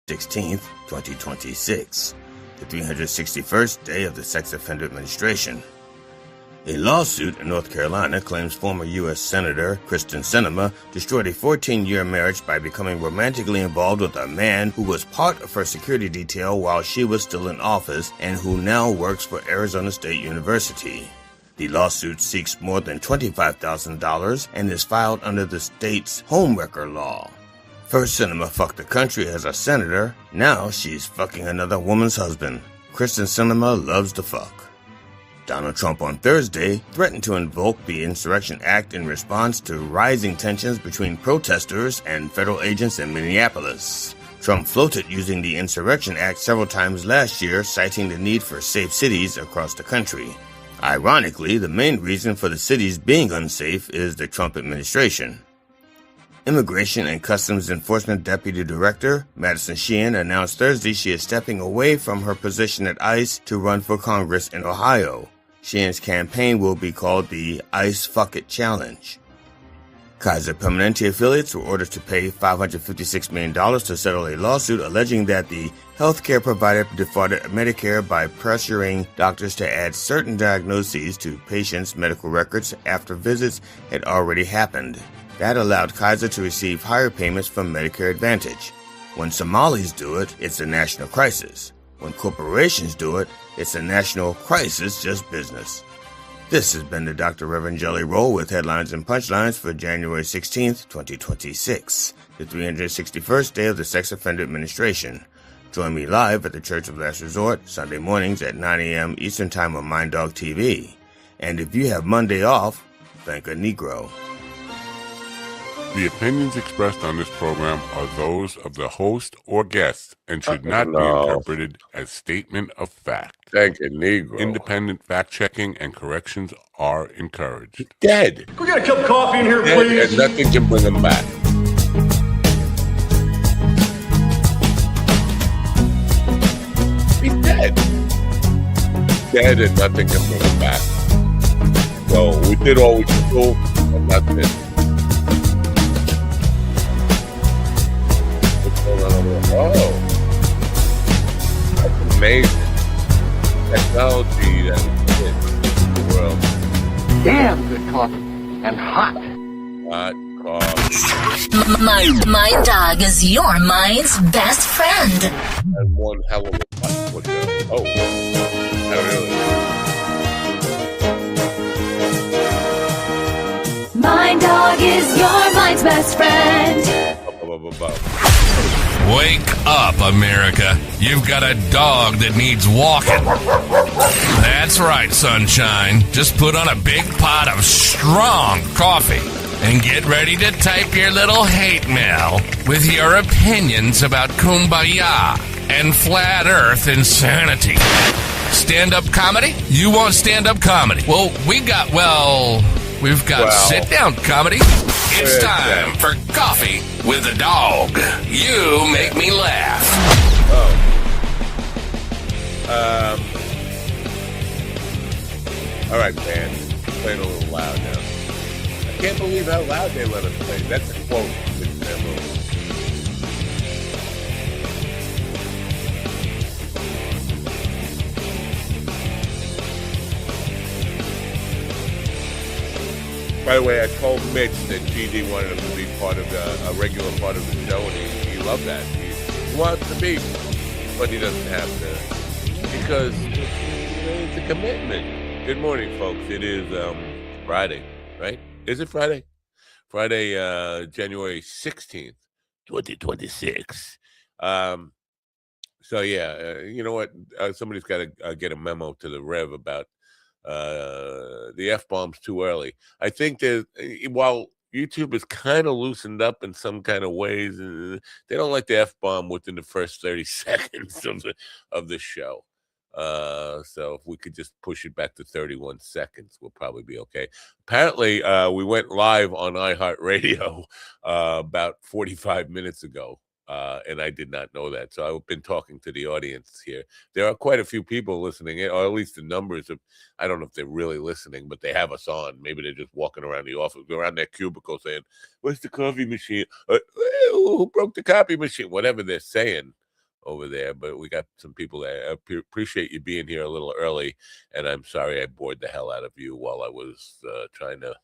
16th, 2026, the 361st day of the Sex Offender Administration. A lawsuit in North Carolina claims former U.S. Senator Kristen Sinema destroyed a 14-year marriage by becoming romantically involved with a man who was part of her security detail while she was still in office and who now works for Arizona State University. The lawsuit seeks more than $25,000 and is filed under the state's homewrecker law. First, Sinema fucked the country as a senator. Now she's fucking another woman's husband. Kristen Sinema loves to fuck. Donald Trump on Thursday threatened to invoke the Insurrection Act in response to rising tensions between protesters and federal agents in Minneapolis. Trump floated using the Insurrection Act several times last year, citing the need for safe cities across the country. Ironically, the main reason for the cities being unsafe is the Trump administration. Immigration and Customs Enforcement Deputy Director Madison Sheehan announced Thursday she is stepping away from her position at ICE to run for Congress in Ohio. Sheehan's campaign will be called the ICE Fuck It Challenge. Kaiser Permanente affiliates were ordered to pay $556 million to settle a lawsuit alleging that the healthcare provider defrauded Medicare by pressuring doctors to add certain diagnoses to patients' medical records after visits had already happened. That allowed Kaiser to receive higher payments from Medicare Advantage. When Somalis do it, it's a national crisis. When corporations do it, it's a national crisis, just business. This has been the Dr. Reverend Jelly Roll with headlines and punchlines for January 16th, 2026, the 361st day of the Sex Offender Administration. Join me live at the Church of Last Resort, Sunday mornings at 9 a.m. Eastern Time on MindDog TV. And if you have Monday off, thank a Negro. The opinions expressed on this program are those of the host or guest and should not be interpreted as statement of fact. Thank you, Negro. Independent fact-checking and corrections are encouraged. He's dead. Can we get a cup of coffee in here, please? And nothing can bring him back. He's dead. Dead and nothing can bring him back. So we did all we could do, and that's it. Oh, that's amazing. Technology that exists in the world. Damn good coffee and hot. Hot coffee. My dog is your mind's best friend. And one hell of a fight. What the? Oh, not really. My dog is your mind's best friend. Wake up, America. You've got a dog that needs walking. That's right, sunshine. Just put on a big pot of strong coffee and get ready to type your little hate mail with your opinions about kumbaya and flat earth insanity. Stand-up comedy? You want stand-up comedy? Well, we've got sit-down comedy. It's time for Coffee with a Dog. You make me laugh. All right, man. Playing a little loud now. I can't believe how loud they let us play. That's a quote. By the way, I told Mitch that GD wanted him to be part of a regular part of the show, and he loved that. He wants to be, but he doesn't have to because it's a commitment. Good morning, folks. It is Friday, right? Is it Friday? Friday, January 16th, 2026. So, yeah, you know what? Somebody's got to get a memo to the Rev about the F-bomb's too early. I think that while YouTube is kind of loosened up in some kind of ways, they don't like the F-bomb within the first 30 seconds of the show. So if we could just push it back to 31 seconds, we'll probably be okay. Apparently, we went live on iHeartRadio about 45 minutes ago. And I did not know that. So I've been talking to the audience here. There are quite a few people listening, or at least the numbers of, I don't know if they're really listening, but they have us on. Maybe they're just walking around the office, around their cubicle saying, where's the coffee machine? Who broke the copy machine? Whatever they're saying. over there, but we got some people there. I appreciate you being here a little early, and I'm sorry I bored the hell out of you while I was trying to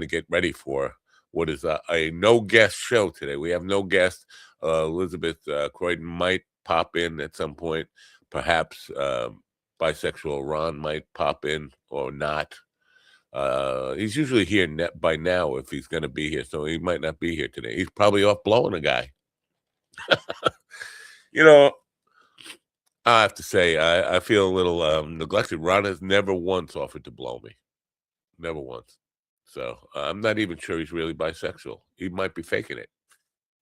get ready for what is a no guest show today. We have no guest. Elizabeth Croydon might pop in at some point. Perhaps bisexual Ron might pop in or not. He's usually here by now if he's going to be here, so he might not be here today. He's probably off blowing a guy. You know, I have to say, I feel a little neglected. Ron has never once offered to blow me. Never once. So I'm not even sure he's really bisexual. He might be faking it.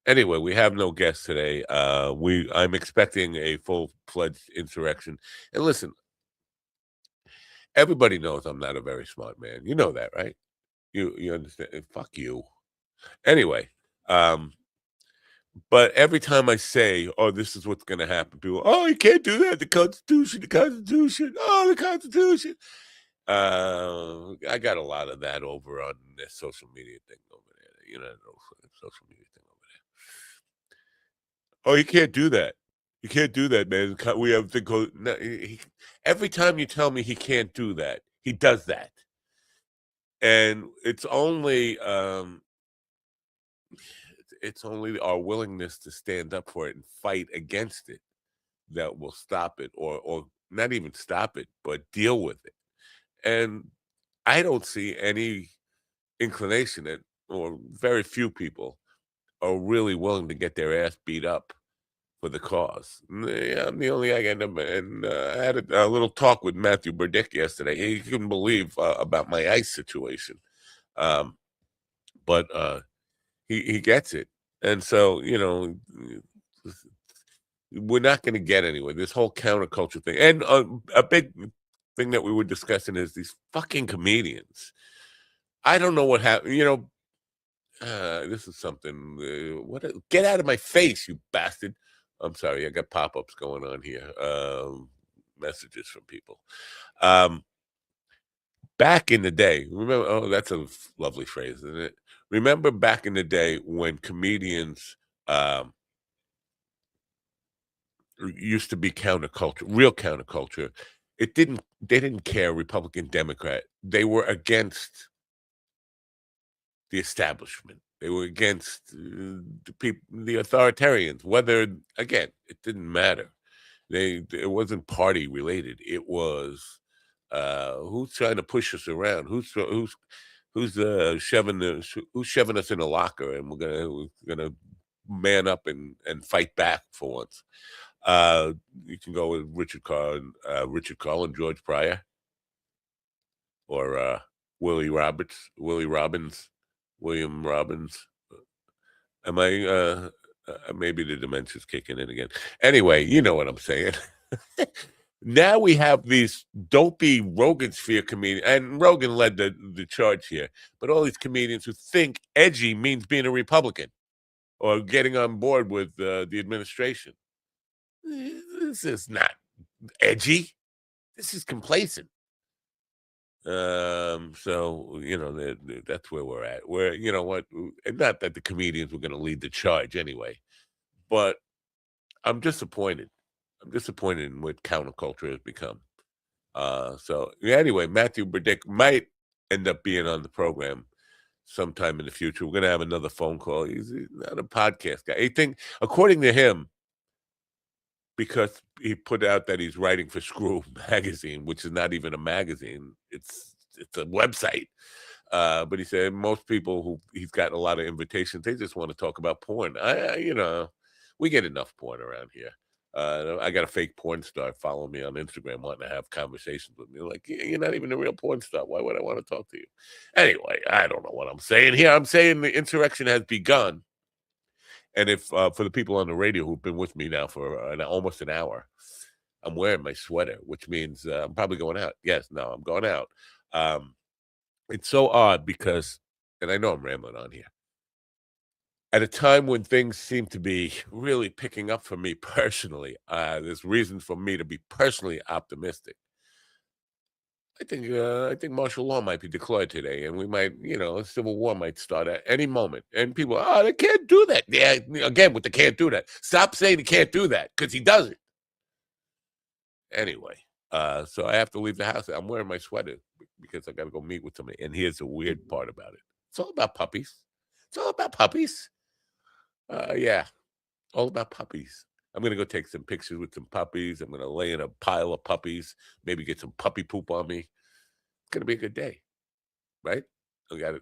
Anyway, we have no guests today. I'm expecting a full-fledged insurrection. And listen, everybody knows I'm not a very smart man. You know that, right? You understand? Fuck you. Anyway, but every time I say, "Oh, this is what's going to happen," people, "Oh, you can't do that. The Constitution, the Constitution. Oh, the Constitution." I got a lot of that over on this social media thing over there. You know, social media thing over there. Oh, you can't do that. You can't do that, man. We have to go. No, every time you tell me he can't do that, he does that, and it's only our willingness to stand up for it and fight against it that will stop it, or not even stop it, but deal with it. And I don't see any inclination that, or very few people are really willing to get their ass beat up for the cause. Yeah, I'm the only guy and I had a little talk with Matthew Burdick yesterday. He couldn't believe about my ICE situation. But he gets it. And so, we're not going to get anywhere. This whole counterculture thing. And a big thing that we were discussing is these fucking comedians. I don't know what happened. This is something. Get out of my face, you bastard. I'm sorry. I got pop-ups going on here. Messages from people. Back in the day, remember, oh, that's a lovely phrase, isn't it? Remember back in the day when comedians used to be counterculture, real counterculture. They didn't care Republican, Democrat. They were against the establishment. They were against the people, the authoritarians. Whether, again, it didn't matter. It wasn't party related. It was who's trying to push us around? Who's shoving us in a locker, and we're gonna man up and fight back for once. You can go with Richard Carlin, George Pryor, or William Robbins. Am I? Maybe the dementia's kicking in again. Anyway, you know what I'm saying. Now we have these dopey Rogan sphere comedians, and Rogan led the charge here, but all these comedians who think edgy means being a Republican or getting on board with the administration. This is not edgy. This is complacent. So, that's where we're at. Where, you know what, not that the comedians were going to lead the charge anyway, but I'm disappointed. I'm disappointed in what counterculture has become. So anyway, Matthew Burdick might end up being on the program sometime in the future. We're going to have another phone call. He's not a podcast guy. I think, according to him, because he put out that he's writing for Screw magazine, which is not even a magazine. It's a website. But he said most people who he's gotten a lot of invitations, they just want to talk about porn. We get enough porn around here. I got a fake porn star following me on Instagram wanting to have conversations with me. Like, you're not even a real porn star. Why would I want to talk to you? Anyway, I don't know what I'm saying here. I'm saying the insurrection has begun. And if for the people on the radio who've been with me now for almost an hour, I'm wearing my sweater, which means I'm probably going out. Yes, no, I'm going out. It's so odd because, and I know I'm rambling on here, at a time when things seem to be really picking up for me personally, there's reason for me to be personally optimistic. I think martial law might be declared today, and we might, a civil war might start at any moment. And people, they can't do that. Yeah, again, with the can't do that. Stop saying he can't do that, because he does it. Anyway, so I have to leave the house. I'm wearing my sweater because I got to go meet with somebody. And here's the weird part about it. It's all about puppies. It's all about puppies. Yeah, all about puppies. I'm going to go take some pictures with some puppies. I'm going to lay in a pile of puppies, maybe get some puppy poop on me. It's going to be a good day, right? I got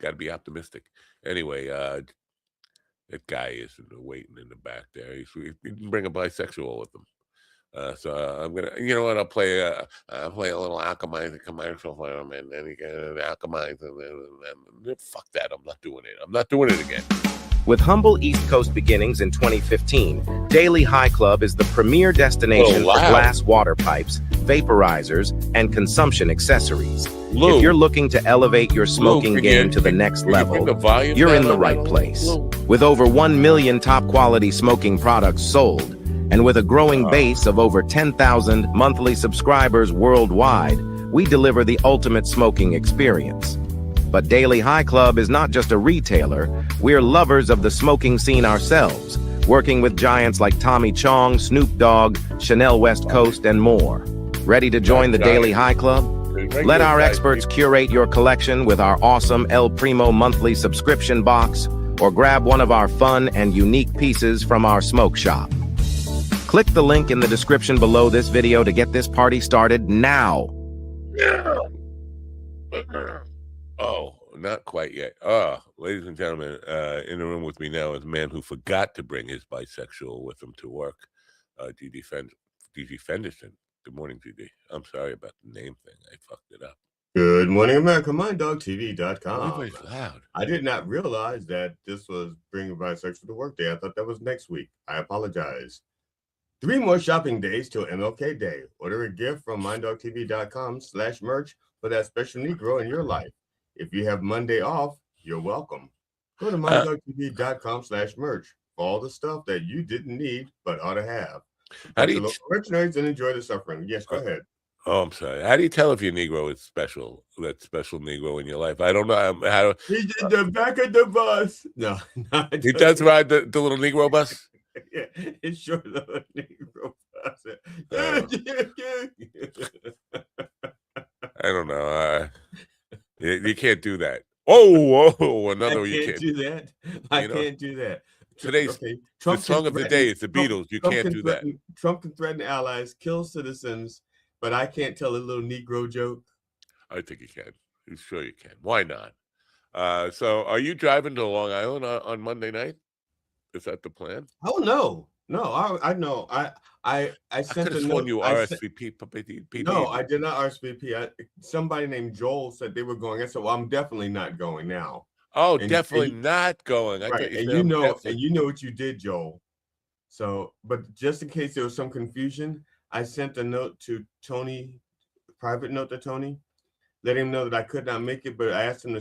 to be optimistic. Anyway, that guy is waiting in the back there. He can bring a bisexual with him. So I'm gonna, you know what? I'll play a little Alchemizer commercial for him, and then he can Alchemize, and fuck that. I'm not doing it. I'm not doing it again. With humble East Coast beginnings in 2015, Daily High Club is the premier destination for glass water pipes, vaporizers, and consumption accessories. If you're looking to elevate your smoking game to the next level, you're in the right place. With over 1 million top-quality smoking products sold, and with a growing base of over 10,000 monthly subscribers worldwide, we deliver the ultimate smoking experience. But Daily High Club is not just a retailer, we're lovers of the smoking scene ourselves, working with giants like Tommy Chong, Snoop Dogg, Chanel West Coast, and more. Ready to join the Daily High Club? Let our experts curate your collection with our awesome El Primo monthly subscription box, or grab one of our fun and unique pieces from our smoke shop. Click the link in the description below this video to get this party started now. Oh, not quite yet. Ladies and gentlemen, in the room with me now is a man who forgot to bring his bisexual with him to work, DD Fenderson. Good morning, DD. I'm sorry about the name thing. I fucked it up. Good morning, America. MindDogTV.com. Everybody's loud. I did not realize that this was bringing bisexual to work day. I thought that was next week. I apologize. 3 more shopping days till MLK Day. Order a gift from MindDogTV.com/merch for that special Negro in your life. If you have Monday off, you're welcome. Go to MindDogTV.com/merch for all the stuff that you didn't need but ought to have. How do you merchandise and enjoy the suffering? Yes, go ahead. Oh, I'm sorry. How do you tell if your Negro is special? That special Negro in your life? I don't know. How he's in the back of the bus. No, he does ride the little Negro bus. Yeah, it's sure little Negro bus. I don't know. You can't do that. Oh, another you can't do that. I can't do that. Today's the song of the day is the Beatles. You can't do that. Trump can threaten allies, kill citizens, but I can't tell a little Negro joke. I think you can. I'm sure you can. Why not? So are you driving to Long Island on Monday night? Is that the plan? Oh no. I know. I sent a note. You RSVP. No, I did not RSVP. Somebody named Joel said they were going. I said, well, I'm definitely not going now. Oh, definitely not going. Right. You know what you did, Joel. So, but just in case there was some confusion, I sent a note to Tony, private note to Tony, let him know that I could not make it, but I asked him to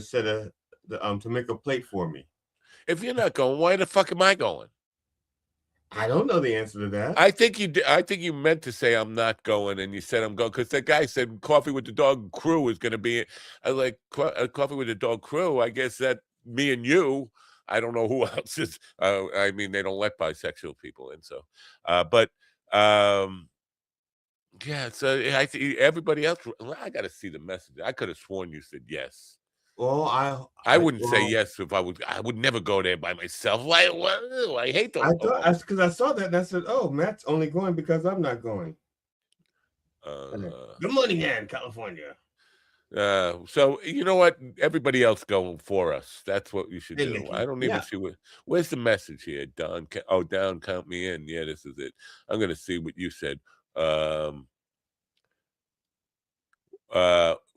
to make a plate for me. If you're not going, why the fuck am I going? I don't know the answer to that. I think you meant to say I'm not going, and you said I'm going because that guy said Coffee with the Dog crew is going to be. I like Coffee with the Dog crew. I guess that me and you. I don't know who else is. I mean, they don't let bisexual people in. So, yeah. So I think everybody else. I got to see the message. I could have sworn you said yes. Well, I wouldn't say yes if I would never go there by myself. Why? I hate those. Because I saw that and I said, "Oh, Matt's only going because I'm not going." Good morning, Ann, California. So you know what? Everybody else going for us. That's what you should do. I don't even see where's the message here, Don. Down, count me in. Yeah, this is it. I'm gonna see what you said.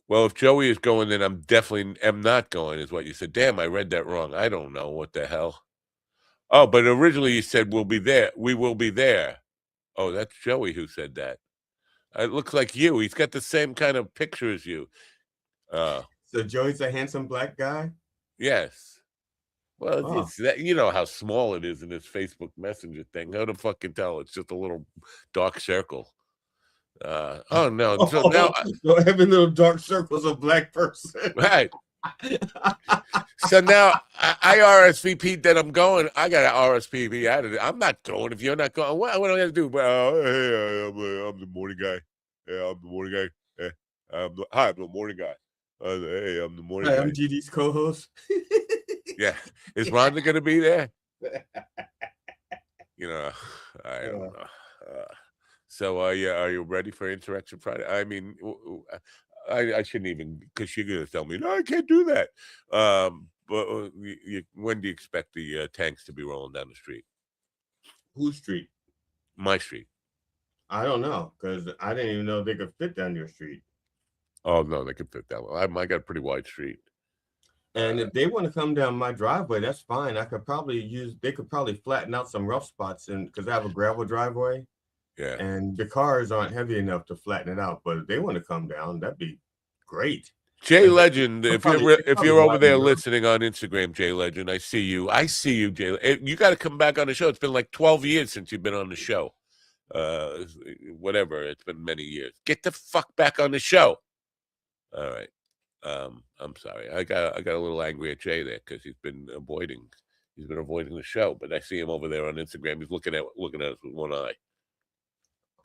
Well, if Joey is going, then I'm definitely am not going, is what you said. Damn, I read that wrong. I don't know what the hell. Oh, but originally you said we'll be there. We will be there. Oh, that's Joey who said that. It looks like you. He's got the same kind of picture as you. So Joey's a handsome black guy? Yes. Well, it's that, you know how small it is in this Facebook Messenger thing. How the fuck can tell? It's just a little dark circle. Oh no! So now, so having little dark circles of black person. right? So now I RSVP'd that I'm going. I got to RSVP out of it. I'm not going if you're not going. What do I have to do? Well, hey, I'm the morning guy. Yeah, I'm the morning guy. Yeah, hi, I'm the morning guy. Hey, I'm the morning guy. I'm GD's co-host. Yeah, is Rhonda going to be there? You know, I don't know. So, are you ready for Interaction Friday? I mean, I shouldn't even, because you're going to tell me, no, I can't do that. But when do you expect the tanks to be rolling down the street? Whose street? My street. I don't know, because I didn't even know they could fit down your street. Oh, no, they could fit down. I got a pretty wide street. And if they want to come down my driveway, that's fine. They could probably flatten out some rough spots, and because I have a gravel driveway. Yeah. And the cars aren't heavy enough to flatten it out, but if they want to come down, that'd be great. Jay Legend, if you're over there listening on Instagram, Jay Legend, I see you, Jay. You got to come back on the show. It's been like 12 years since you've been on the show. Whatever, it's been many years. Get the fuck back on the show. All right. I'm sorry. I got a little angry at Jay there because he's been avoiding the show. But I see him over there on Instagram. He's looking at us with one eye.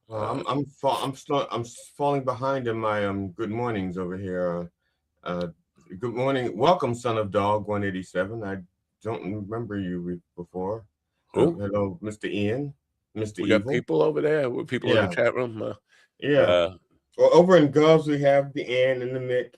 Well, I'm falling behind in my good mornings over here. Good morning, welcome, son of dog 187. I don't remember you before. Who? Hello, Mr. Ian, Mr. We Evil. got people over there. People in the chat room. Well, over in Govs we have the Ian and the Mick.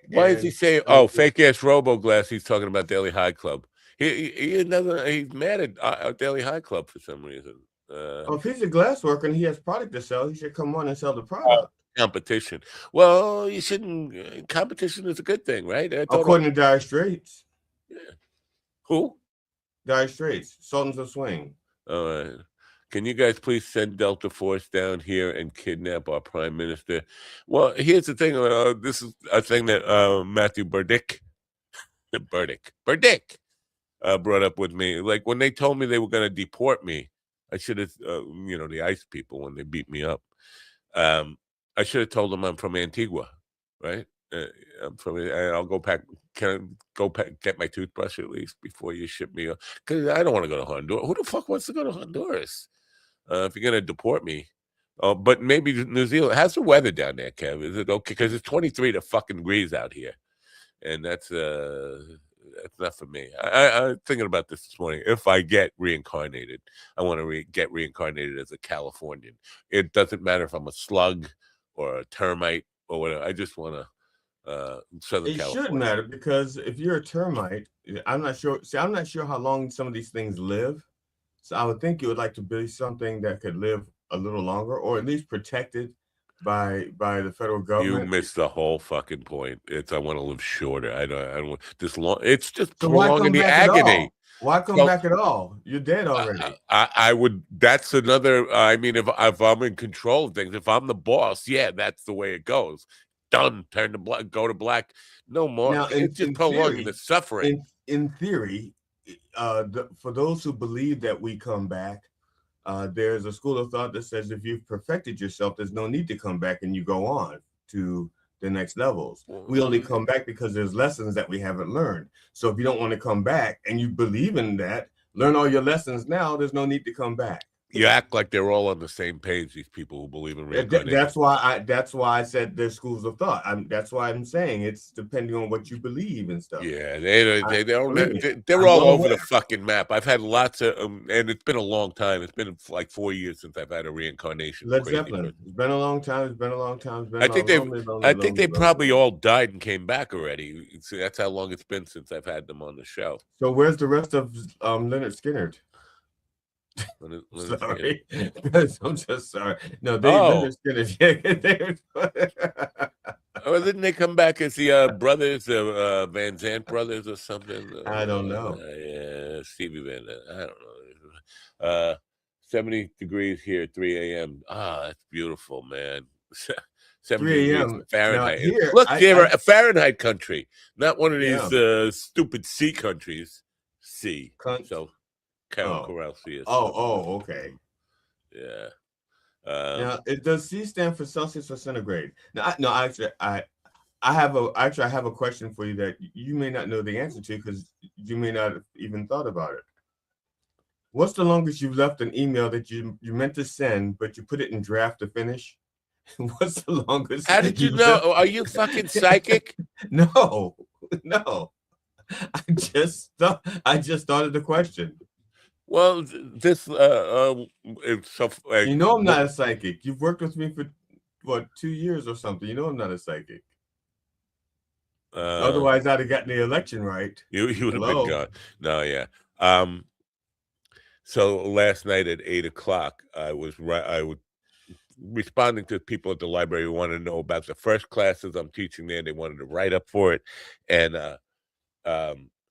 Why is he saying? Oh, fake ass Robo Glass. He's talking about Daily High Club. He's mad at Daily High Club for some reason. If he's a glass worker and he has product to sell, he should come on and sell the product. Competition. Well, you shouldn't. Competition is a good thing, right? According to Dire Straits. Yeah. Who? Dire Straits. Sultans of Swing. All right. Can you guys please send Delta Force down here and kidnap our prime minister? Well, here's the thing. This is a thing that Matthew Burdick brought up with me. Like when they told me they were going to deport me, I should have, the ICE people when they beat me up. I should have told them I'm from Antigua, right? I'll go pack. Can I go get my toothbrush at least before you ship me? Because I don't want to go to Honduras. Who the fuck wants to go to Honduras? If you're gonna deport me, but maybe New Zealand. How's the weather down there, Kev? Is it okay? Because it's 23 degrees out here, and that's not for me. I'm thinking about this morning. If I get reincarnated, I want to get reincarnated as a Californian. It doesn't matter if I'm a slug or a termite or whatever. I just want to Southern California. It should matter because if you're a termite, I'm not sure. See, I'm not sure how long some of these things live. So I would think you would like to be something that could live a little longer, or at least protected by the federal government. You missed the whole fucking point. I want to live shorter. I don't want this long. It's just prolonging the agony. Why come back at all? You're dead already. I would. That's another. I mean, if I'm in control of things, if I'm the boss, yeah, that's the way it goes. Done. Turn to black. Go to black. No more. Now, it's just prolonging the suffering. In theory, for those who believe that we come back, there's a school of thought that says if you've perfected yourself, there's no need to come back and you go on to the next levels. We only come back because there's lessons that we haven't learned. So if you don't want to come back and you believe in that, learn all your lessons now, there's no need to come back. You act like they're all on the same page, these people who believe in reincarnation. That's why I said there's schools of thought. That's why I'm saying it's depending on what you believe and stuff. Yeah, they're all over the fucking map. I've had lots of, and it's been a long time. It's been like 4 years since I've had a reincarnation. Led Zeppelin. It's been a long time. I think they probably all died and came back already. See, that's how long it's been since I've had them on the show. So where's the rest of Leonard Skinner? Sorry, I'm just sorry. No, Leonard Skinner. Or didn't they come back as the brothers, Van Zandt brothers or something? I don't know. Yeah, Stevie Van Zandt. I don't know. 70 degrees here, 3 a.m. That's beautiful, man. 3 a.m. Fahrenheit. Look, they're a Fahrenheit country, not one of these stupid C countries. So Carol Corral C. Okay. Yeah. Now, does C stand for Celsius or centigrade? Actually, I have a question for you that you may not know the answer to because you may not have even thought about it. What's the longest you've left an email that you meant to send, but you put it in draft to finish? What's the longest? How did you know? Are you fucking psychic? No. I just thought of the question. Well, this it's so. You know I'm not a psychic. You've worked with me for what 2 years or something. You know I'm not a psychic. Otherwise, I'd have gotten the election right. You would have been gone. No, yeah. So last night at 8:00, I was responding to people at the library who wanted to know about the first classes I'm teaching there. They wanted to write up for it, and I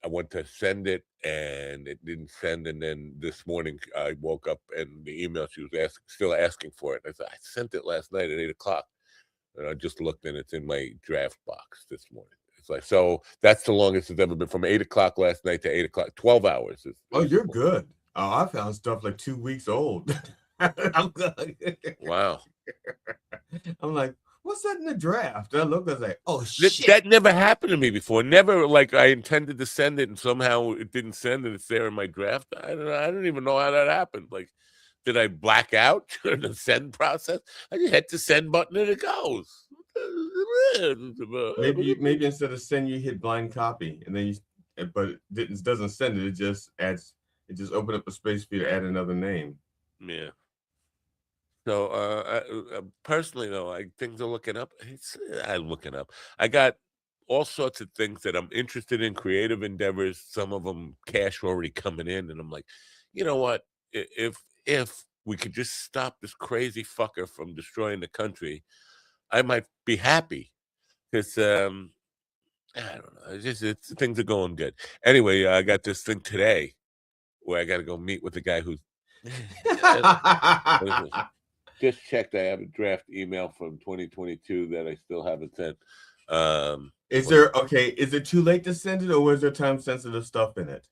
went to send it, and it didn't send. And then this morning, I woke up, and the email she was still asking for it. I said, I sent it last night at 8:00, and I just looked, and it's in my draft box this morning. It's like, so that's the longest it's ever been, from 8:00 last night to 8:00, 12 hours. Oh, you're good. Oh, I found stuff like 2 weeks old. I'm good. Wow. I'm like, what's that in the draft? I looked, I was like, oh shit. That never happened to me before. Never, like, I intended to send it and somehow it didn't send, and it's there in my draft. I don't even know how that happened. Like, did I black out during the send process? I just hit the send button and it goes. Maybe instead of send, you hit blind copy, and then but it doesn't send it. It just opened up a space for you to add another name. Yeah. So personally, though, things are looking up. I'm looking up. I got all sorts of things that I'm interested in, creative endeavors. Some of them cash already coming in, and I'm like, you know what? If we could just stop this crazy fucker from destroying the country, I might be happy. Because I don't know. Things are going good. Anyway, I got this thing today where I got to go meet with the guy who's. Just checked. I have a draft email from 2022 that I still haven't sent. Is it too late to send it, or was there time sensitive stuff in it?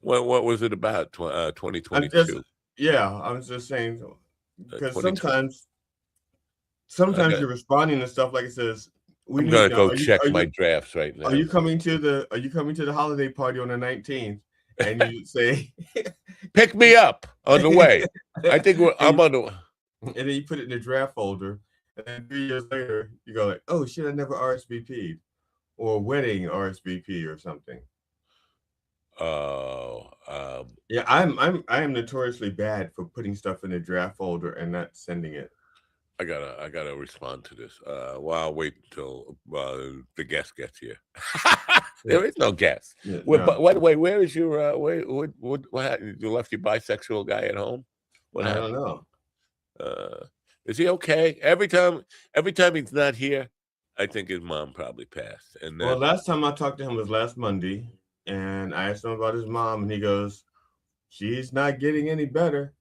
What was it about? 2022. I was just saying, because sometimes you're responding to stuff like it says. I'm gonna go check my drafts right now. Are you coming to the holiday party on the 19th? And you say, "Pick me up on the way." I think I'm on the. And then you put it in the draft folder, and then 3 years later, you go like, "Oh shit, I never RSVP'd," or wedding RSVP or something. Oh, yeah, I am notoriously bad for putting stuff in the draft folder and not sending it. I gotta respond to this. Well, I'll wait until the guest gets here. There is no guest. Yeah, by the way, where is your what happened? You left your bisexual guy at home? I don't know. Is he okay? Every time he's not here, I think his mom probably passed. And then, last time I talked to him was last Monday, and I asked him about his mom, and he goes, "She's not getting any better."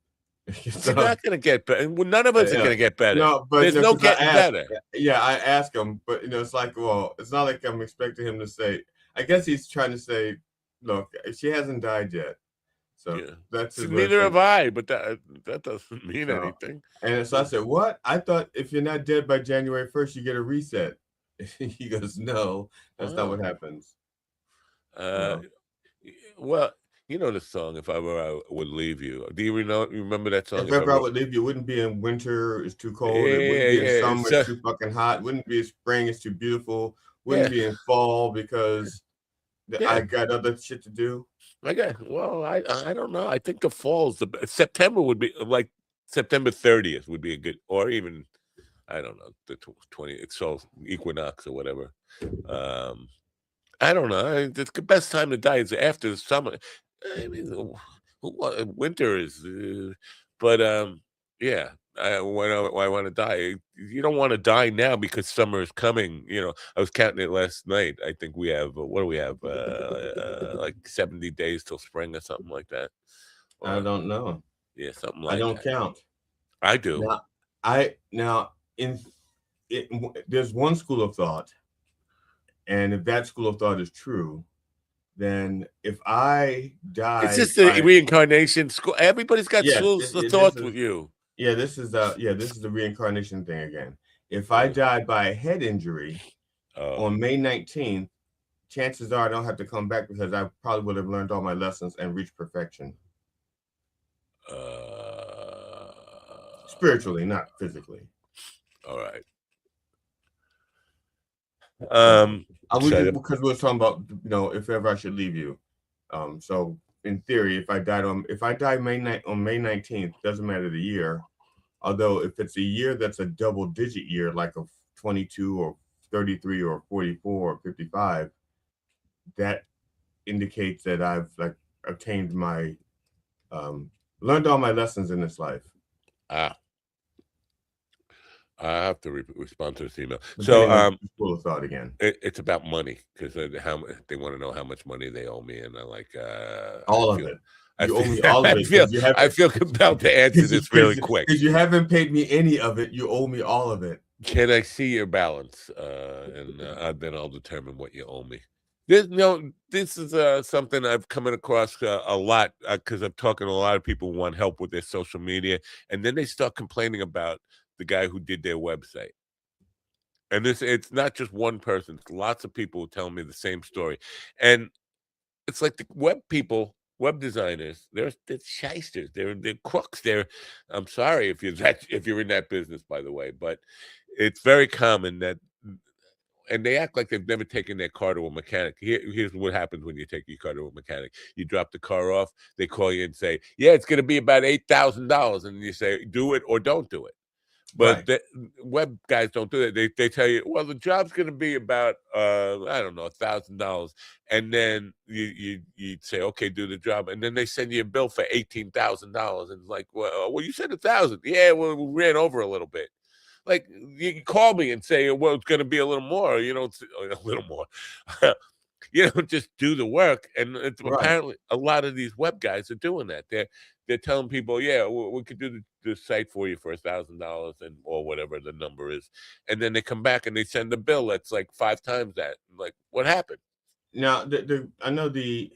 She's not going to get better. Well, none of us are going to get better. No, but there's no getting better. Yeah, I asked him, but it's like, well, it's not like I'm expecting him to say. I guess he's trying to say, look, she hasn't died yet. So that's neither have I, but that doesn't mean anything. And so I said, what? I thought if you're not dead by January 1st, you get a reset. He goes, no, that's not what happens. Well, you know the song, "If Ever I Would Leave You." Do you remember that song? If ever I would leave you, it wouldn't be in winter, it's too cold. It wouldn't be in summer, it's too fucking hot. It wouldn't be in spring, it's too beautiful. Wouldn't be in fall because I got other shit to do. I don't know. I think the fall's the best. September would be like September 30th would be a good, or even I don't know, the 20th. It's so equinox or whatever. I don't know. The best time to die is after the summer. I mean, winter is, but yeah. I want to die. You don't want to die now because summer is coming. I was counting it last night. I think we have what do we have? Like 70 days till spring or something like that. I don't know. Yeah, something like that. I don't count. I do. There's one school of thought, and if that school of thought is true, then if I die, it's just a reincarnation school. Everybody's got schools of thought with you. Yeah, this is the reincarnation thing again. If I died by a head injury on May 19th, chances are I don't have to come back because I probably would have learned all my lessons and reached perfection. Spiritually, not physically. All right. I would, because we were talking about, if ever I should leave you. So in theory, if I die on May 19th, doesn't matter the year. Although if it's a year that's a double digit year, like a 22 or 33 or 44 or 55, that indicates that I've obtained my learned all my lessons in this life. I have to respond to this email. But so full of thought again. It's about money, because they want to know how much money they owe me, and I all of it. You owe me all of it. I feel compelled to answer this really quick. Because you haven't paid me any of it. You owe me all of it. Can I see your balance? And then I'll determine what you owe me. This is something I've come across a lot, because I'm talking to a lot of people who want help with their social media, and then they start complaining about the guy who did their website. And it's not just one person. It's lots of people who tell me the same story. And it's like the web designers, they're shysters. They're crooks. I'm sorry if you're in that business, by the way, but it's very common that, and they act like they've never taken their car to a mechanic. Here's what happens when you take your car to a mechanic. You drop the car off, they call you and say, yeah, it's going to be about $8,000. And you say, do it or don't do it. But web guys don't do that. They tell you, well, the job's going to be about I don't know, $1,000, and then you say, okay, do the job, and then they send you a bill for $18,000, and it's like, well, you said 1,000, yeah, well, we ran over a little bit. Like, you call me and say, well, it's going to be a little more, a little more. Just do the work. And apparently a lot of these web guys are doing that. They're telling people, yeah, we could do the site for you for $1,000 or whatever the number is, and then they come back and they send a bill that's like 5 times that. Like, what happened? Now, I know the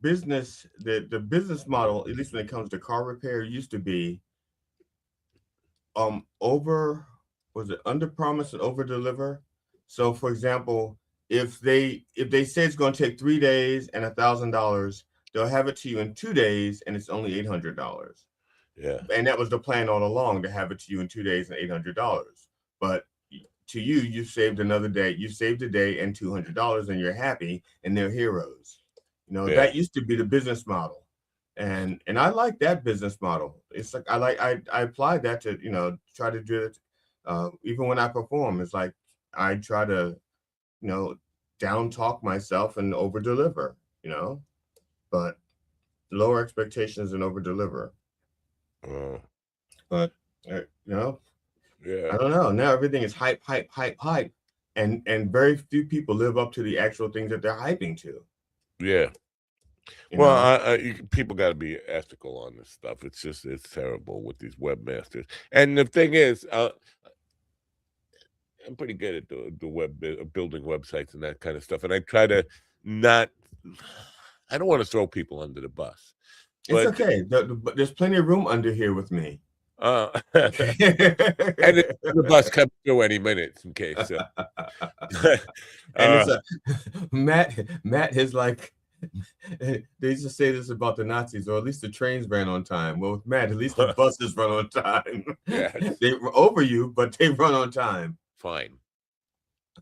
business the business model, at least when it comes to car repair, used to be under promise and over deliver. So, for example, if they say it's going to take 3 days and $1,000, they'll have it to you in 2 days and it's only $800. Yeah. And that was the plan all along, to have it to you in 2 days and $800. But to you, you saved another day. You saved a day and $200, and you're happy, and they're heroes. That used to be the business model. And I like that business model. It's like I applied that to try to do it. Even when I perform, it's like I try to down talk myself and over deliver. But lower expectations and over deliver. But I don't know. Now everything is hype, and very few people live up to the actual things that they're hyping to. Yeah. Well, people got to be ethical on this stuff. It's terrible with these webmasters. And the thing is, I'm pretty good at the building websites and that kind of stuff. And I try to not. I don't want to throw people under the bus. It's okay. There's plenty of room under here with me. And the bus comes through any minute, in case. And Matt is like, they used to say this about the Nazis, or at least the trains ran on time. Well, with Matt, at least the buses run on time. Yes. They were over you, but they run on time. Fine.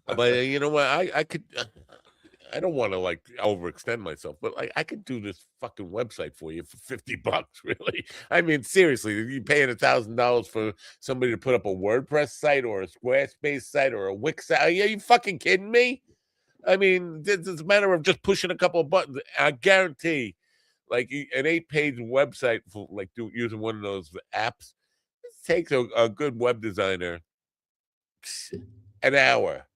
But you know what? I could. I don't want to overextend myself, but I could do this fucking website for you for $50, really. I mean, seriously, you paying $1,000 for somebody to put up a WordPress site or a Squarespace site or a Wix site? Are you fucking kidding me? I mean, it's a matter of just pushing a couple of buttons. I guarantee, an 8-page website for using one of those apps, it takes a good web designer an hour.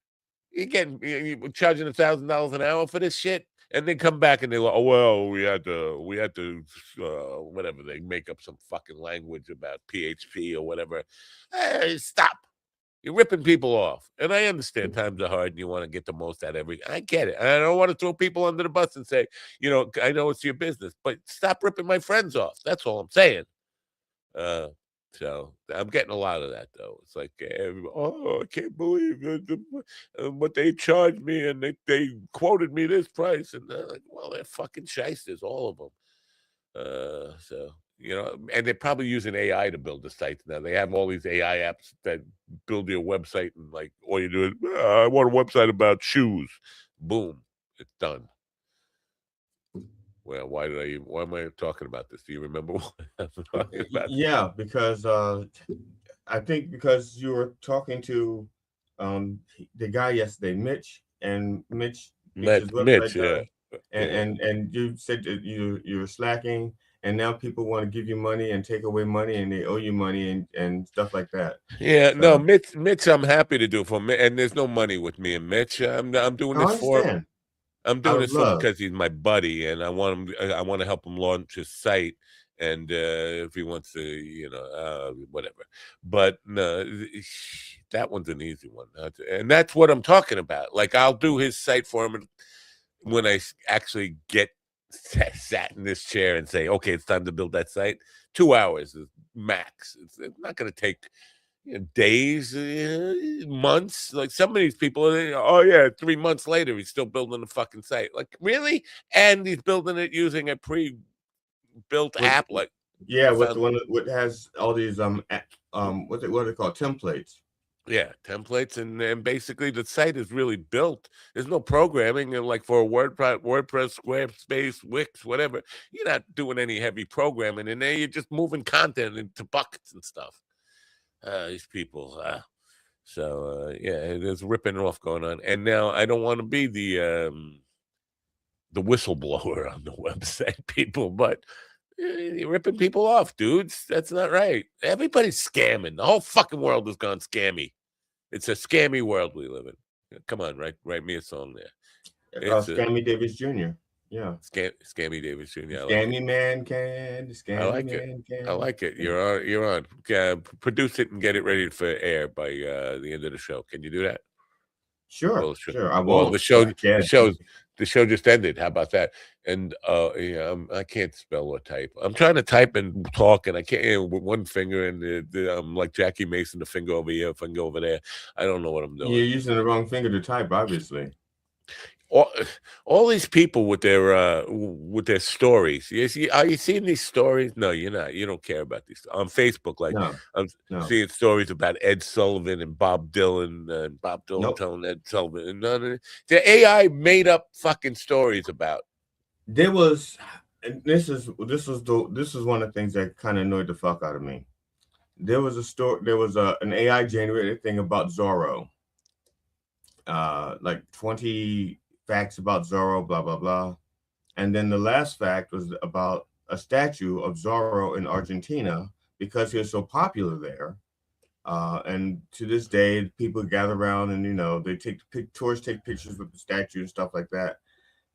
You're charging $1,000 an hour for this shit, and then come back and they're like, oh well, we had to whatever, they make up some fucking language about PHP or whatever. Hey, stop. You're ripping people off. And I understand times are hard and you want to get the most out of everything. I get it. And I don't want to throw people under the bus and say, I know it's your business, but stop ripping my friends off. That's all I'm saying. So I'm getting a lot of that, though. It's like, oh, I can't believe what they charged me, and they quoted me this price, and they're like, well, they're fucking shysters, all of them. So and they're probably using AI to build the sites now. They have all these AI apps that build your website, and like all you do is, I want a website about shoes. Boom, it's done. Well, why am I talking about this? Do you remember what I'm talking about? Yeah, because I think because you were talking to the guy yesterday, Mitch, and Mitch his website Yeah. and you said that you're slacking, and now people want to give you money and take away money, and they owe you money and stuff like that. Yeah, no, Mitch, I'm happy to do for me, and there's no money with me and Mitch. I'm doing this for him. I'm doing this for him because he's my buddy, and I want to help him launch his site, and if he wants to, whatever. But no, that one's an easy one, and that's what I'm talking about. Like, I'll do his site for him, and when I actually get sat in this chair and say, okay, it's time to build that site, 2 hours is max. It's not going to take days, months. Like some of these people, oh yeah, 3 months later, he's still building the fucking site. Like, really? And he's building it using a pre-built app. Like, with the one that has all these what are they called, templates. Yeah, templates, and basically the site is really built. There's no programming, and like for a WordPress, Squarespace, Wix, whatever, you're not doing any heavy programming in there. You're just moving content into buckets and stuff. These people, yeah, there's ripping off going on, and now I don't want to be the whistleblower on the website, people, but you're ripping people off, dudes. That's not right. Everybody's scamming. The whole fucking world has gone scammy. It's a scammy world we live in. Come on, write me a song there. Scammy Davis Jr. Yeah. Scammy Davis Jr. Scammy man can. Scammy man can. I like it. You're on. Produce it and get it ready for air by the end of the show. Can you do that? Sure. Sure. I will. Well, the show just ended. How about that? And I can't spell or type. I'm trying to type and talk, and I can't with one finger, and I'm like Jackie Mason, the finger over here, finger over there. I don't know what I'm doing. You're using the wrong finger to type, obviously. All these people with their stories. Are you seeing these stories? No, you're not. You don't care about these on Facebook. Like, I'm seeing stories about Ed Sullivan and Bob Dylan, and Bob Dylan telling Ed Sullivan, and none of the AI made up fucking stories about. There was, and this is one of the things that kind of annoyed the fuck out of me. There was an AI generated thing about Zorro. Like 20 facts about Zorro, blah blah blah, and then the last fact was about a statue of Zorro in Argentina because he was so popular there, and to this day people gather around and they tourists take pictures with the statue and stuff like that.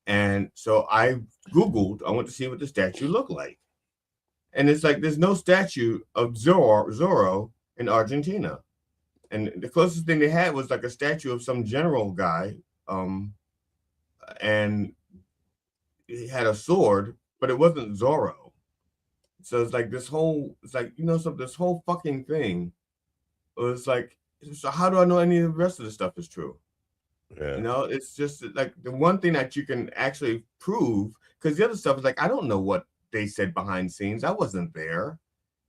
And so I Googled, I went to see what the statue looked like, and it's like there's no statue of Zorro in Argentina, and the closest thing they had was like a statue of some general guy. And he had a sword, but it wasn't Zorro. So it's like this whole fucking thing. It was like, so how do I know any of the rest of the stuff is true? Yeah. It's just like the one thing that you can actually prove, because the other stuff is like, I don't know what they said behind scenes. I wasn't there.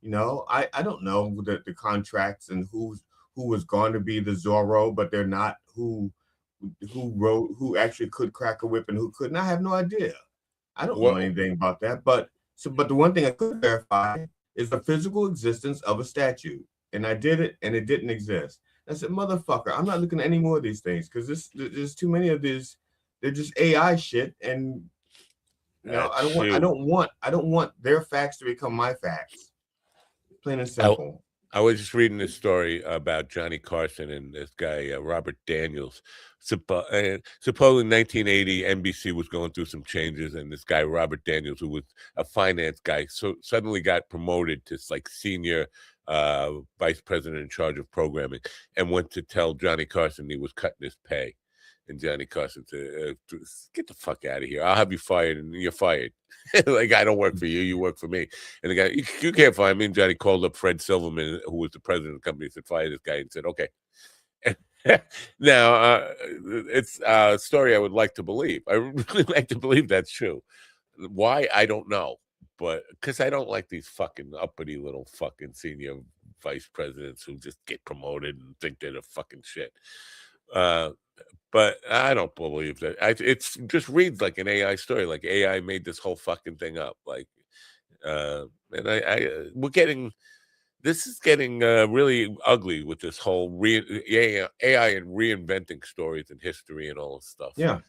I don't know the contracts and who was going to be the Zorro, but they're not, who actually could crack a whip and who couldn't. I have no idea. I don't know anything about that. But the one thing I could verify is the physical existence of a statue. And I did it, and it didn't exist. I said, motherfucker, I'm not looking at any more of these things because there's too many of these. They're just AI shit, and I don't want their facts to become my facts. Plain and simple. I was just reading this story about Johnny Carson and this guy, Robert Daniels. Supposedly in 1980, NBC was going through some changes, and this guy, Robert Daniels, who was a finance guy, so suddenly got promoted to like senior vice president in charge of programming, and went to tell Johnny Carson he was cutting his pay. And Johnny Carson said, "Get the fuck out of here! I'll have you fired, and you're fired." Like, I don't work for you; you work for me. And the guy, you can't fire me. And Johnny called up Fred Silverman, who was the president of the company, said, "Fire this guy," and said, "Okay." Now, it's a story I would like to believe. I really like to believe that's true. Why? I don't know. But because I don't like these fucking uppity little fucking senior vice presidents who just get promoted and think they're the fucking shit. But I don't believe that. It's just reads like an AI story, like AI made this whole fucking thing up. Like, and we're getting. This is getting really ugly with this whole AI and reinventing stories and history and all this stuff. Yeah,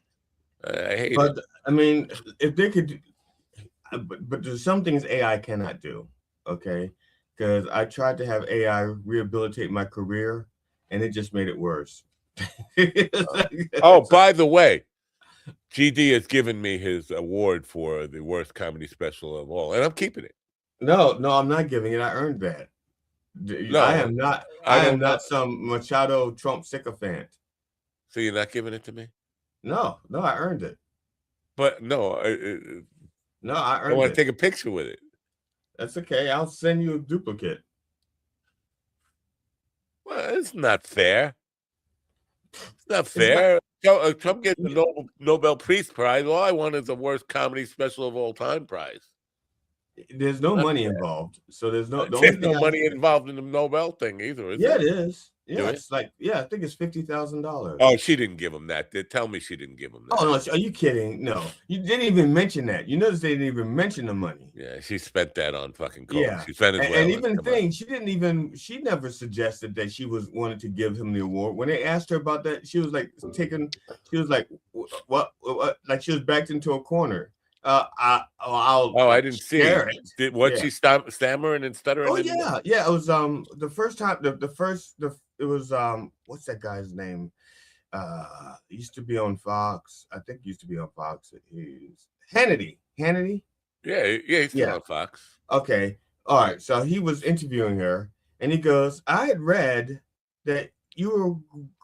I hate it. I mean, if they could, but there's some things AI cannot do. Okay, because I tried to have AI rehabilitate my career, and it just made it worse. By the way, GD has given me his award for the worst comedy special of all, and I'm keeping it. No, I'm not giving it. I earned that. No, I am not. I am not some Machado Trump sycophant. So you're not giving it to me? No, I earned it. But no, I earned it. I want to take a picture with it. That's okay. I'll send you a duplicate. Well, it's not fair. It's not fair. Trump gets the Nobel Peace Prize. All I want is the worst comedy special of all time prize. There's no money involved, so there's no money involved in the Nobel thing either. Is it is. Yeah, it's like I think it's $50,000. Oh, she didn't give him that. Tell me she didn't give him that. Oh no, are you kidding? No, you didn't even mention that. You notice they didn't even mention the money. Yeah, she spent that on fucking coke. Yeah, she spent it. And even the thing, she never suggested that she wanted to give him the award. When they asked her about that, she was like what? Like she was backed into a corner. I didn't see it. She stammering and stuttering? Oh yeah. It was the first time it was what's that guy's name? Used to be on Fox. I think used to be on Fox. He's Hannity. Yeah, he's still on Fox. Okay, all right. So he was interviewing her, and he goes, "I had read that you were.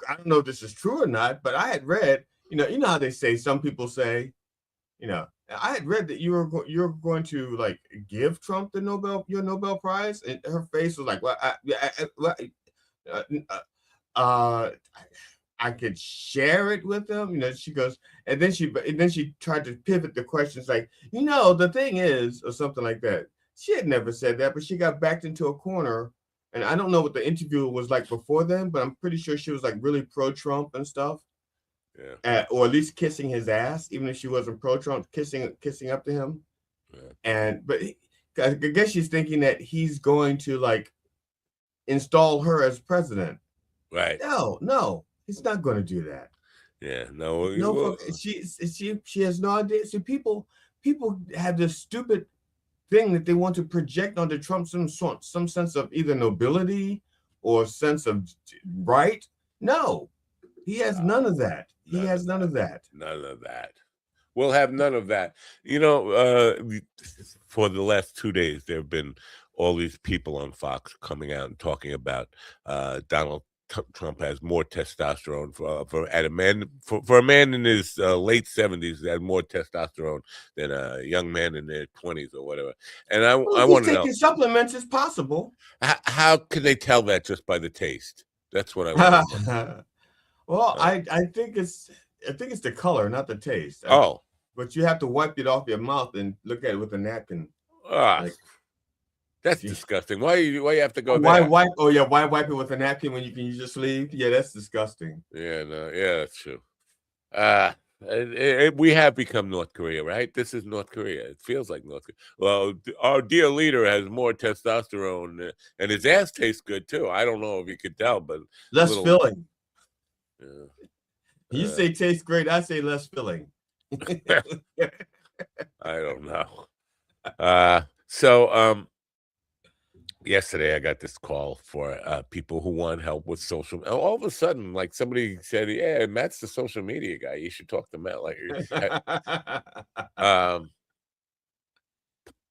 I don't know if this is true or not, but I had read. You know how they say some people say, I had read that you're going to like give Trump your Nobel Prize," and her face was like, "Well, I could share it with him." She goes, and then she tried to pivot the questions, like, the thing is, or something like that. She had never said that, but she got backed into a corner, and I don't know what the interview was like before then, but I'm pretty sure she was like really pro-Trump and stuff. Yeah, or at least kissing his ass, even if she wasn't pro-Trump, kissing up to him. Yeah. But I guess she's thinking that he's going to like install her as president. Right? No, he's not going to do that. Yeah, no. She has no idea. See, people have this stupid thing that they want to project onto Trump some sense of either nobility or sense of right. No, he has none of that. He has none of that. None of that. We'll have none of that. For the last 2 days, there have been all these people on Fox coming out and talking about Donald Trump has more testosterone for a man in his late 70s that had more testosterone than a young man in their 20s or whatever. And I want to know, taking supplements is possible. How can they tell that just by the taste? That's what I want to know. Well, I think it's the color, not the taste. But you have to wipe it off your mouth and look at it with a napkin. That's disgusting. Why you have to go why there? Wipe? Oh yeah, why wipe it with a napkin when you can use your sleeve? Yeah, that's disgusting. Yeah, that's true. We have become North Korea, right? This is North Korea. It feels like North Korea. Well, our dear leader has more testosterone, and his ass tastes good too. I don't know if you could tell, but less filling. Yeah. You say tastes great. I say less filling. I don't know. So yesterday I got this call for people who want help with social. All of a sudden, like somebody said, "Yeah, Matt's the social media guy. You should talk to Matt." Like, well,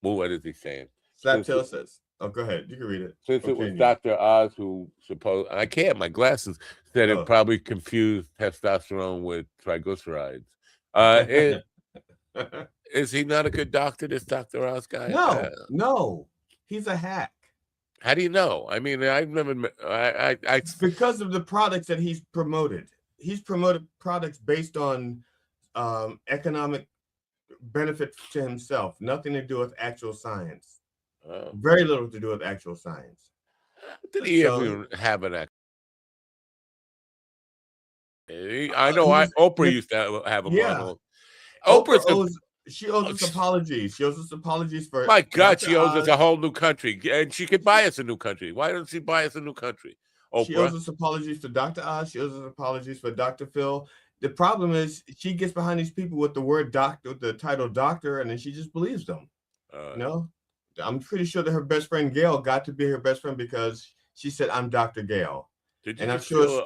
what is he saying? Slap says. Oh, go ahead. You can read it. Since it was Dr. Oz who supposed, I can't. My glasses said it probably confused testosterone with triglycerides. Is he not a good doctor? This Dr. Oz guy? No, he's a hack. How do you know? I mean, I've never. It's because of the products that he's promoted. He's promoted products based on economic benefit to himself. Nothing to do with actual science. Very little to do with actual science. Did he ever have an? I know. Oprah used to have him on. She owes us apologies. She owes us apologies for. My God, she owes us a whole new country, and she could buy us a new country. Why doesn't she buy us a new country? Oprah. She owes us apologies for Dr. Oz. She owes us apologies for Dr. Phil. The problem is she gets behind these people with the word doctor, with the title doctor, and then she just believes them. I'm pretty sure that her best friend Gail got to be her best friend because she said, "I'm Dr. Gail." And I'm sure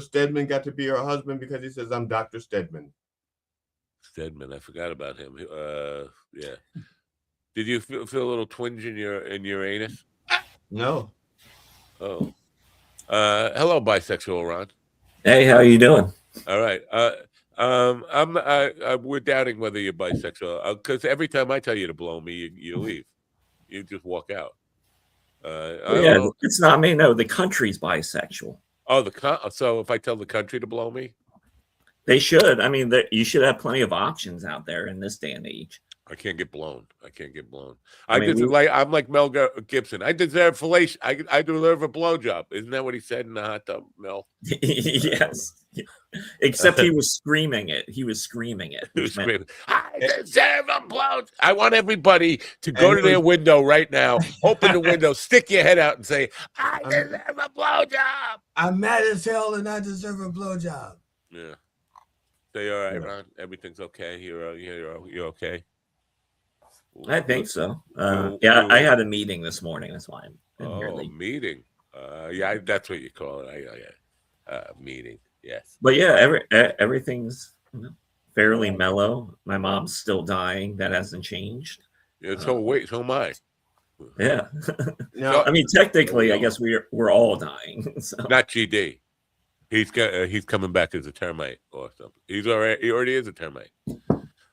Stedman got to be her husband because he says, "I'm Dr. Stedman." Stedman, I forgot about him. Yeah. Did you feel a little twinge in your anus? No. Oh. Hello, bisexual Ron. Hey, how you doing? All right. We're doubting whether you're bisexual because every time I tell you to blow me, you leave. You just walk out. It's not me. No, the country's bisexual. Oh, so if I tell the country to blow me, they should. I mean, you should have plenty of options out there in this day and age. I can't get blown. I'm like Mel Gibson. I deserve fellation. I deserve a blowjob. Isn't that what he said in the hot tub, Mel? Yes. Except he was screaming it. He was screaming it. He was screaming, I deserve a blowjob. I want everybody to go to their window right now, open the window, stick your head out and say, I deserve a blowjob. I'm mad as hell and I deserve a blowjob. Yeah. Say, all right, Ron, everything's okay. You're okay. I think so. I had a meeting this morning. That's why I'm meeting. Yeah, that's what you call it. Meeting. Yes. But yeah, everything's fairly mellow. My mom's still dying. That hasn't changed. Yeah. So am I. Yeah. No, I mean, technically, I guess we're all dying. So. Not GD. He's coming back as a termite or something. He already is a termite.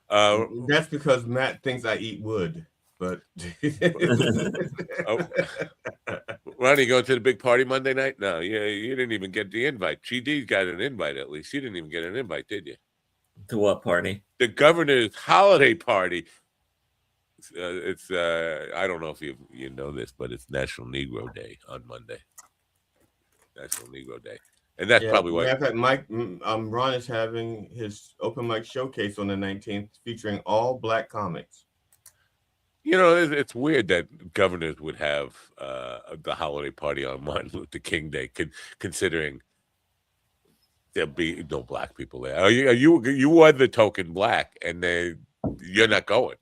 That's because Matt thinks I eat wood. But Ronnie, going to the big party Monday night? No, you didn't even get the invite. GD got an invite at least. You didn't even get an invite, did you? To what party? The governor's holiday party. It's I don't know if you know this, but it's National Negro Day on Monday. National Negro Day. And that's probably why. Ron is having his open mic showcase on the 19th featuring all Black comics. You know, it's weird that governors would have the holiday party on Martin Luther King Day, considering there'll be no Black people there. You are the token Black, and you're not going.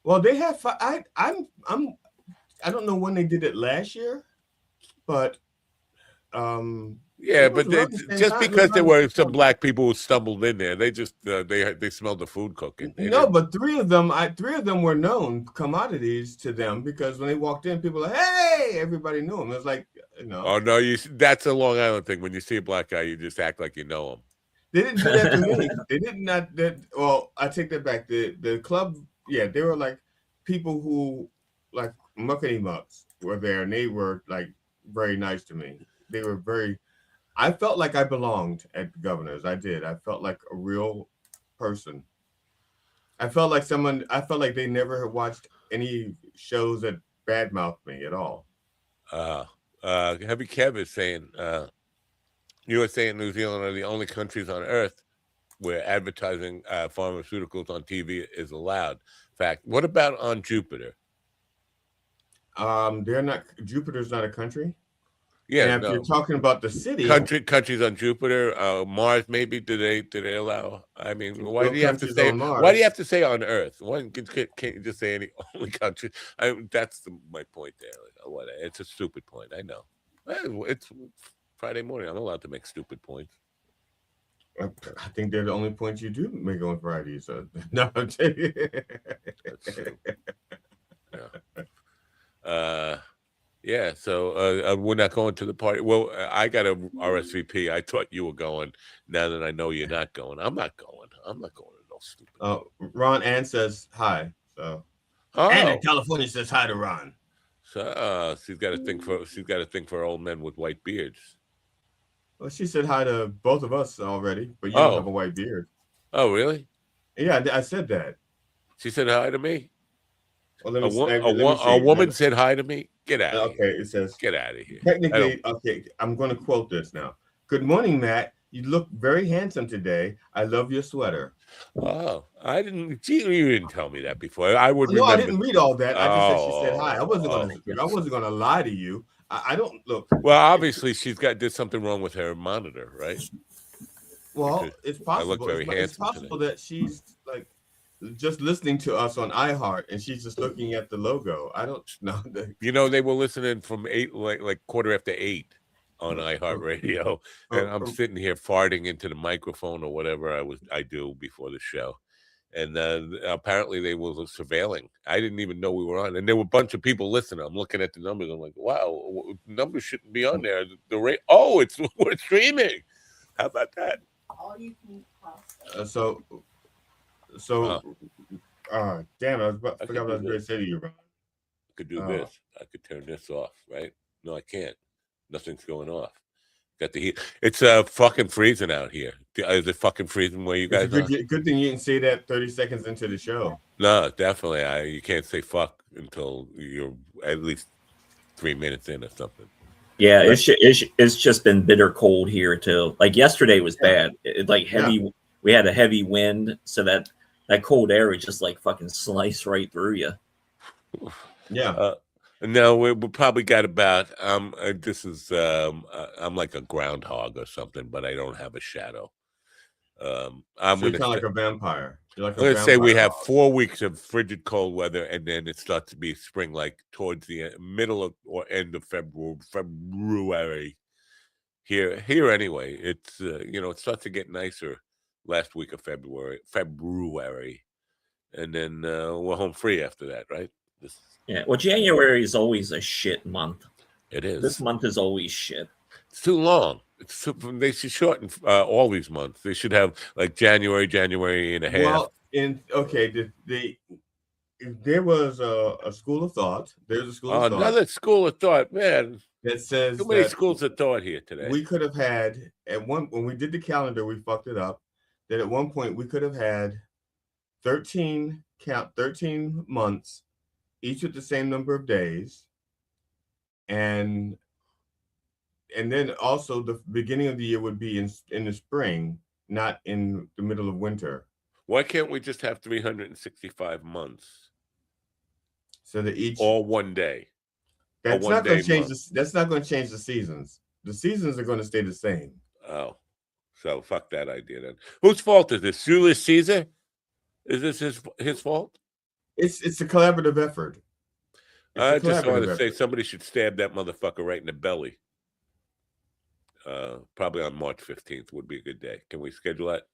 Well, they have. I don't know when they did it last year, but yeah, but just because there were some Black people who stumbled in there, they just they smelled the food cooking. But three of them were known commodities to them because when they walked in, people were like, "Hey!" Everybody knew them. It was like, Oh no, that's a Long Island thing. When you see a Black guy, you just act like you know him. They didn't do that to me. They did not. Well, I take that back. The club, they were like people who like muckety mucks were there, and they were like very nice to me. They were very. I felt like I belonged at the Governor's. I did. I felt like a real person. I felt like they never had watched any shows that badmouthed me at all. Heavy Kev is saying, you were saying New Zealand are the only countries on earth where advertising pharmaceuticals on TV is allowed. In fact, what about on Jupiter? Jupiter's not a country. Yeah, and if you're talking about the city, countries on Jupiter, Mars, maybe do they allow? I mean, why do you have to say? Why do you have to say on Earth? Can't you just say any only country? That's my point there. It's a stupid point. I know. It's Friday morning. I'm allowed to make stupid points. I think they're the only points you do make on Friday. So no. That's true. Yeah. Yeah, so we're not going to the party. Well, I got a RSVP. I thought you were going. Now that I know you're not going, I'm not going. I'm not going to no stupid. Ron Ann says hi. So, Ann in Oh, California says hi to Ron. so she's got a thing for old men with white beards. Well, she said hi to both of us already, but you don't have a white beard. Oh, really? Yeah, I said that. She said hi to me. Well, let me a woman said hi to me. Get out of here. Okay, it says, get out of here. Technically, okay, I'm going to quote this now. Good morning, Matt. You look very handsome today. I love your sweater. Oh, I didn't. You didn't tell me that before. I would. No, remember. I didn't read all that. I just said she said hi. I wasn't going to lie to you. I don't look. Well, obviously, did something wrong with her monitor, right? Well, Because it's possible. I look very handsome it's possible today. that she's like just listening to us on iHeart and she's just looking at the logo. I don't know. You know, they were listening from 8, like 8:15 on iHeartRadio, and I'm sitting here farting into the microphone or whatever I do before the show. And apparently they were surveilling. I didn't even know we were on, and there were a bunch of people listening. I'm looking at the numbers. I'm like, wow, numbers shouldn't be on there. The rate. Oh, we're streaming. How about that? All you can damn, I forgot what I was going to say to you, Ron. I could do this. I could turn this off, right? No, I can't. Nothing's going off. Got the heat. It's fucking freezing out here. Is it fucking freezing where you guys are? Good thing you didn't say that 30 seconds into the show. No, definitely. You can't say fuck until you're at least 3 minutes in or something. Yeah, it's just been bitter cold here too. Like yesterday was bad. Heavy. Yeah. We had a heavy wind, so that cold air would just like fucking slice right through you. Yeah. No, we probably got about. This is. I'm like a groundhog or something, but I don't have a shadow. I'm so kind of like a vampire. You're like I'm gonna say we have 4 weeks of frigid cold weather, and then it starts to be spring, like towards the middle of or end of February. Here anyway, it's it starts to get nicer last week of February, and then we're home free after that, right? Yeah. Well, January is always a shit month. It is. This month is always shit. It's too long. They should shorten all these months. They should have like January and a half. Well, there was a school of thought. There's a school of thought. Another school of thought, man. That says too many schools of thought here today. We could have had when we did the calendar, we fucked it up. That at one point we could have had 13 months, each with the same number of days, and then also the beginning of the year would be in the spring, not in the middle of winter. Why can't we just have 365 months? So that each all one day. That's not going to change. That's not going to change the seasons. The seasons are going to stay the same. Oh, so fuck that idea then. Whose fault is this? Julius Caesar? Is this his fault? It's a collaborative effort. I just want to say somebody should stab that motherfucker right in the belly. Probably on March 15th would be a good day. Can we schedule that?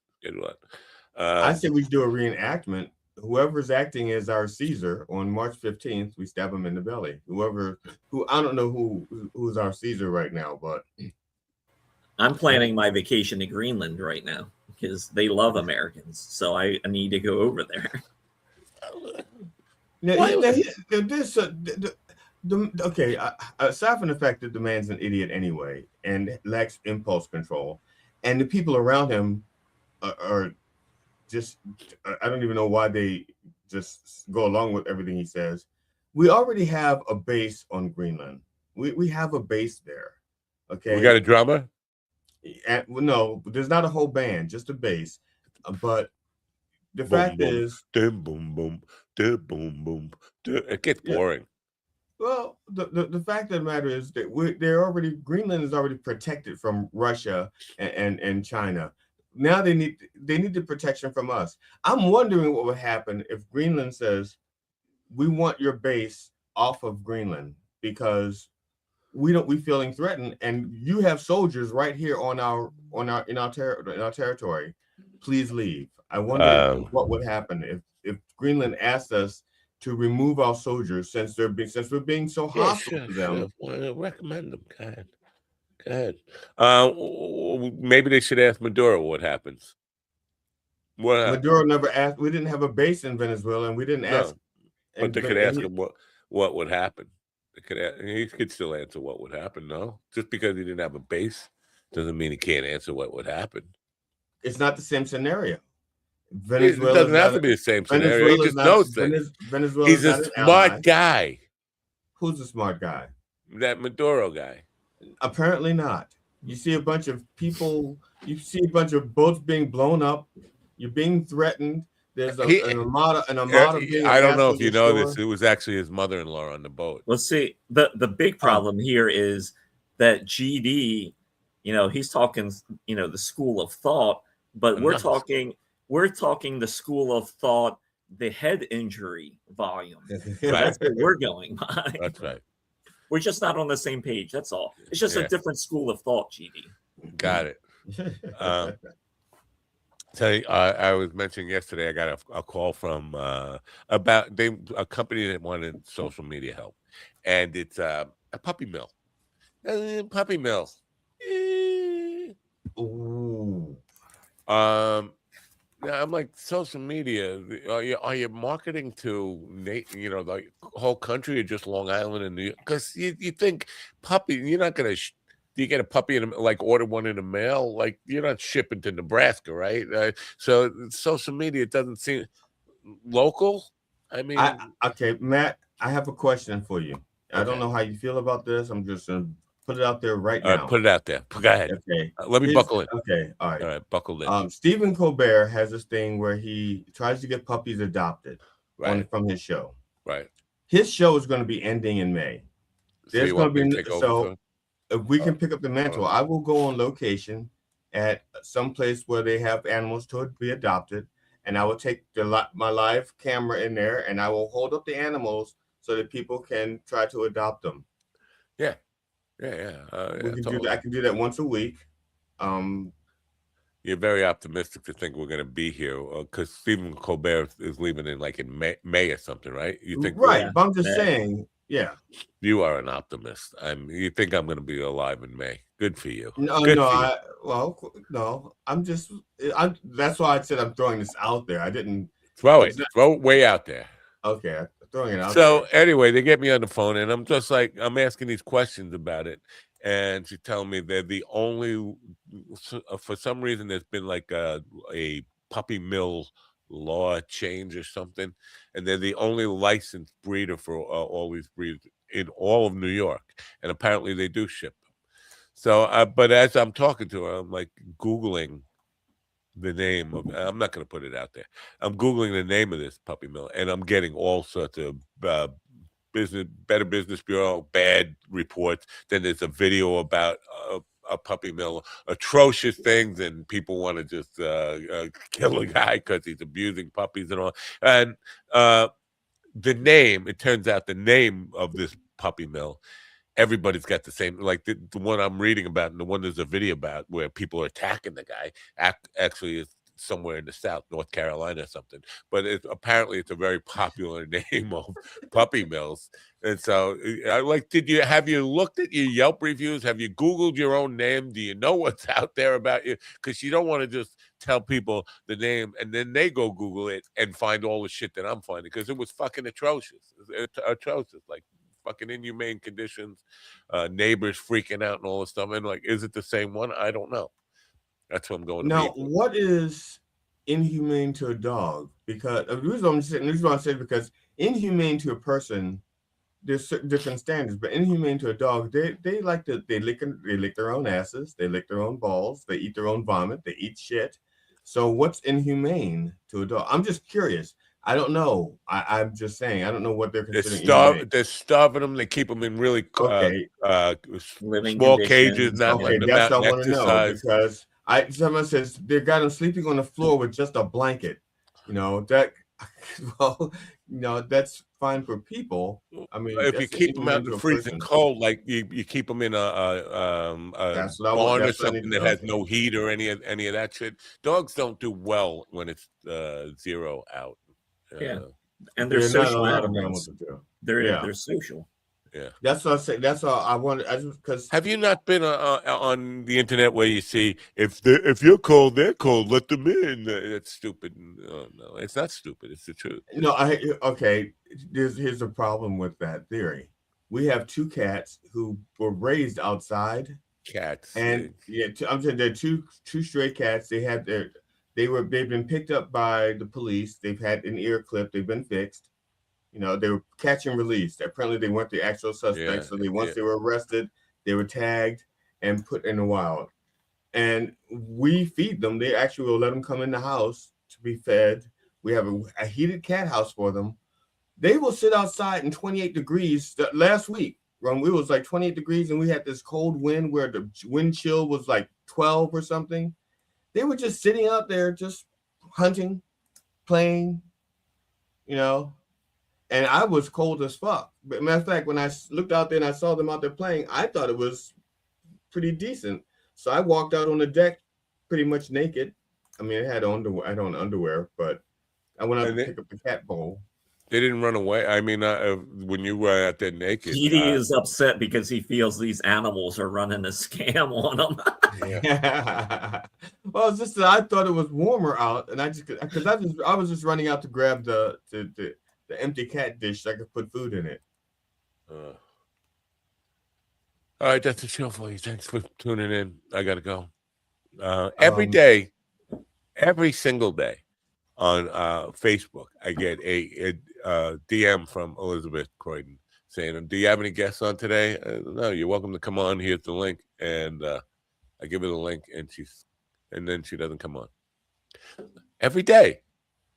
I say we should do a reenactment. Whoever's acting as our Caesar on March 15th, we stab him in the belly. I don't know who's our Caesar right now, but I'm planning my vacation to Greenland right now because they love Americans, so I need to go over there. Aside from the fact that the man's an idiot anyway and lacks impulse control, and the people around him are just, I don't even know why they just go along with everything he says. We already have a base on Greenland. We have a base there. Okay. We got a drummer? No, there's not a whole band, just a bass. But the fact is, boom, boom, boom. It gets boring. Well, the fact of the matter is that Greenland is already protected from Russia and China. Now they need the protection from us. I'm wondering what would happen if Greenland says, we want your base off of Greenland because we feeling threatened, and you have soldiers right here in our territory. Please leave. I wonder what would happen if Greenland asked us to remove our soldiers since we're being so hostile to them. Sure. Well, recommend them. Go ahead. Maybe they should ask Maduro what happens. Maduro never asked. We didn't have a base in Venezuela, and we didn't ask. But they could ask him what would happen. He could still answer what would happen. No, just because he didn't have a base doesn't mean he can't answer what would happen. It's not the same scenario. Venezuela doesn't have to be the same scenario. He just knows things. He's a smart guy. Who's a smart guy? That Maduro guy. Apparently not. You see a bunch of people. You see a bunch of boats being blown up. You're being threatened. There's an armada being. I don't know if you know this. It was actually his mother-in-law on the boat. Well, see, the big problem here is that GD, he's talking, the school of thought, but we're talking the school of thought, the head injury volume. That's what we're going by. That's right. We're just not on the same page. That's all. It's just a different school of thought, GD. Got it. So I was mentioning yesterday, I got a call from a company that wanted social media help, and it's a puppy mill. Puppy mill. Ooh. I'm like, social media. Are you marketing to the whole country or just Long Island and New York? Because you think puppy, you're not gonna. Do you get a puppy order one in the mail? Like, you're not shipping to Nebraska, right? So social media doesn't seem local. I mean, okay, Matt, I have a question for you. I don't know how you feel about this. I'm just gonna put it out there right now. Put it out there. Go ahead. Okay. Let me buckle in. Okay. All right. All right. Buckle in. Stephen Colbert has this thing where he tries to get puppies adopted from his show. Right. His show is going to be ending in May. There's going to be if we can pick up the mantle, I will go on location at some place where they have animals to be adopted, and I will take my live camera in there, and I will hold up the animals so that people can try to adopt them. Yeah. I can do that once a week. You're very optimistic to think we're going to be here because Stephen Colbert is leaving in May or something, right? You think right? But I'm just saying. Yeah, you are an optimist. You think I'm going to be alive in May? Good for you. I'm just. That's why I said I'm throwing this out there. I didn't throw it way out there. Okay, I'm throwing it out. So anyway, they get me on the phone, and I'm just like, I'm asking these questions about it, and she's telling me they're the only. For some reason, there's been like a puppy mill law change or something, and they're the only licensed breeder for all these breeds in all of New York, and apparently they do ship them. So but as I'm talking to her, I'm like Googling the name of, I'm not going to put it out there, I'm Googling the name of this puppy mill, and I'm getting all sorts of Better Business Bureau bad reports. Then there's a video about a puppy mill, atrocious things, and people want to just kill a guy because he's abusing puppies and all. And the name, it turns out the name of this puppy mill, everybody's got the same, like the one I'm reading about and the one there's a video about where people are attacking the guy, actually is somewhere in the South, North Carolina or something. But apparently it's a very popular name of puppy mills. And so have you looked at your Yelp reviews? Have you Googled your own name? Do you know what's out there about you? Because you don't want to just tell people the name and then they go Google it and find all the shit that I'm finding, because it was fucking atrocious. It's atrocious, like fucking inhumane conditions, neighbors freaking out and all this stuff. And like, is it the same one? I don't know. That's what I'm going to now. What is inhumane to a dog? Because the reason I'm saying because inhumane to a person, there's different standards, but inhumane to a dog, they like to lick their own asses, they lick their own balls, they eat their own vomit, they eat shit. So what's inhumane to a dog? I'm just curious. I don't know. I'm just saying. I don't know what they're considering. They're starving them. They keep them in really living small conditions. cages. Not that's what I want to know, because someone says they got them sleeping on the floor with just a blanket. That's fine for people. I mean, if you keep them out in the freezing cold, like you keep them in a barn or something that has no heat or any of that shit. Dogs don't do well when it's 0 out. Yeah. And they're social animals. Yeah. They're social. Yeah, that's what I say. That's all I wanted. Because have you not been on the internet where you see if you're cold, they're cold, let them in? It's stupid. No, it's not stupid. It's the truth. No, okay. Here's the problem with that theory. We have two cats who were raised outside. Cats, and I'm saying they're two stray cats. They've been picked up by the police. They've had an ear clip. They've been fixed. You know, they were catch and release. Apparently, they weren't the actual suspects. So once they were arrested, they were tagged and put in the wild. And we feed them. They actually will let them come in the house to be fed. We have a heated cat house for them. They will sit outside in 28 degrees. Last week, when it was like 28 degrees and we had this cold wind where the wind chill was like 12 or something, they were just sitting out there, just hunting, playing, you know. And I was cold as fuck. But matter of fact, when I looked out there and I saw them out there playing, I thought it was pretty decent. So I walked out on the deck pretty much naked. I mean, I had on underwear, but I went out to pick up the cat bowl. They didn't run away. I mean, when you were out there naked. Petey is upset because he feels these animals are running a scam on him. Well, it's just that I thought it was warmer out, and I was just running out to grab the empty cat dish so I could put food in it. All right, that's the show for you. Thanks for tuning in. I gotta go. Every day, every single day on Facebook, I get a DM from Elizabeth Croydon saying, "Do you have any guests on today?" No, you're welcome to come on. Here's the link, and I give her the link, and then she doesn't come on. Every day,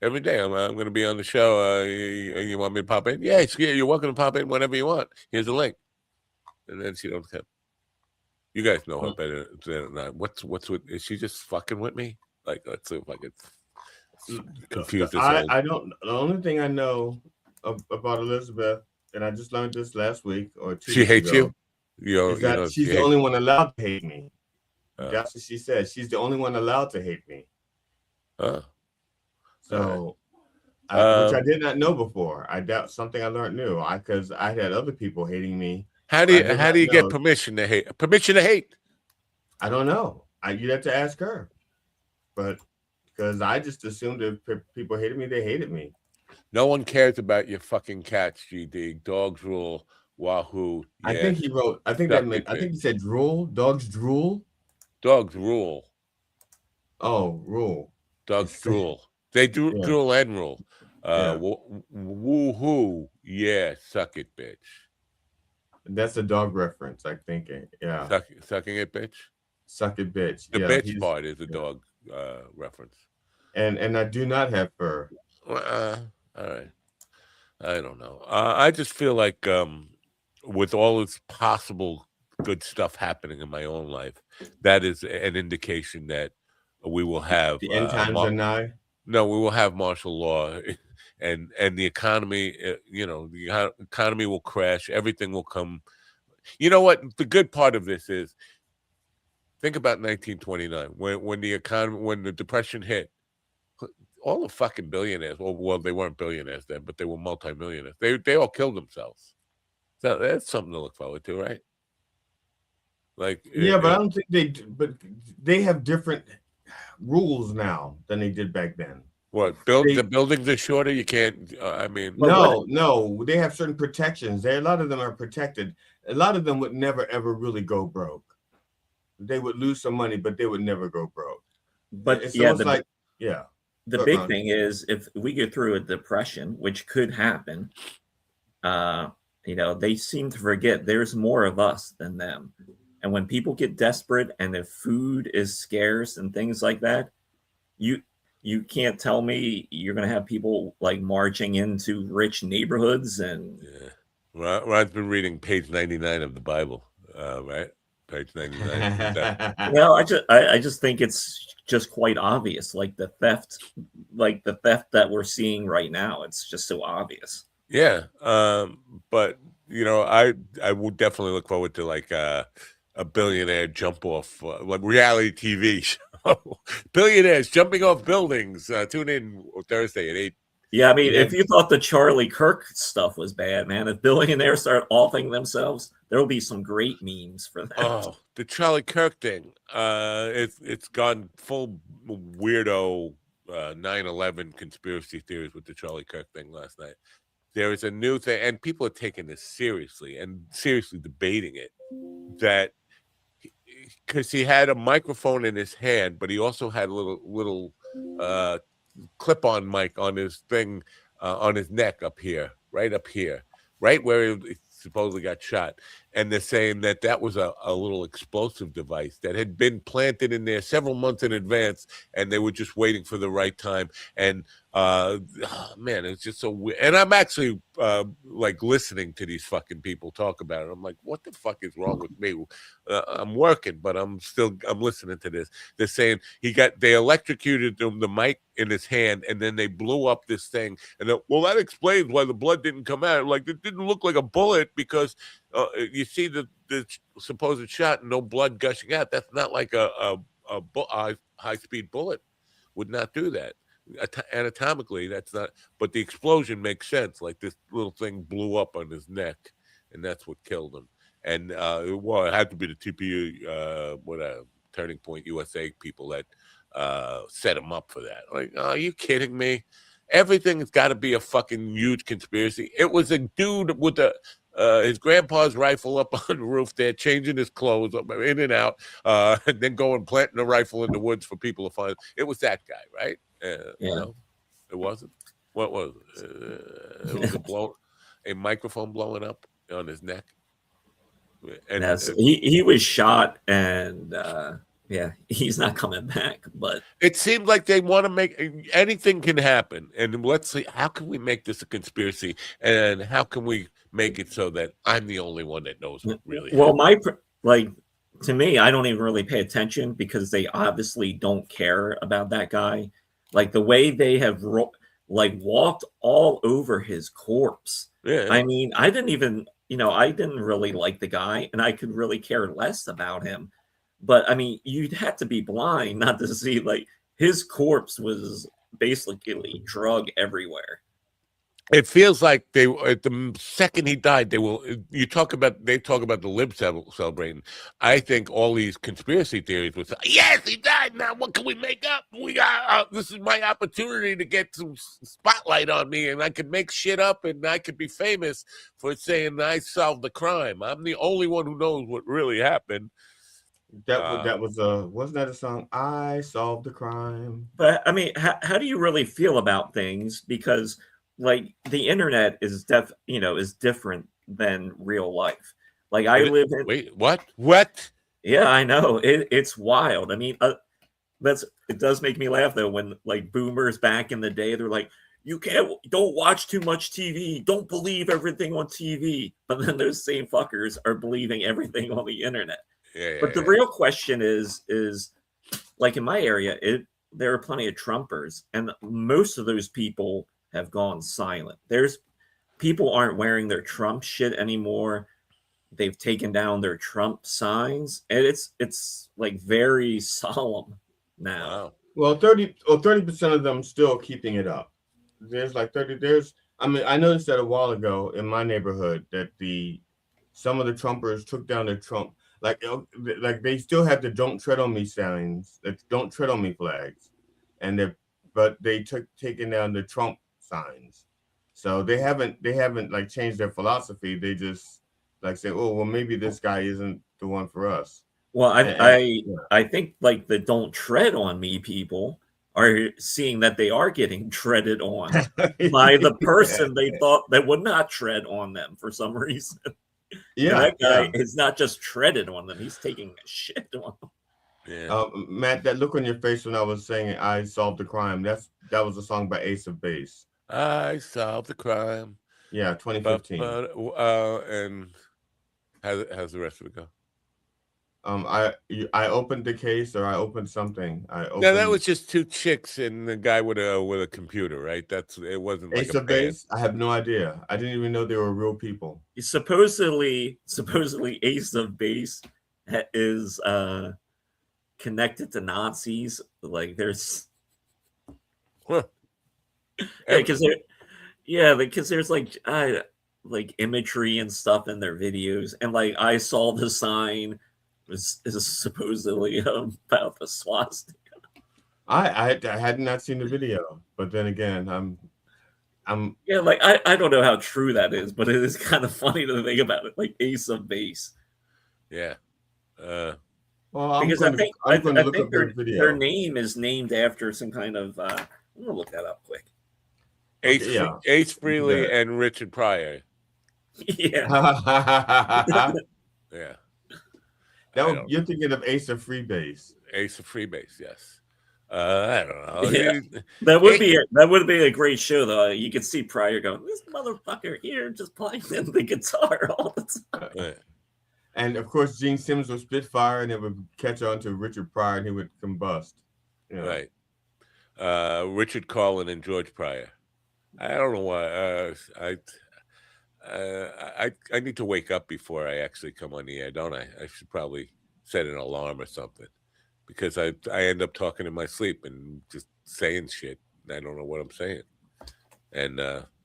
I'm going to be on the show. You want me to pop in? Yeah, you're welcome to pop in whenever you want. Here's the link, and then she don't come. You guys know her better than I. What's with? Is she just fucking with me? Like, let's see if I could confuse this. I don't. The only thing I know about Elizabeth, and I just learned this last week or 2 weeks ago. She hates you. She's the only one allowed to hate me. That's what she said. She's the only one allowed to hate me. So, which I did not know before. I doubt something I learned new. Because I had other people hating me. How do you get permission to hate? Permission to hate? I don't know. You'd have to ask her. But because I just assumed if people hated me, they hated me. No one cares about your fucking cats, GD. Dogs rule. Wahoo. Yeah. I think he wrote. I think that meant. I think he said drool. Dogs drool. Dogs rule. Oh, rule. Dogs drool. They do drool and rule. Woohoo. Yeah, suck it, bitch. That's a dog reference, I think. Yeah. Sucking it, bitch? Suck it, bitch. The bitch part is a dog reference. And I do not have fur. All right. I don't know. I just feel like with all this possible good stuff happening in my own life, that is an indication that we will have the end times are nigh. No, we will have martial law, and the economy. The economy will crash. Everything will come. You know what? The good part of this is, think about 1929 when the Depression hit. All the fucking billionaires. Well, they weren't billionaires then, but they were multimillionaires. They all killed themselves. So that's something to look forward to, right? Like, but I don't think they have different rules now than they did back then. What? The buildings are shorter. You can't. No. They have certain protections. A lot of them are protected. A lot of them would never ever really go broke. They would lose some money, but they would never go broke. But it's the big thing is if we get through a depression, which could happen, they seem to forget there's more of us than them. And when people get desperate and if food is scarce and things like that, you can't tell me you're going to have people like marching into rich neighborhoods. And Rod's been reading page 99 of the Bible, right? Page 99. Well, I just think it's just quite obvious, like the theft that we're seeing right now. It's just so obvious. Yeah, but I would definitely look forward to like a billionaire jump off, like reality TV show. Billionaires jumping off buildings. Tune in Thursday at Yeah, I mean, if you thought the Charlie Kirk stuff was bad, man, if billionaires start offing themselves, there will be some great memes for that. Oh, the Charlie Kirk thing. It's gone full weirdo 9/11 conspiracy theories with the Charlie Kirk thing last night. There is a new thing, and people are taking this seriously and seriously debating it, that because he had a microphone in his hand, but he also had a little clip-on mic on his thing, on his neck right up here, right where he supposedly got shot. And they're saying that that was a little explosive device that had been planted in there several months in advance, and they were just waiting for the right time. And man, it's just so weird. And I'm actually like listening to these fucking people talk about it. I'm like, what the fuck is wrong with me? I'm working, but I'm listening to this. They're saying they electrocuted the mic in his hand, and then they blew up this thing. And well, that explains why the blood didn't come out. Like, it didn't look like a bullet because you see the supposed shot and no blood gushing out. That's not like a high-speed bullet. Would not do that. Anatomically, that's not. But the explosion makes sense. Like, this little thing blew up on his neck, and that's what killed him. And it had to be the TPU, Turning Point USA people that set him up for that. Like, are you kidding me? Everything's got to be a fucking huge conspiracy. It was a dude with his grandpa's rifle up on the roof there, changing his clothes in and out, and then going planting a rifle in the woods for people to find. It was that guy, right? No, it wasn't. What was it? It was a microphone blowing up on his neck. And he was shot, and he's not coming back. But it seemed like they want to make anything can happen, and let's see, how can we make this a conspiracy, and how can we make it so that I'm the only one that knows what really happened? To me, I don't even really pay attention because they obviously don't care about that guy. Like, the way they have walked all over his corpse. Yeah. I mean, I didn't really like the guy, and I could really care less about him. But I mean, you'd have to be blind not to see, like, his corpse was basically drug everywhere. It feels like the second he died, they talk about the libs celebrating. I think all these conspiracy theories would say, yes, he died. Now what can we make up? We got this is my opportunity to get some spotlight on me, and I could make shit up, and I could be famous for saying I solved the crime. I'm the only one who knows what really happened. That was wasn't that a song? I solved the crime. But I mean, how do you really feel about things? Because, like, the internet is different than real life. Like, I live in. Wait, what? Yeah, I know. It's wild. I mean, it does make me laugh though when, like, boomers back in the day, they're like, don't watch too much TV. Don't believe everything on TV. But then those same fuckers are believing everything on the internet. But the real question is like, in my area, there are plenty of Trumpers, and most of those people have gone silent. People aren't wearing their Trump shit anymore. They've taken down their Trump signs, and it's like very solemn now. Wow. Well, 30% of them still keeping it up. There's like 30. I noticed that a while ago in my neighborhood that some of the Trumpers took down their Trump. Like they still have the "Don't Tread on Me" signs, the "Don't Tread on Me" flags, but they taken down the Trump signs. So they haven't like changed their philosophy. They just like say, oh well, maybe this guy isn't the one for us. Well, I think, like, the "Don't Tread on Me" people are seeing that they are getting treaded on by the person they thought that would not tread on them for some reason. Yeah, that guy is not just treaded on them; he's taking a shit on them. Yeah. Matt, that look on your face when I was saying "I solved the crime," that was a song by Ace of Base. I solved the crime. Yeah, 2015. And how's the rest of it go? I opened the case, or I opened something. No, that was just two chicks and the guy with a computer, right? It wasn't like Ace of Base. I have no idea. I didn't even know they were real people. Supposedly Ace of Base is connected to Nazis. Like, there's. Huh. because there's like imagery and stuff in their videos, and like I saw the sign is supposedly about the swastika. I had not seen the video, but then again, I'm like I don't know how true that is, but it is kind of funny to think about it, like Ace of Base. Yeah. well, because I think look up their video. Their name is named after some kind of. I'm gonna look that up quick. Ace Frehley and Richard Pryor. Yeah. Yeah. You're thinking of Ace of Freebase. Ace of Freebase, yes. I don't know. Yeah. That would be a great show, though. You could see Pryor going, "This motherfucker here just playing the guitar all the time." Yeah. And of course, Gene Simmons would spit fire, and it would catch on to Richard Pryor, and he would combust. You know? Right. Richard Carlin and George Pryor. I don't know why. I need to wake up before I actually come on the air, don't I? I should probably set an alarm or something, because I end up talking in my sleep and just saying shit. I don't know what I'm saying, and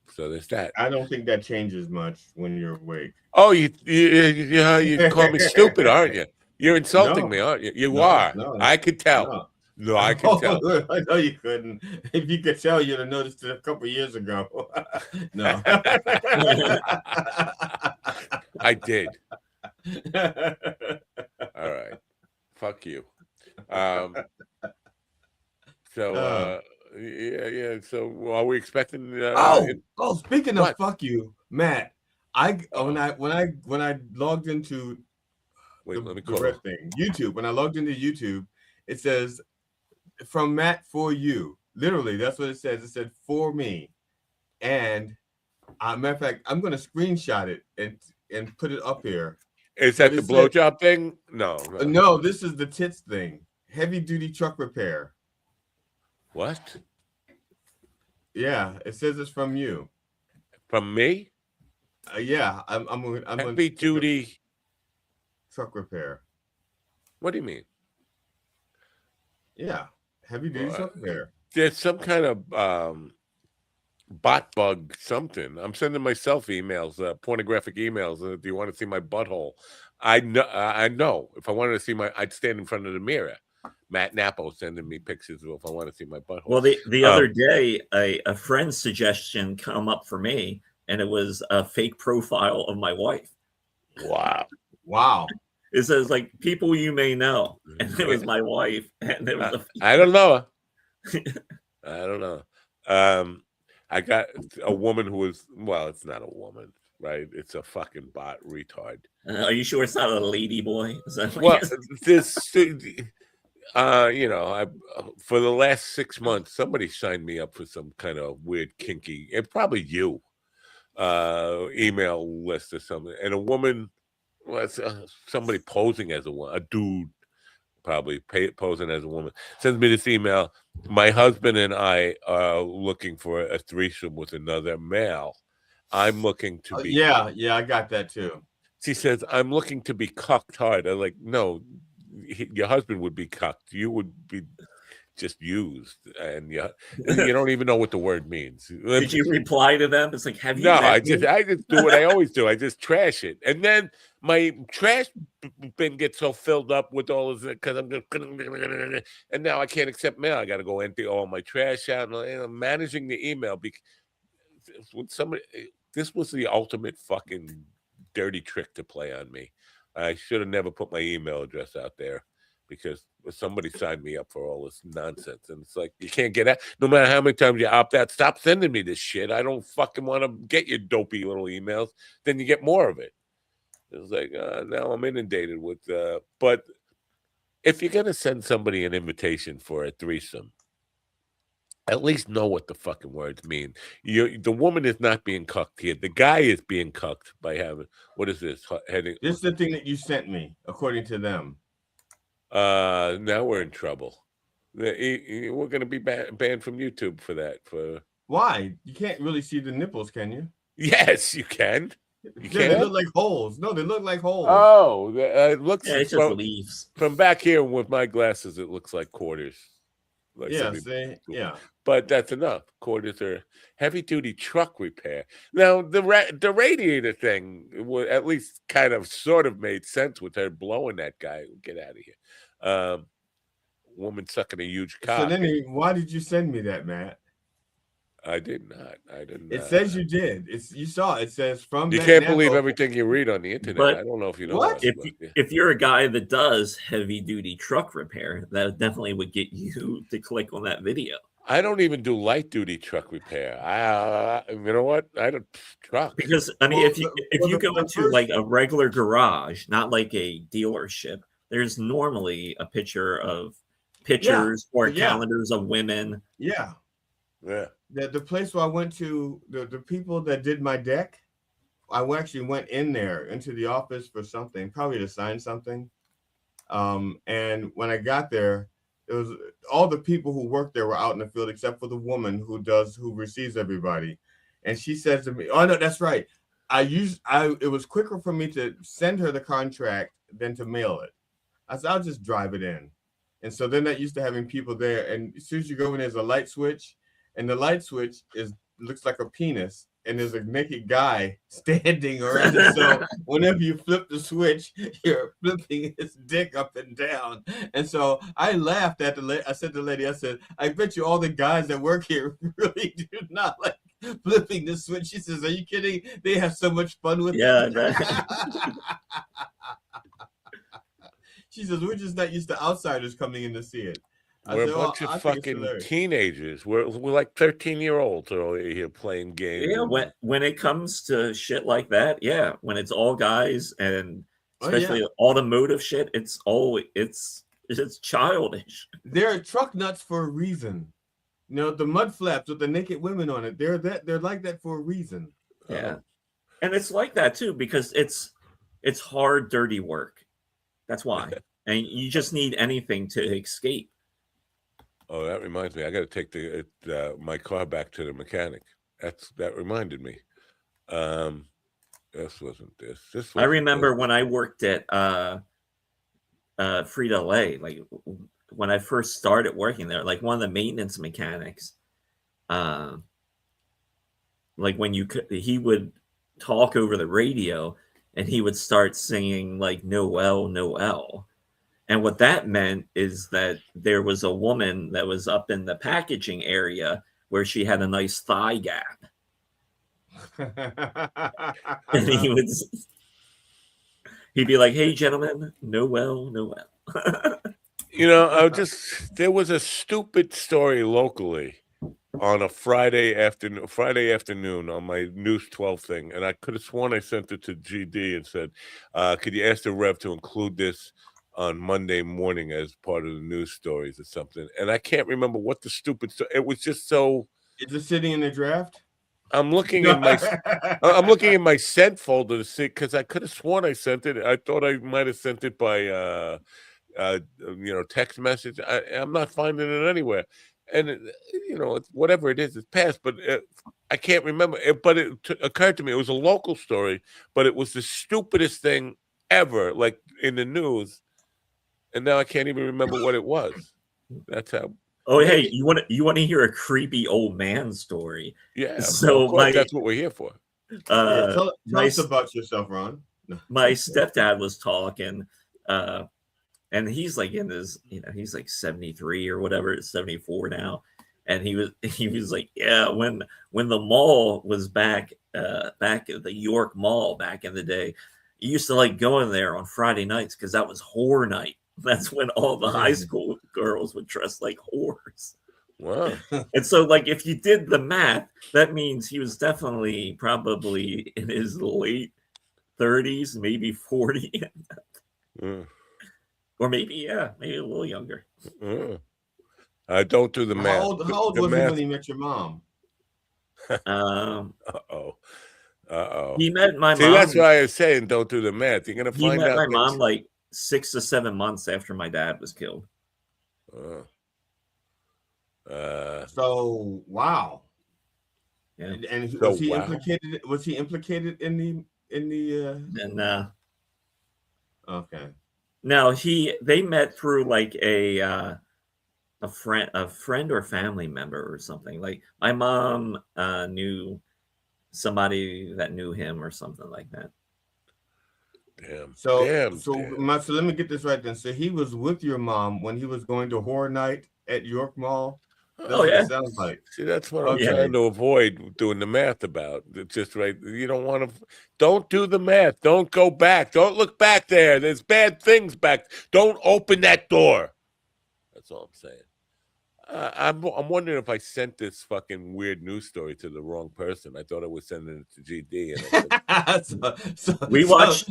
so there's that. I don't think that changes much when you're awake. Oh, you call me stupid, aren't you? You're insulting me, aren't you? You are. No, I could tell. No, I can tell. I know you couldn't. If you could tell, you'd have noticed it a couple years ago. No. I did. All right. Fuck you. So So are we expecting? Speaking of fuck you, Matt. When I logged into the red thing, YouTube. When I logged into YouTube, it says, "From Matt for you." Literally, that's what it says. It said "for me," and matter of fact, I'm going to screenshot it and put it up here. Is that the blowjob thing? No. No, this is the tits thing. Heavy duty truck repair. What? Yeah, it says it's from you. From me? Yeah, I'm heavy duty truck repair. What do you mean? Yeah, heavy duty truck repair. There's some kind of bot bug something. I'm sending myself emails, pornographic emails. Do you want to see my butthole? I know. If I wanted to see I'd stand in front of the mirror. Matt Napo sending me pictures of if I want to see my butthole. Well, the other day, a friend's suggestion come up for me, and it was a fake profile of my wife. Wow. It says like people you may know, and it was my wife, and it was. I don't know. I don't know. I got a woman who was, well, it's not a woman, right? It's a fucking bot retard. Are you sure it's not a lady boy? Well, for the last 6 months, somebody signed me up for some kind of weird kinky, and probably you, email list or something. And a woman, somebody posing as a dude, probably posing as a woman, sends me this email. My husband and I are looking for a threesome with another male. I'm looking to be. Yeah, I got that too. She says, I'm looking to be cucked hard. I'm like, no, your husband would be cucked. You would be just used. And you don't even know what the word means. Did you reply to them? It's like, have you? No, I just do what I always do. I just trash it. And then my trash bin gets so filled up with all of it because and now I can't accept mail. I got to go empty all my trash out. And I'm managing the email because with somebody, this was the ultimate fucking dirty trick to play on me. I should have never put my email address out there because somebody signed me up for all this nonsense. And it's like, you can't get out. No matter how many times you opt out, stop sending me this shit. I don't fucking want to get your dopey little emails. Then you get more of it. It's like, now I'm inundated with, but if you're going to send somebody an invitation for a threesome, at least know what the fucking words mean. The woman is not being cucked here. The guy is being cucked by having, what is this? Heading. This is the thing that you sent me, according to them. Now we're in trouble. We're going to be banned from YouTube for that. Why? You can't really see the nipples, can you? Yes, you can. They look like holes. No, they look like holes. Oh, it looks. Yeah, it's just leaves. From back here with my glasses, it looks like quarters. Like Yeah, see, yeah. But that's enough. Quarters are heavy-duty truck repair. Now, the radiator thing at least kind of sort of made sense with her blowing that guy. Get out of here. Woman sucking a huge cock. So then, why did you send me that, Matt? I did not. I didn't. It says you did. You saw. It says from. You can't believe everything you read on the internet. But I don't know if you know what? that. If you're a guy that does heavy duty truck repair, that definitely would get you to click on that video. I don't even do light duty truck repair. You know what? I don't truck because I mean, if you go into like a regular garage, not like a dealership, there's normally a picture of pictures or calendars of women. Yeah. Yeah. The place where I went to, the people that did my deck, I actually went in there into the office for something, probably to sign something. And when I got there, it was all the people who worked there were out in the field except for the woman who receives everybody. And she says to me, "Oh no, that's right. It was quicker for me to send her the contract than to mail it. I said, I'll just drive it in." And so then that used to having people there. And as soon as you go in, there's a light switch. And the light switch looks like a penis, and there's a naked guy standing around it. So whenever you flip the switch, you're flipping his dick up and down. And so I laughed at the lady. I said to the lady, I said, "I bet you all the guys that work here really do not like flipping the switch." She says, "Are you kidding? They have so much fun with it." She says, "We're just not used to outsiders coming in to see it." We're a bunch of fucking teenagers. We're like 13-year-olds over here playing games. Yeah, when it comes to shit like that, yeah, when it's all guys and especially automotive shit, it's childish. They're truck nuts for a reason. You know, the mud flaps with the naked women on it. They're like that for a reason. Yeah, and it's like that too because it's hard, dirty work. That's why, and you just need anything to escape. Oh, that reminds me. I got to take my car back to the mechanic. That reminded me. This wasn't this. I remember when I worked at Frito-Lay, like when I first started working there, like one of the maintenance mechanics, like when he would talk over the radio and he would start singing like Noel, Noel. And what that meant is that there was a woman that was up in the packaging area where she had a nice thigh gap. And he'd be like, "Hey, gentlemen, Noel, Noel." You know, there was a stupid story locally on a Friday afternoon on my News 12 thing. And I could have sworn I sent it to GD and said, could you ask the Rev to include this on Monday morning as part of the news stories or something? And I can't remember what the stupid it was just so. Is it sitting in the draft? I'm looking in my sent folder to see because I could have sworn I sent it. I thought I might have sent it by text message. I'm not finding it anywhere. And whatever it is, it's passed. But I can't remember. But it occurred to me it was a local story, but it was the stupidest thing ever, like in the news. And now I can't even remember what it was. That's how. Oh, hey, you want to hear a creepy old man story? Yeah. So that's what we're here for. Tell us about yourself, Ron. My stepdad was talking, and he's like in his, he's like 73 or whatever, 74 now, and he was like, yeah, when the mall was back at the York Mall back in the day, you used to like go in there on Friday nights because that was whore night. That's when all the high school girls would dress like whores. Wow. And so, like, if you did the math, that means he was definitely probably in his late 30s, maybe 40. Or maybe a little younger. I don't do the math. How old was he when he met your mom? Uh-oh. He met my mom. See, that's why I was saying don't do the math. You're going to find out. He met my mom like 6 to 7 months after my dad was killed. So wow. Yeah. And was he implicated? Was he implicated in the? And okay. No, they met through like a a friend or family member or something. Like my mom knew somebody that knew him or something like that. Damn. So Damn. So let me get this right then. So he was with your mom when he was going to horror night at York Mall. That's what it sounds like. See, that's what I'm trying to avoid doing the math about. It's just right. You don't want to. Don't do the math. Don't go back. Don't look back there. There's bad things back. Don't open that door. That's all I'm saying. I'm wondering if I sent this fucking weird news story to the wrong person. I thought I was sending it to GD. And we watched.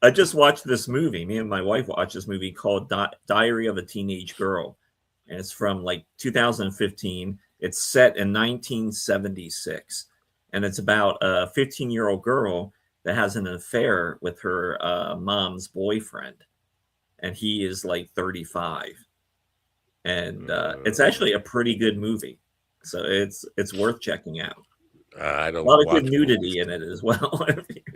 I just watched this movie. Me and my wife watched this movie called Diary of a Teenage Girl, and it's from like 2015. It's set in 1976, and it's about a 15-year-old girl that has an affair with her mom's boyfriend, and he is like 35. And it's actually a pretty good movie, so it's worth checking out. I don't. A lot of good nudity in it as well.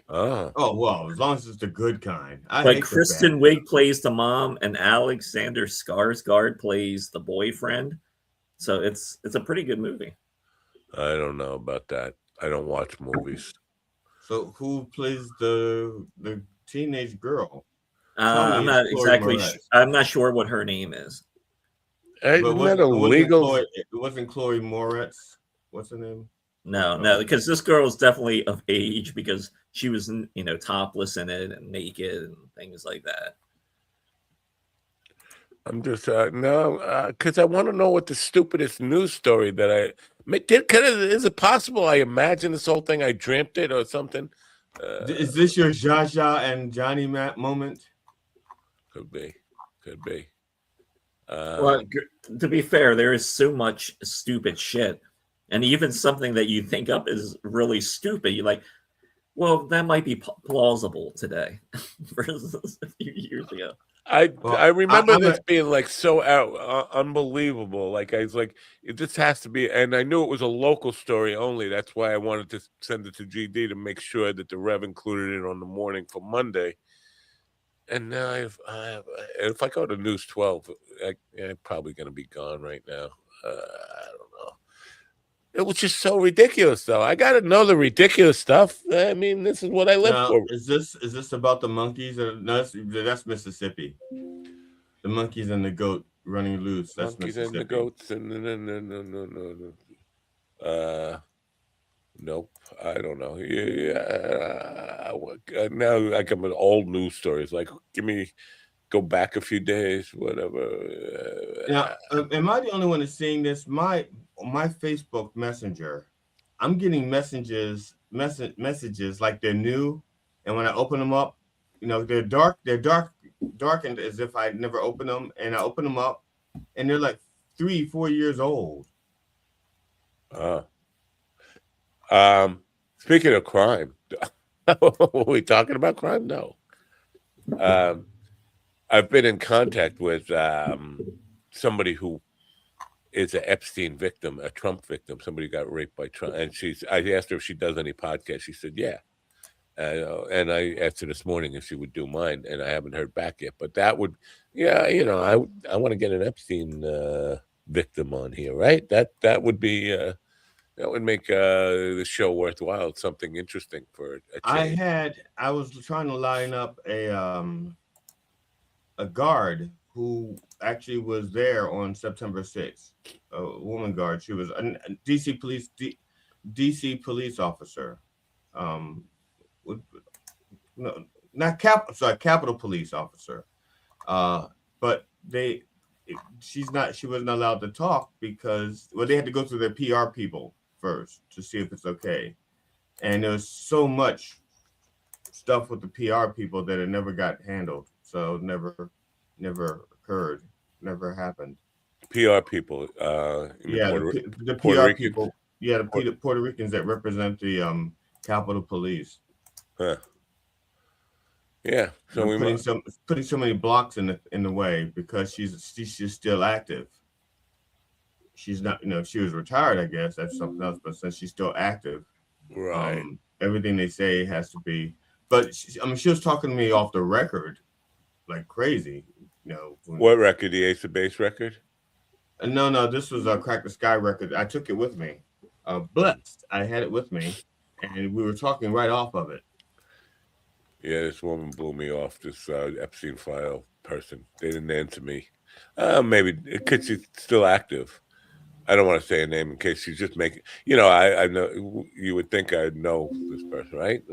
Oh well, as long as it's the good kind. Like Kristen Wiig plays the mom, and Alexander Skarsgård plays the boyfriend. So it's a pretty good movie. I don't know about that. I don't watch movies. So who plays the teenage girl? I'm not exactly. I'm not sure what her name is. Isn't that illegal? It wasn't Chloe Moretz. What's her name? No, because this girl is definitely of age because she was, topless in it and naked and things like that. I'm just because I want to know what the stupidest news story that I did. Is it possible I imagined this whole thing? I dreamt it or something. Is this your Zsa Zsa and Johnny Matt moment? Could be. Well, to be fair, there is so much stupid shit, and even something that you think up is really stupid. You're like, well, that might be plausible today versus a few years ago. I remember this being like so unbelievable. Like I was like, it just has to be, and I knew it was a local story only. That's why I wanted to send it to GD to make sure that the Rev included it on the morning for Monday. And now if I go to News 12, I'm probably going to be gone right now. I don't know. It was just so ridiculous, though. I got to know the ridiculous stuff. I mean, this is what I live for. Is this about the monkeys? No, that's Mississippi. The monkeys and the goat running loose. That's monkeys Mississippi. And the goats. No. Nope, I don't know. Now I come with old news stories. Like, go back a few days, whatever. Now, am I the only one that's seeing this? My Facebook Messenger, I'm getting messages like they're new, and when I open them up, they're darkened as if I never opened them, and I open them up, and they're like 3-4 years old. Speaking of crime, are we talking about crime? No. I've been in contact with somebody who is an Epstein victim, a Trump victim. Somebody got raped by Trump, and I asked her if she does any podcasts. She said, yeah. And I asked her this morning if she would do mine, and I haven't heard back yet. But that would, I want to get an Epstein victim on here, right? That would be. That would make the show worthwhile. It's something interesting for a change. I was trying to line up a guard who actually was there on September 6th, a woman guard. She was a DC police officer. Capitol Police officer. But she wasn't allowed to talk because they had to go through their PR people first to see if it's okay. And there was so much stuff with the PR people that it never got handled. So never occurred, never happened. PR people, the PR people, the Puerto Ricans that represent the Capitol Police. Huh. Yeah, so putting so many blocks in the way because she's still active. She's not, if she was retired, I guess that's something else. But since she's still active, right? Everything they say has to be. But she was talking to me off the record, like crazy. What record? The Ace of Base record? No, this was a Crack the Sky record. I took it with me. Blessed. I had it with me, and we were talking right off of it. Yeah, this woman blew me off. This Epstein file person. They didn't answer me. Maybe because she's still active. I don't want to say a name in case she's just making. I know you would think I'd know this person, right?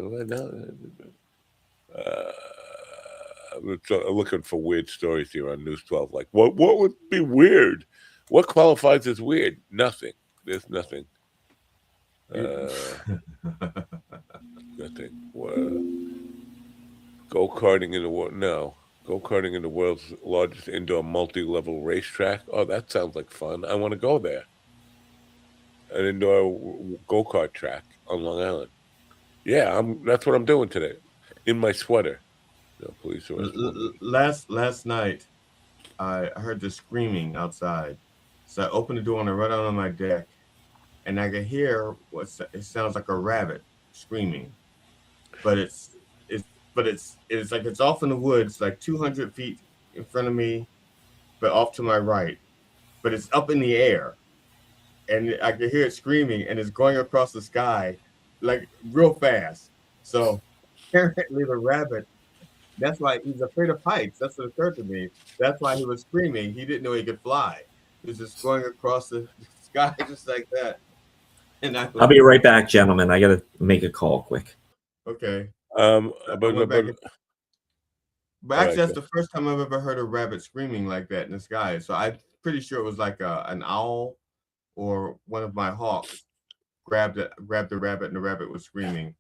I'm looking for weird stories here on News 12. Like, what would be weird? What qualifies as weird? Nothing. There's nothing. Nothing. Go-karting in the world? No. Go-karting in the world's largest indoor multi-level racetrack? Oh, that sounds like fun. I want to go there. An indoor go-kart track on Long Island. Yeah, that's what I'm doing today. In my sweater. No, police arrest woman. Last night, I heard the screaming outside. So I opened the door and I run out on my deck, and I could hear it sounds like a rabbit screaming, but it's like it's off in the woods, like 200 feet in front of me, but off to my right. But it's up in the air, and I can hear it screaming, and it's going across the sky, like real fast. So apparently the rabbit. That's why he's afraid of heights. That's what occurred to me. That's why he was screaming. He didn't know he could fly. He was just going across the sky just like that. And I'll be right back, gentlemen. I gotta make a call quick. Okay. But actually, that's the first time I've ever heard a rabbit screaming like that in the sky. So I'm pretty sure it was like an owl or one of my hawks grabbed the rabbit, and the rabbit was screaming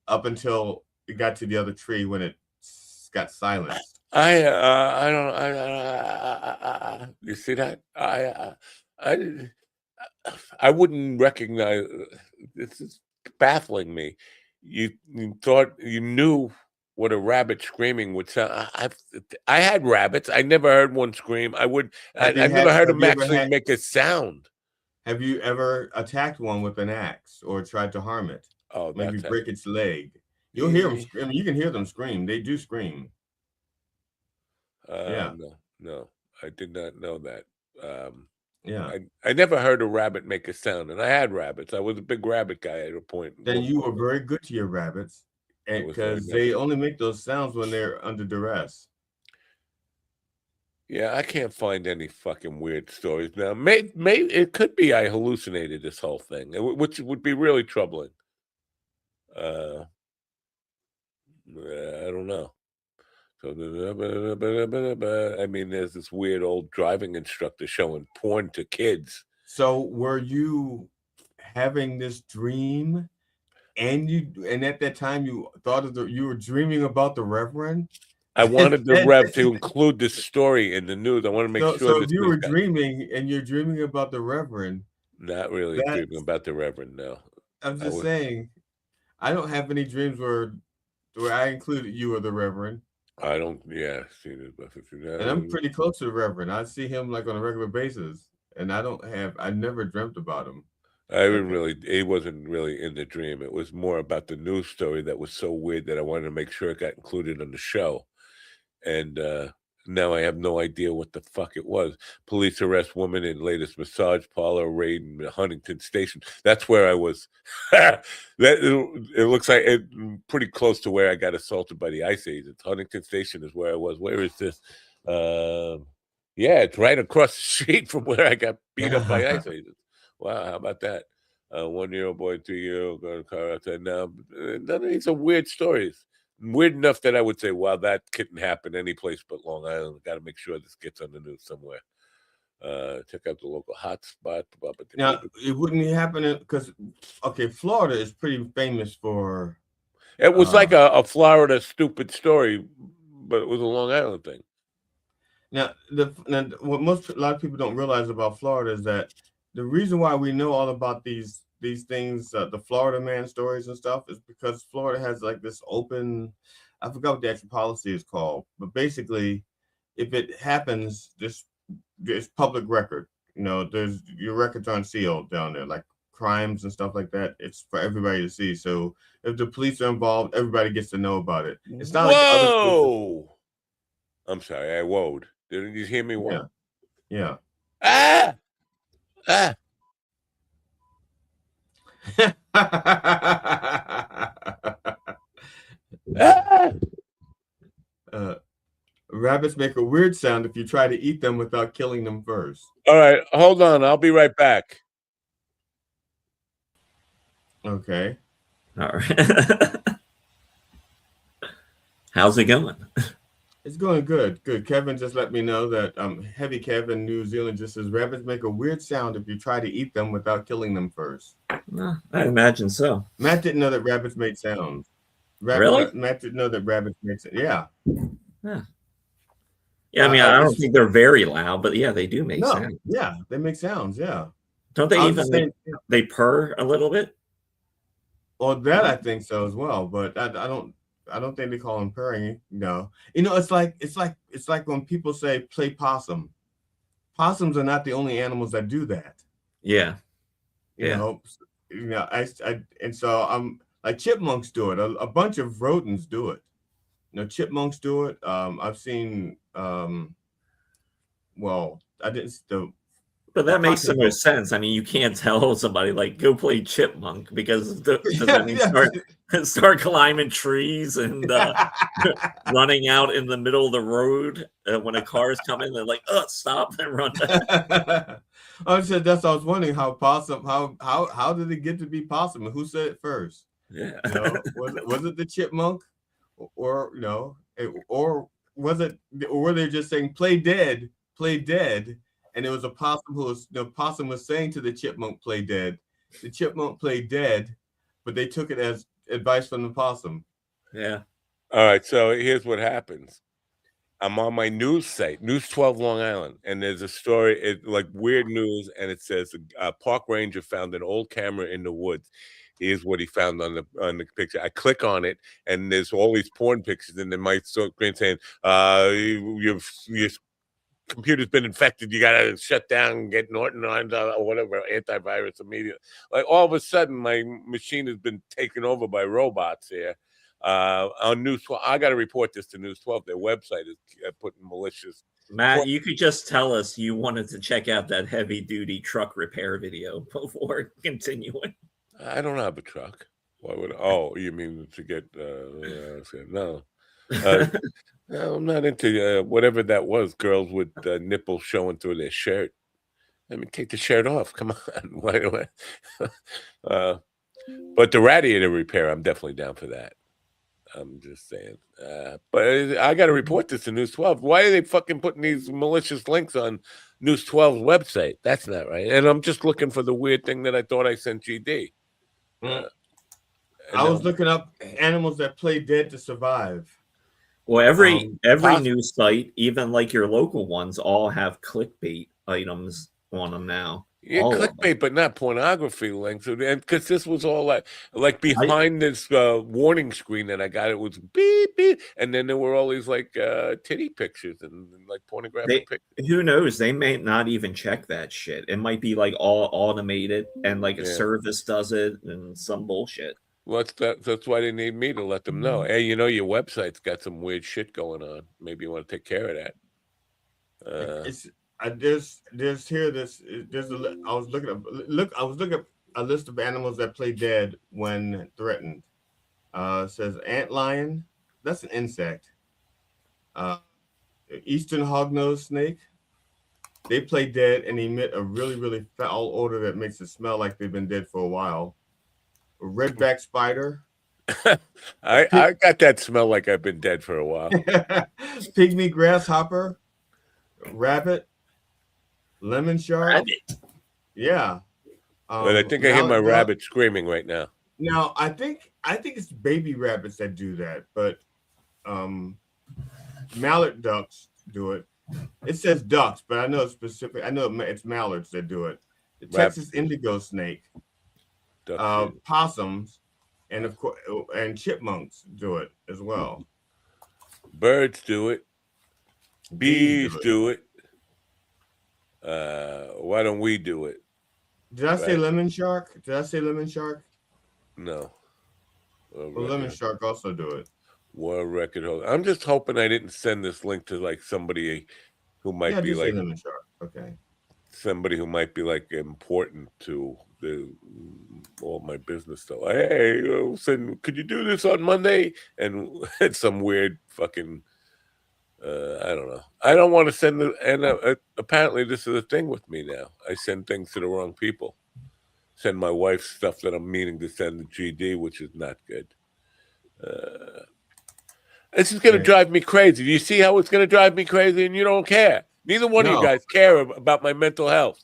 up until it got to the other tree when it got silenced. I don't. You see that? I wouldn't recognize. This is baffling me. You thought you knew what a rabbit screaming would sound. I had rabbits. I never heard one scream. I've never heard them actually make a sound. Have you ever attacked one with an axe or tried to harm it? Oh, maybe break its leg. You'll hear them scream. You can hear them scream. They do scream. Yeah. No, I did not know that. Yeah. I never heard a rabbit make a sound, and I had rabbits. I was a big rabbit guy at a point. Then you were very good to your rabbits, because they only make those sounds when they're under duress. Yeah, I can't find any fucking weird stories now. Maybe it could be I hallucinated this whole thing, which would be really troubling. I don't know. So, I mean, there's this weird old driving instructor showing porn to kids. So, were you having this dream, and at that time you thought you were dreaming about the Reverend? I wanted the Rev to include this story in the news. I want to make sure. So if you were dreaming and you're dreaming about the Reverend, not really dreaming about the Reverend. No, I'm just saying. I don't have any dreams where I included you or the Reverend. I don't. Yeah, see this, and I'm pretty close to the Reverend. I see him like on a regular basis, and I never dreamt about him. He wasn't really in the dream. It was more about the news story that was so weird that I wanted to make sure it got included on the show. And now I have no idea what the fuck it was. Police arrest woman in latest massage parlor raid in Huntington Station. That's where I was. It looks like pretty close to where I got assaulted by the ICE agents. Huntington Station is where I was. Where is this? Yeah, it's right across the street from where I got beat up by ICE agents. Wow, how about that? 1-year-old boy, 2-year-old got a car outside. Now, none of these are weird stories. Weird enough that I would say, wow, that couldn't happen any place but Long Island. Got to make sure this gets on the news somewhere. Check out the local hotspot. Now, it wouldn't happen because, Florida is pretty famous for. It was like a Florida stupid story, but it was a Long Island thing. Now, what a lot of people don't realize about Florida is that the reason why we know all about these things, the Florida man stories and stuff, is because Florida has like this open, I forgot what the actual policy is called, but basically, if it happens, there's public record. There's your records aren't sealed down there, like crimes and stuff like that. It's for everybody to see. So if the police are involved, everybody gets to know about it. It's not like other I'm sorry, I woed. Didn't you hear me? Woe? Yeah. Ah! Ah! Rabbits make a weird sound if you try to eat them without killing them first. All right, hold on. I'll be right back. Okay. All right. How's it going? It's going good. Good. Kevin just let me know that Heavy Kevin, New Zealand, just says rabbits make a weird sound if you try to eat them without killing them first. No, I imagine so. Matt didn't know that rabbits made sounds. Really? Matt didn't know that rabbits make sounds. Yeah. Yeah, I mean, I don't think they're very loud, but yeah, they do make sounds. Yeah, they make sounds. Yeah. Don't they even they purr a little bit? Well, that I think so as well, but I don't think they call them purring. No, it's like when people say play possum. Possums are not the only animals that do that. Yeah. And so like chipmunks do it. A bunch of rodents do it. Chipmunks do it. I've seen. Well, I didn't. But that makes so much sense. I mean, you can't tell somebody like go play chipmunk because does that mean start climbing trees and running out in the middle of the road when a car is coming? They're like, stop and run back. I was wondering how possum. How did it get to be possum? And who said it first? Yeah. Was it the chipmunk, or or was it? Or were they just saying play dead? Play dead. And it was a possum possum was saying to the chipmunk, play dead. The chipmunk played dead, but they took it as advice from the possum. Yeah. All right. So here's what happens. I'm on my news site, News 12 Long Island, and there's a story, like weird news, and it says a park ranger found an old camera in the woods. Here's what he found on the picture. I click on it, and there's all these porn pictures, and then my screen saying, your computer's been infected. You gotta shut down and get Norton on or whatever antivirus immediately. Like all of a sudden, my machine has been taken over by robots here. On News 12, I got to report this to News 12. Their website is putting malicious. Matt, you could just tell us you wanted to check out that heavy duty truck repair video before continuing. I don't have a truck. Why would? Oh, you mean to get? No. No, I'm not into whatever that was. Girls with nipples showing through their shirt. Let me take the shirt off. Come on. Why? But the radiator repair, I'm definitely down for that. I'm just saying. But I got to report this to News 12. Why are they fucking putting these malicious links on News 12's website? That's not right. And I'm just looking for the weird thing that I thought I sent GD. I was looking up animals that play dead to survive. Well, every news site, even like your local ones, all have clickbait items on them now. Yeah, clickbait, but not pornography links. And because this was all like behind this warning screen that I got, it was beep beep, and then there were all these like titty pictures and like pornographic pictures. Who knows? They may not even check that shit. It might be like all automated and like a service does it and some bullshit. Well, that's why they need me to let them know. Hey, your website's got some weird shit going on. Maybe you want to take care of that. I was looking at a list of animals that play dead when threatened. It says antlion, that's an insect. Eastern hognose snake, they play dead and emit a really, really foul odor that makes it smell like they've been dead for a while. A redback spider. I got that smell like I've been dead for a while. Pygmy grasshopper, rabbit, lemon shark. Rabbit. Yeah. But I think I hear my rabbit screaming right now. Now I think it's baby rabbits that do that, but mallard ducks do it. It says ducks, but I know it's specific. I know it's mallards that do it. The Texas indigo snake. Possums, and of course, and chipmunks do it as well. Birds do it. Bees do it. Why don't we do it? Did I say lemon shark? No. Well, lemon shark also do it. World record holder. I'm just hoping I didn't send this link to like somebody who might be like okay. Somebody who might be like important to all my business stuff. Hey, could you do this on Monday? And it's some weird fucking. I don't know. I don't want to send apparently this is a thing with me now. I send things to the wrong people. Send my wife stuff that I'm meaning to send to GD, which is not good. This is going to drive me crazy. Do you see how it's going to drive me crazy? And you don't care. Neither one of you guys care about my mental health.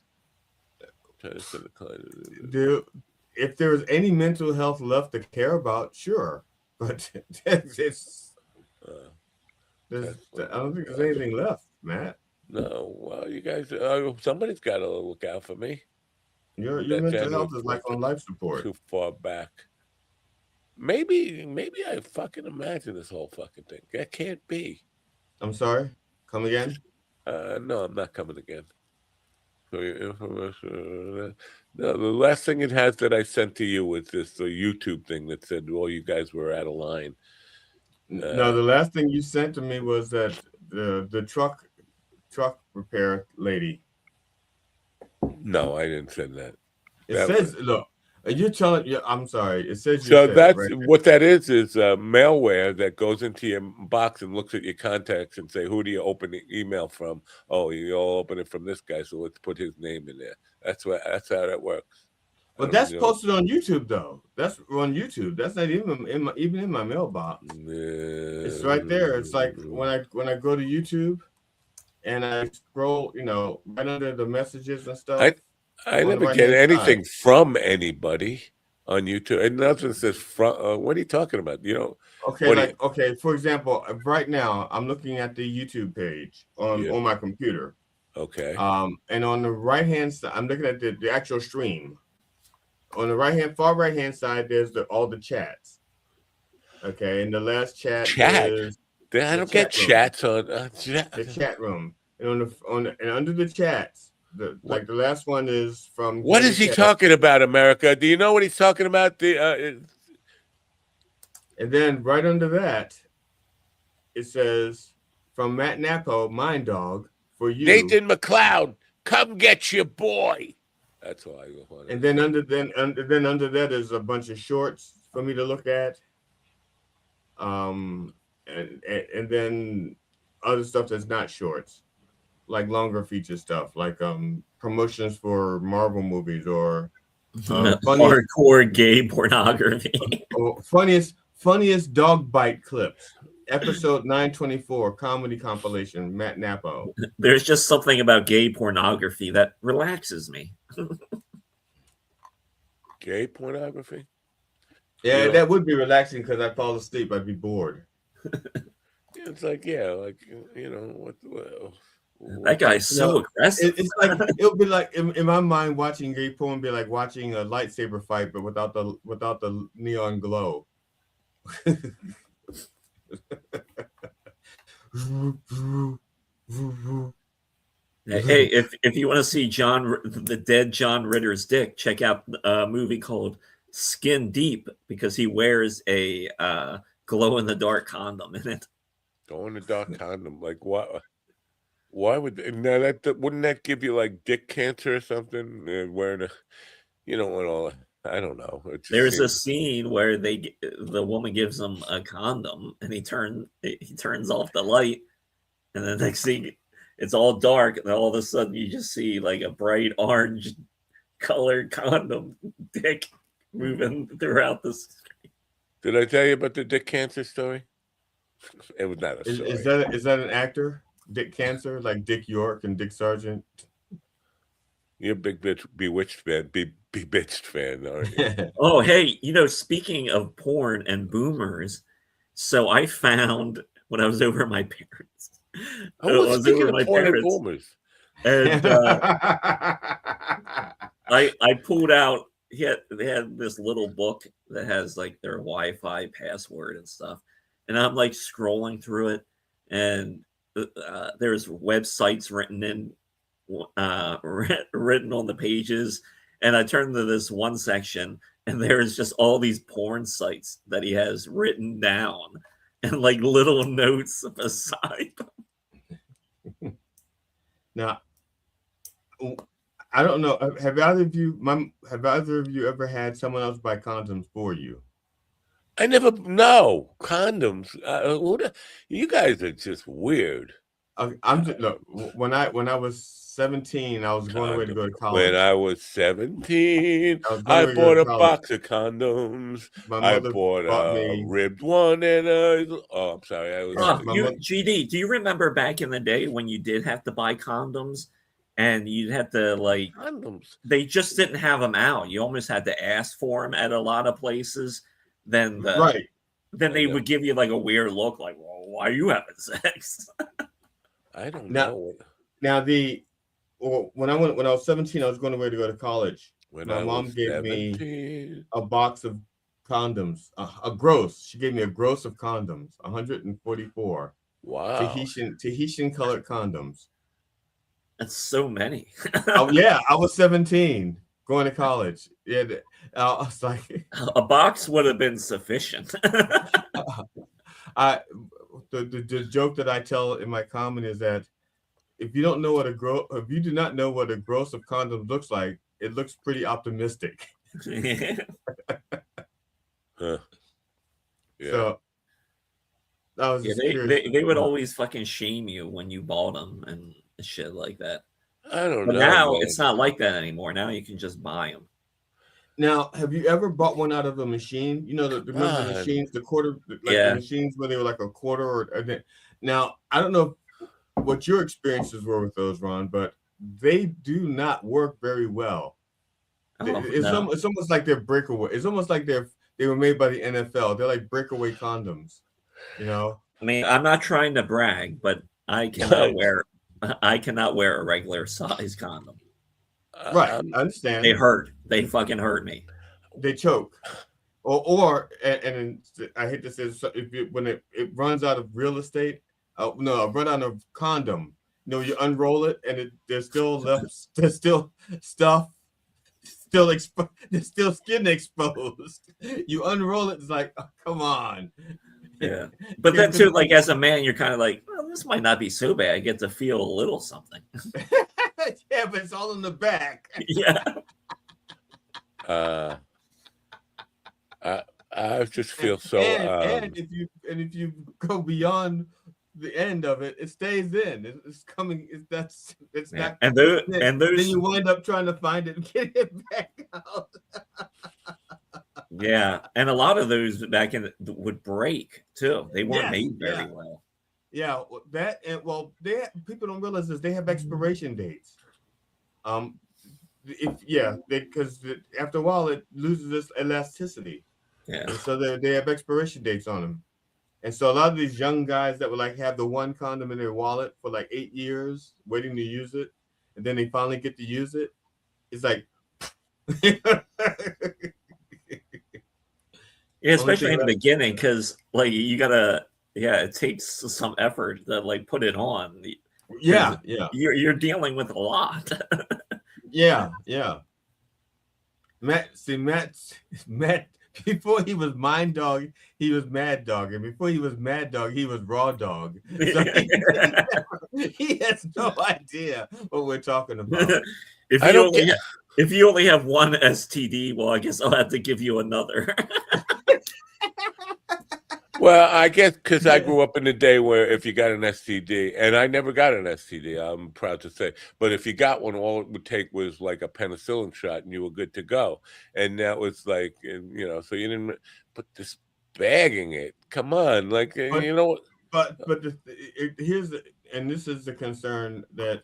Dude, if there's any mental health left to care about, sure. But I don't think there's anything left, Matt. No, well, you guys, somebody's got to look out for me. Your mental health is like on life support. Too far back. Maybe I fucking imagine this whole fucking thing. That can't be. I'm sorry. Come again? No, I'm not coming again. No, the last thing it has that I sent to you was this YouTube thing that said, "Well, you guys were out of line." No, the last thing you sent to me was that the truck repair lady. No, I didn't send that. It says, look, you're telling you. I'm sorry. It says. So that's right, what that is malware that goes into your box and looks at your contacts and say, who do you open the email from? Oh, you all open it from this guy, so let's put his name in there. That's how that works. But that's posted on YouTube, though. That's on YouTube. That's not even in my mailbox. It's right there. It's like when I go to YouTube and I scroll, right under the messages and stuff. I never get anything from anybody on YouTube. And nothing says from. What are you talking about? Okay, okay. For example, right now I'm looking at the YouTube page on my computer. Okay. And on the right hand side, I'm looking at the actual stream. On the far right hand side, there's all the chats. Okay, and the last chat is I don't get chats on the chat room. And and under the chats, the last one is from. What is he talking about, America? Do you know what he's talking about? And then right under that, it says from Matt Napo, Mind Dog, for you. Nathan McLeod, come get your boy. That's all I want. And then under that is a bunch of shorts for me to look at. And then other stuff that's not shorts, like longer feature stuff, like promotions for Marvel movies or hardcore gay pornography. Or funniest dog bite clips. Episode 924 comedy compilation. Matt Napo. There's just something about gay pornography that relaxes me. Gay pornography? Yeah, that would be relaxing because I'd fall asleep. I'd be bored. It's like, what that guy's so aggressive. It's like it'll be like in my mind, watching gay porn be like watching a lightsaber fight, but without the neon glow. Hey, if you want to see the dead John Ritter's dick, check out a movie called Skin Deep because he wears a glow in the dark condom in it. Glow in the dark condom, like what? Why would that wouldn't that give you like dick cancer or something? Wearing all. I don't know. There's a scene where the woman gives him a condom and he turns off the light, and the next thing it's all dark, and then all of a sudden you just see like a bright orange colored condom dick moving throughout the screen. Did I tell you about the dick cancer story? It was not a story. Is that an actor? Dick Cancer, like Dick York and Dick Sargent? You're a big Bewitched fan, Bewitched fan, aren't you? Oh, hey, speaking of porn and boomers, so I found when I was over at my parents. I was over at my parents, boomers. And I pulled out. They had this little book that has like their Wi-Fi password and stuff, and I'm like scrolling through it, and there's websites written on the pages, and I turned to this one section, and there's just all these porn sites that he has written down and like little notes beside them. Now, I don't know. Have either of you ever had someone else buy condoms for you? I never know condoms. You guys are just weird. I'm just look. When I was 17, I was going away to go to college. When I was 17, I bought a box of condoms. I bought a ribbed one and I'm sorry. GD, do you remember back in the day when you did have to buy condoms and you'd have to like condoms? They just didn't have them out. You almost had to ask for them at a lot of places. Then they would give you like a weird look, like, "Well, why are you having sex?" I don't know. Now when I was 17, I was going away to go to college. My mom gave me a box of condoms, a gross. She gave me a gross of condoms, 144. Wow. Tahitian colored condoms. That's so many. Oh yeah, I was 17 going to college. Yeah, I was like, a box would have been sufficient. The joke that I tell in my comedy is that if you do not know what a gross of condoms looks like, it looks pretty optimistic. Yeah. So that was they would always fucking shame you when you bought them and shit like that. I don't know. Now it's not like that anymore. Now you can just buy them. Now, have you ever bought one out of a machine? You know the machines, the quarter, the machines where they were like a quarter or. Now, I don't know what your experiences were with those, Ron, but they do not work very well. It's almost like they're breakaway. It's almost like they were made by the NFL. They're like breakaway condoms, you know. I mean, I'm not trying to brag, but I cannot wear a regular size condom. Right, I understand. They hurt. They fucking hurt me. They choke, or I hate to say this, when it runs out of real estate. Run out of condom. You unroll it and there's still stuff. There's still skin exposed. You unroll it, it's like, oh, come on. Yeah, but then too, like as a man, you're kind of like, well, this might not be so bad. I get to feel a little something. Yeah, but it's all in the back. Yeah. I just feel so. And if you go beyond the end of it, it stays in. It's coming. It's not. And those. Then you wind up trying to find it and get it back out. Yeah, and a lot of those back in would break too. They weren't made very well. Yeah, people don't realize this. They have expiration dates. Because after a while it loses its elasticity. Yeah. And so they have expiration dates on them. And so a lot of these young guys that would like have the one condom in their wallet for like 8 years waiting to use it, and then they finally get to use it, it's like yeah, especially in the beginning, because like you gotta it takes some effort to like put it on. Yeah. You're dealing with a lot. Yeah. Matt, before he was Mind Dog, he was Mad Dog. And before he was Mad Dog, he was Raw Dog. So he has no idea what we're talking about. If you only have one STD, well, I guess I'll have to give you another. Well, I guess because I grew up in the day where if you got an STD, and I never got an STD, I'm proud to say, but if you got one, all it would take was like a penicillin shot and you were good to go. And that was like, so you didn't put this bagging it. Come on. Like, you know what? But this is the concern that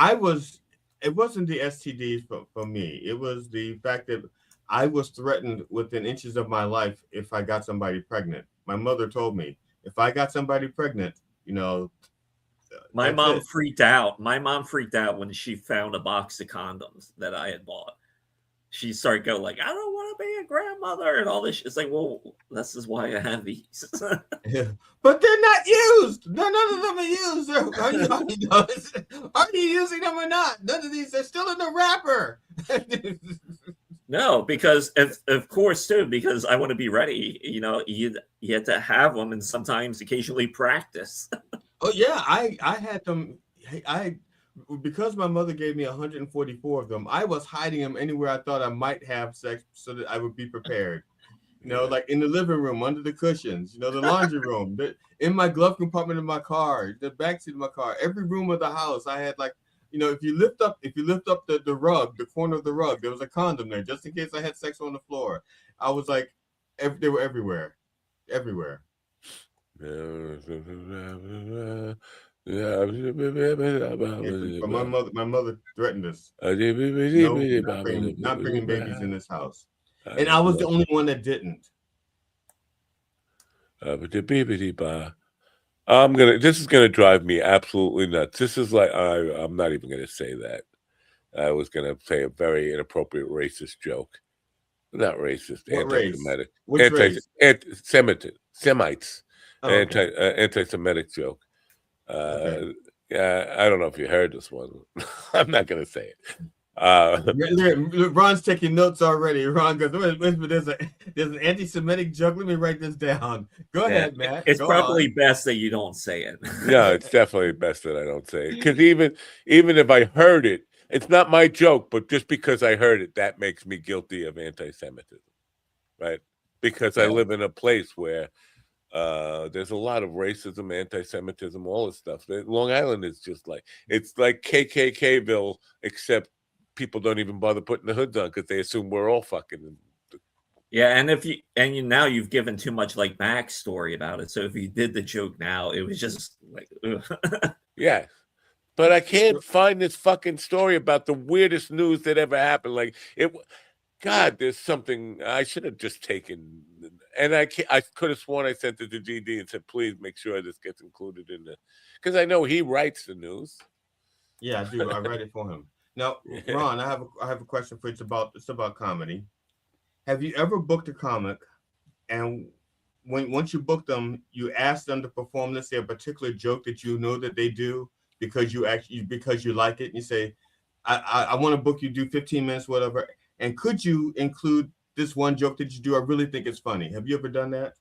it wasn't the STD for me. It was the fact that I was threatened within inches of my life if I got somebody pregnant. My mother told me, if I got somebody pregnant, my mom freaked out. My mom freaked out when she found a box of condoms that I had bought. She started going like, I don't want to be a grandmother and all this shit. It's like, well, this is why I have these. But they're not used. None of them are used. Are you using them or not? None of these are still in the wrapper. No, because of course too, because I want to be ready. You know, you have to have them, and sometimes occasionally practice. Oh yeah, I had them. Because my mother gave me 144 of them, I was hiding them anywhere I thought I might have sex so that I would be prepared. You know, like in the living room, under the cushions, you know, the laundry room, in my glove compartment of my car, the backseat of my car, every room of the house. I had like, you know, if you lift up the rug, the corner of the rug, there was a condom there just in case I had sex on the floor. I was like, they were everywhere. But my mother threatened us. No, not bringing babies in this house. And I was the only one that didn't. This is gonna drive me absolutely nuts. This is like I'm not even gonna say that. I was gonna say a very inappropriate racist joke. Not racist, anti-Semitic. Which race? Semites. Oh, okay. Anti-Semitic joke. Okay. Yeah, I don't know if you heard this one. I'm not gonna say it. Ron's taking notes already. Ron goes, there's an anti-Semitic joke. Let me write this down. Go ahead, Matt. It's probably best that you don't say it. No, it's definitely best that I don't say it. Because even if I heard it, it's not my joke, but just because I heard it, that makes me guilty of anti-Semitism, right? Because I live in a place where there's a lot of racism, anti-Semitism, all this stuff. Long Island is just like, it's like KKKville, except people don't even bother putting the hoods on because they assume we're all fucking. Yeah, and now you've given too much like backstory about it. So if you did the joke now, it was just like, yeah. But I can't find this fucking story about the weirdest news that ever happened. Like God, there's something I should have just taken, and I could have sworn I sent it to GD and said, please make sure this gets included in the, because I know he writes the news. Yeah, I do. I write it for him. Now, Ron, I have a question for you. It's about comedy. Have you ever booked a comic, and once you book them, you ask them to perform, let's say, a particular joke that you know that they do because you like it, and you say, I want to book you, do 15 minutes, whatever. And could you include this one joke that you do? I really think it's funny. Have you ever done that?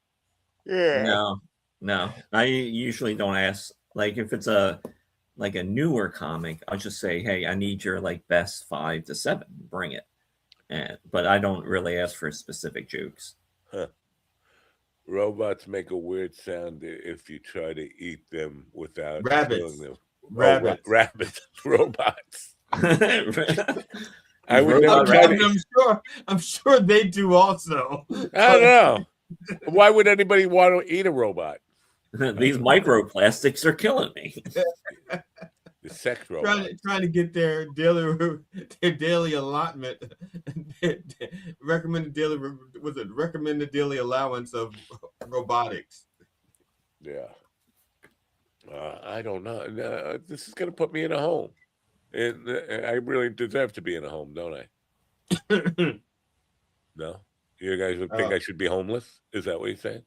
Yeah. No. I usually don't ask. Like if it's a newer comic, I'll just say, hey, I need your like best 5 to 7. Bring it. But I don't really ask for specific jokes. Huh. Robots make a weird sound if you try to eat them without killing them. Rabbits. Rabbits. Robots. I would never try to. I'm sure they do also. I don't know. Why would anybody want to eat a robot? These microplastics are killing me. The sex robot. Trying to get their daily allotment. recommended daily allowance of robotics. Yeah. I don't know. This is going to put me in a home. And I really deserve to be in a home, don't I? No? You guys would think I should be homeless? Is that what you're saying?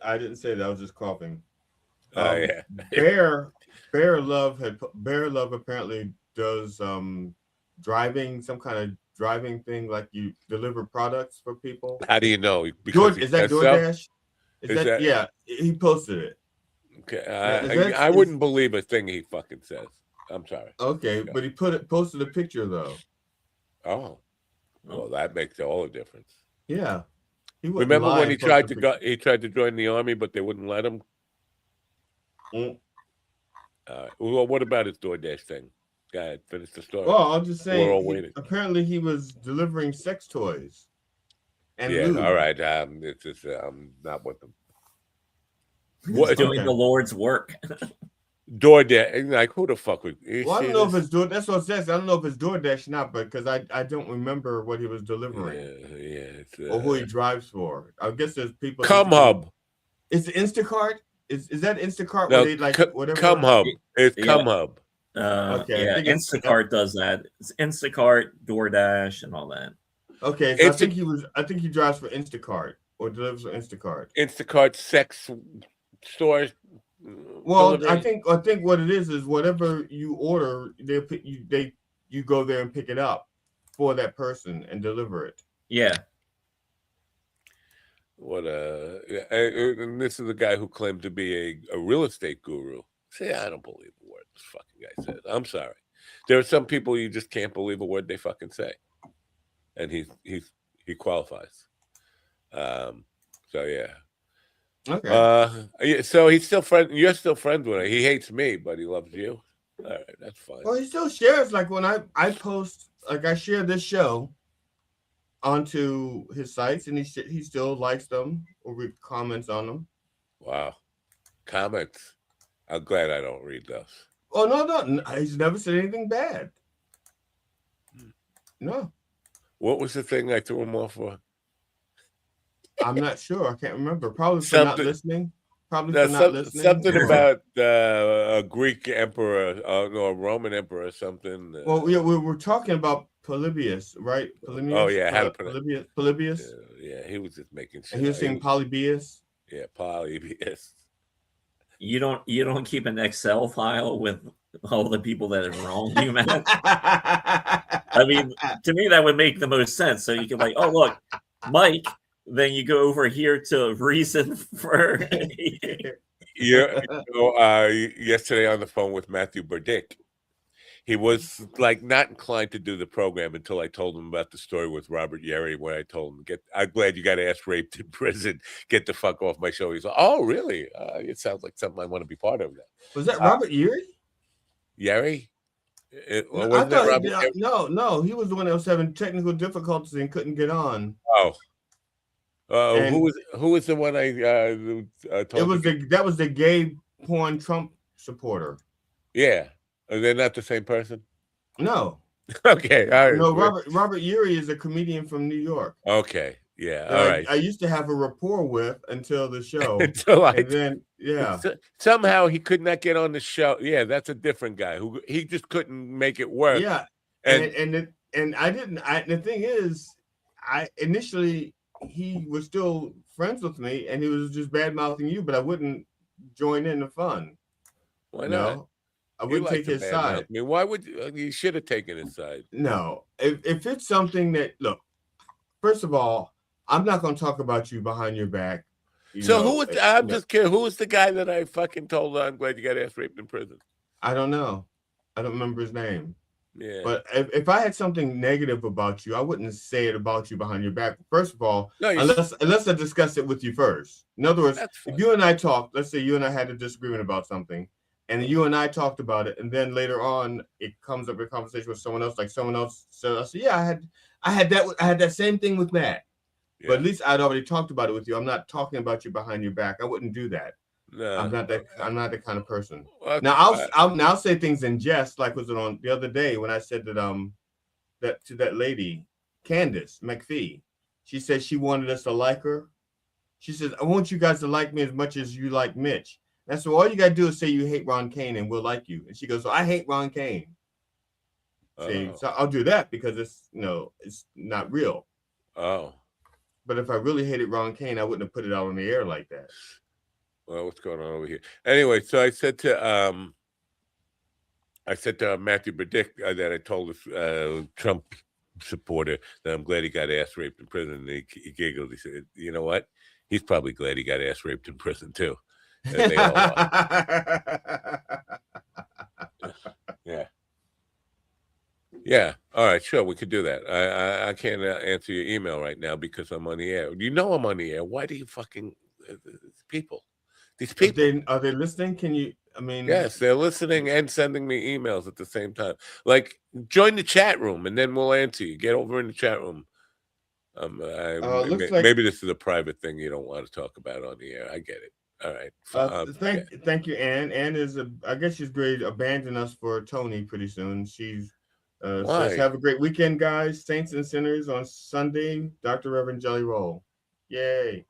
I didn't say that. I was just coughing. Yeah. Bear Love apparently does driving, some kind of driving thing, like you deliver products for people. How do you know? Is that DoorDash? Yeah, he posted it. Okay, I wouldn't believe a thing he fucking says. I'm sorry. Okay, but he posted a picture though. Oh, well, that makes all the difference. Yeah. Remember when he tried to join the army, but they wouldn't let him? Well, what about his DoorDash thing? Go ahead, finish the story. Well, I'll just say, we're all waiting. Apparently, he was delivering sex toys. And lube. All right. It's just I'm not with them. He's doing the Lord's work. DoorDash, like who the fuck would? Well, I don't know if it's DoorDash. That's what it says. I don't know if it's DoorDash or not, but because I don't remember what he was delivering. Or who he drives for. I guess there's people. Hub. Is it Instacart? Is that Instacart? No, where they like whatever? Hub. It's Hub. Okay. Yeah, Instacart does that. It's Instacart, DoorDash, and all that. Okay, so I think he drives for Instacart or delivers for Instacart. Instacart sex stores. Well, I think what it is whatever you order, you go there and pick it up for that person and deliver it. Yeah. What and this is the guy who claimed to be a real estate guru. See, I don't believe a word this fucking guy says. I'm sorry. There are some people you just can't believe a word they fucking say, and he qualifies. So yeah. Okay. So he's still friend. You're still friends with him. He hates me, but he loves you. All right, that's fine. Well, he still shares. Like when I post, like I share this show onto his sites, and he still likes them or comments on them. Wow, comments. I'm glad I don't read those. Oh no, he's never said anything bad. No. What was the thing I threw him off for? I'm not sure. I can't remember. Probably for not listening. Something about a Greek emperor, no, a Roman emperor or something. Well, we were talking about Polybius, right? Oh yeah, Polybius. Yeah, he was just making shit. And he was saying Polybius. Yeah, Polybius. You don't keep an Excel file with all the people that have wronged you, man. I mean, to me that would make the most sense. So you can like, oh look, Mike. Then you go over here to reason for. Yesterday on the phone with Matthew Burdick, he was like not inclined to do the program until I told him about the story with Robert Yerry. When I told him, I'm glad you got ass raped in prison. Get the fuck off my show. He's like, oh really? It sounds like something I want to be part of. Was that Robert Yerry? Yerry? No, he was the one that was having technical difficulties and couldn't get on. Who was the one I told? That was the gay porn Trump supporter. Yeah, they're not the same person. No. Okay, all right. No, Robert Yerry is a comedian from New York. Okay, yeah, all right. I used to have a rapport with until the show. Somehow he could not get on the show. Yeah, that's a different guy who he just couldn't make it work. Yeah, and I didn't. The thing is, initially. He was still friends with me, and he was just bad mouthing you, but I wouldn't join in the fun. Why not? No, I wouldn't take his side. I mean, why would you should have taken his side? No, if it's something that look, first of all, I'm not going to talk about you behind your back. I'm just curious. Who was the guy that I fucking told? I'm glad you got ass raped in prison. I don't know. I don't remember his name. Yeah. But if I had something negative about you, I wouldn't say it about you behind your back. First of all, unless I discussed it with you first. In other words, if you and I talked, let's say you and I had a disagreement about something, and you and I talked about it, and then later on it comes up in a conversation with someone else, like someone else. So I said, yeah, I had that same thing with Matt. Yeah. But at least I'd already talked about it with you. I'm not talking about you behind your back. I wouldn't do that. No, I'm not that kind of person. Well, now I'll say things in jest, like was it on the other day when I said that to that lady, Candace McPhee. She said she wanted us to like her. She says, I want you guys to like me as much as you like Mitch. And so all you gotta do is say you hate Ron Kane and we'll like you. And she goes, so I hate Ron Kane. See, so I'll do that because it's not real. Oh. But if I really hated Ron Kane, I wouldn't have put it out on the air like that. Well, what's going on over here? Anyway, so I said to Matthew Burdick that I told this Trump supporter that I'm glad he got ass raped in prison. And he giggled. He said, "You know what? He's probably glad he got ass raped in prison too." And they all yeah. Yeah. All right. Sure. We could do that. I can't answer your email right now because I'm on the air. You know I'm on the air. Why do you fucking people? These people are they listening? Can you? I mean, yes, they're listening and sending me emails at the same time. Like, join the chat room and then we'll answer you. Get over in the chat room. Maybe this is a private thing you don't want to talk about on the air. I get it. All right. Thank you, Ann. Ann is I guess she's going to abandon us for Tony pretty soon. She's says, have a great weekend, guys. Saints and sinners on Sunday. Dr. Reverend Jelly Roll. Yay.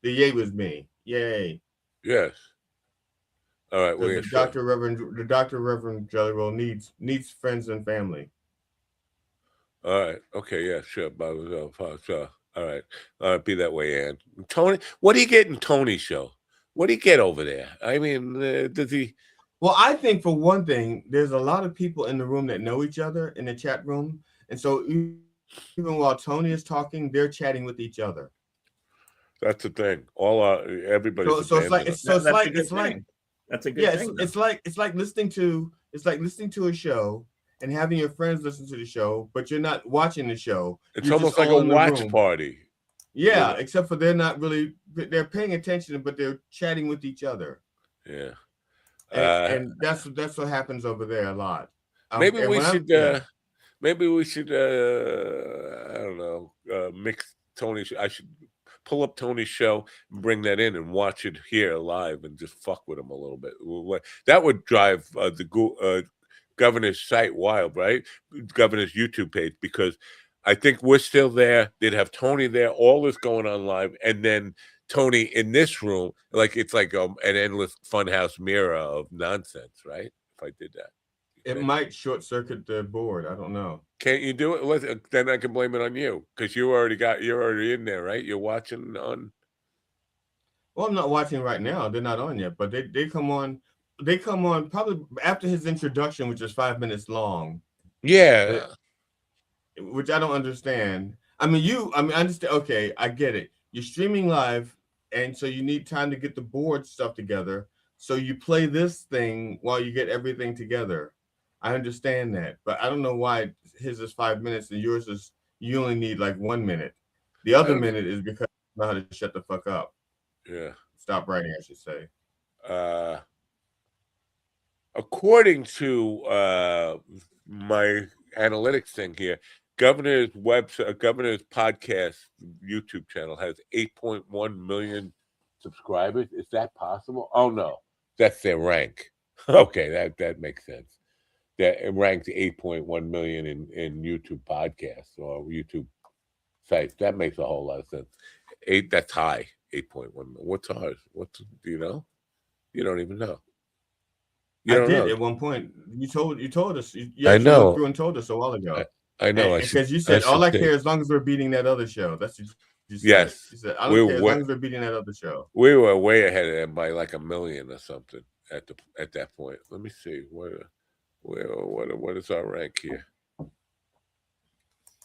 The yay was me. Yay. Yes. All right. The Dr. Reverend Jelly Roll needs friends and family. All right. Okay. Yeah. Sure. Sure. All right. Be that way, Ann. Tony, what do you get in Tony's show? What do you get over there? I mean, does he? Well, I think for one thing, there's a lot of people in the room that know each other in the chat room, and so even while Tony is talking, they're chatting with each other. That's the thing. Everybody's so it's like that's a good thing. That's a good thing. It's like listening to a show and having your friends listen to the show, but you're not watching the show. It's you're almost like a watch party. Yeah, except for they're paying attention, but they're chatting with each other. Yeah. And that's what happens over there a lot. Maybe we should I don't know, mix Tony's. I should pull up Tony's show and bring that in and watch it here live and just fuck with him a little bit. That would drive the governor's site wild, right? Governor's YouTube page, because I think we're still there. They'd have Tony there, all this going on live, and then Tony in this room, like it's like an endless funhouse mirror of nonsense, right? If I did that, it might short circuit the board. I don't know. Can't you do it? Then I can blame it on you, because you're already in there, right? You're watching on. Well, I'm not watching right now. They're not on yet, but they come on. They come on probably after his introduction, which is 5 minutes long. Yeah. Which I don't understand. I understand. Okay, I get it. You're streaming live, and so you need time to get the board stuff together. So you play this thing while you get everything together. I understand that, but I don't know why his is 5 minutes and yours is you only need like 1 minute. The other minute is because you know how to shut the fuck up. Yeah. Stop writing, I should say. According to my analytics thing here, Governor's website, Governor's podcast YouTube channel has 8.1 million subscribers. Is that possible? Oh no, that's their rank. Okay, that makes sense. That it ranked 8.1 million in YouTube podcasts or YouTube sites. That makes a whole lot of sense. That's high. 8.1 million. What's ours? Do you know? You don't even know. I did at one point. You told us. You I know. Went through and told us a while ago. I know. Because you said all I care as long as we're beating that other show. That's what you said. Yes. You said I don't care as long as we're beating that other show. We were way ahead of them by like 1 million or something at that point. Let me see what is our rank here.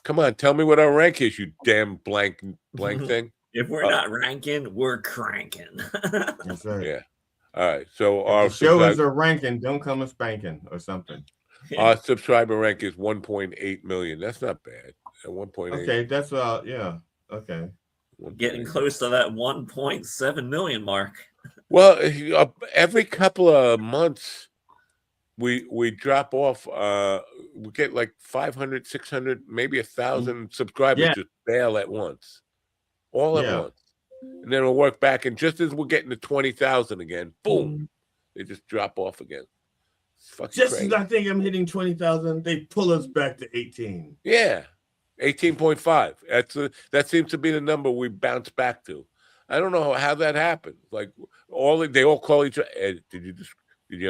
Come on, tell me what our rank is, you damn blank thing. If we're not ranking, we're cranking. That's right. Yeah. All right. So our show is a ranking. Don't come a spanking or something. Our subscriber rank is 1.8 million. That's not bad. At 1.8. Okay, that's yeah. Okay. Getting close to that 1.7 million mark. Well, every couple of months we drop off. We get like 500, 600, maybe 1,000 subscribers just bail at once, all at once, and then we'll work back. And just as we're getting to 20,000 again, boom, they just drop off again. Just crazy. As I think I'm hitting 20,000, they pull us back to 18. Yeah, 18.5. That seems to be the number we bounce back to. I don't know how that happened. Like they all call each other. Ed, did you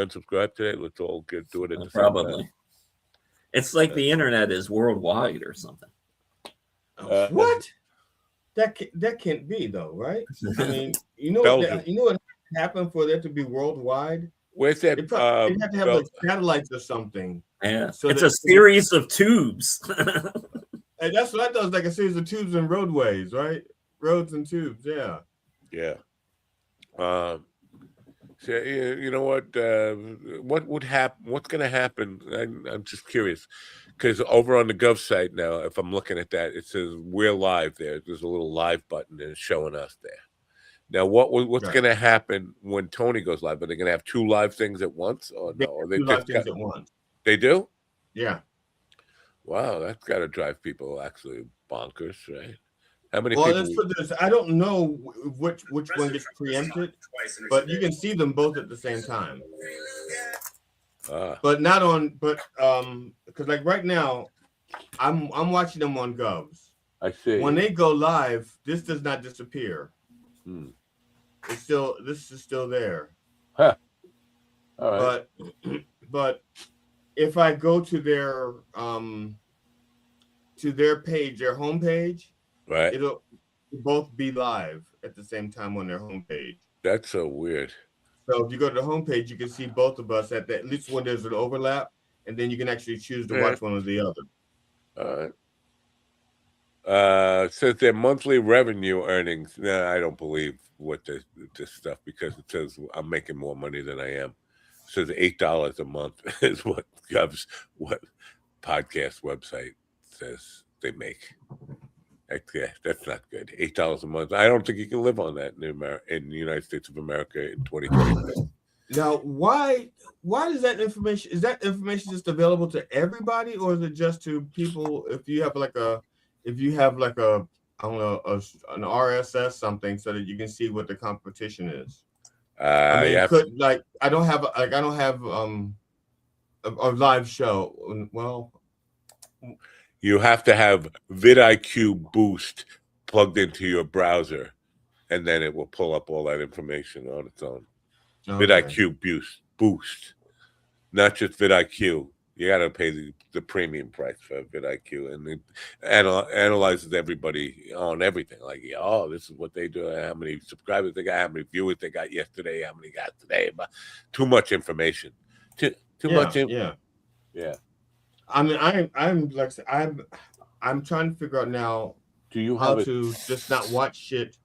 unsubscribe today? Let's all do it at the same time. It's like the internet is worldwide or something. What? That can't be though, right? I mean, you know what happened for that to be worldwide? Where's that? They have to have like satellites or something. Yeah, so it's a series of tubes. And that's what I thought. It was like a series of tubes and roadways, right? Roads and tubes. Yeah. Yeah. So you know what would happen? What's going to happen? I'm just curious, because over on the Gov site now, if I'm looking at that, it says we're live. There's a little live button and it's showing us there. Now, what's going to happen when Tony goes live? Are they going to have 2 live things at once, or no? Or they two live things at once. They do? Yeah. Wow, that's got to drive people actually bonkers, right? How many people? I don't know which one gets preempted, but you can see them both at the same time. But not on. Because like right now, I'm watching them on Govs. I see. When they go live, this does not disappear. This is still there. Huh. All right. But if I go to their page, their homepage, right, it'll both be live at the same time on their homepage. That's so weird. So if you go to the homepage, you can see both of us at least when there's an overlap, and then you can actually choose to watch one or the other. All right. Says their monthly revenue earnings. No, I don't believe what this stuff because it says I'm making more money than I am. It says $8 a month is what podcast website says they make. That's not good. $8 a month. I don't think you can live on that in the United States of America in 2026. Now, why does that information? Is that information just available to everybody, or is it just to people? If you have like a I don't know, an RSS something, so that you can see what the competition is. I mean, I don't have a live show. Well, you have to have vidIQ Boost plugged into your browser, and then it will pull up all that information on its own. Okay. vidIQ Boost, not just vidIQ. You got to pay the premium price for vidIQ, and it analyzes everybody on everything. Like, this is what they do, how many subscribers they got, how many viewers they got yesterday, how many got today. But too much information. Too much. Yeah. I mean, I'm trying to figure out now. Do you how to just not watch shit?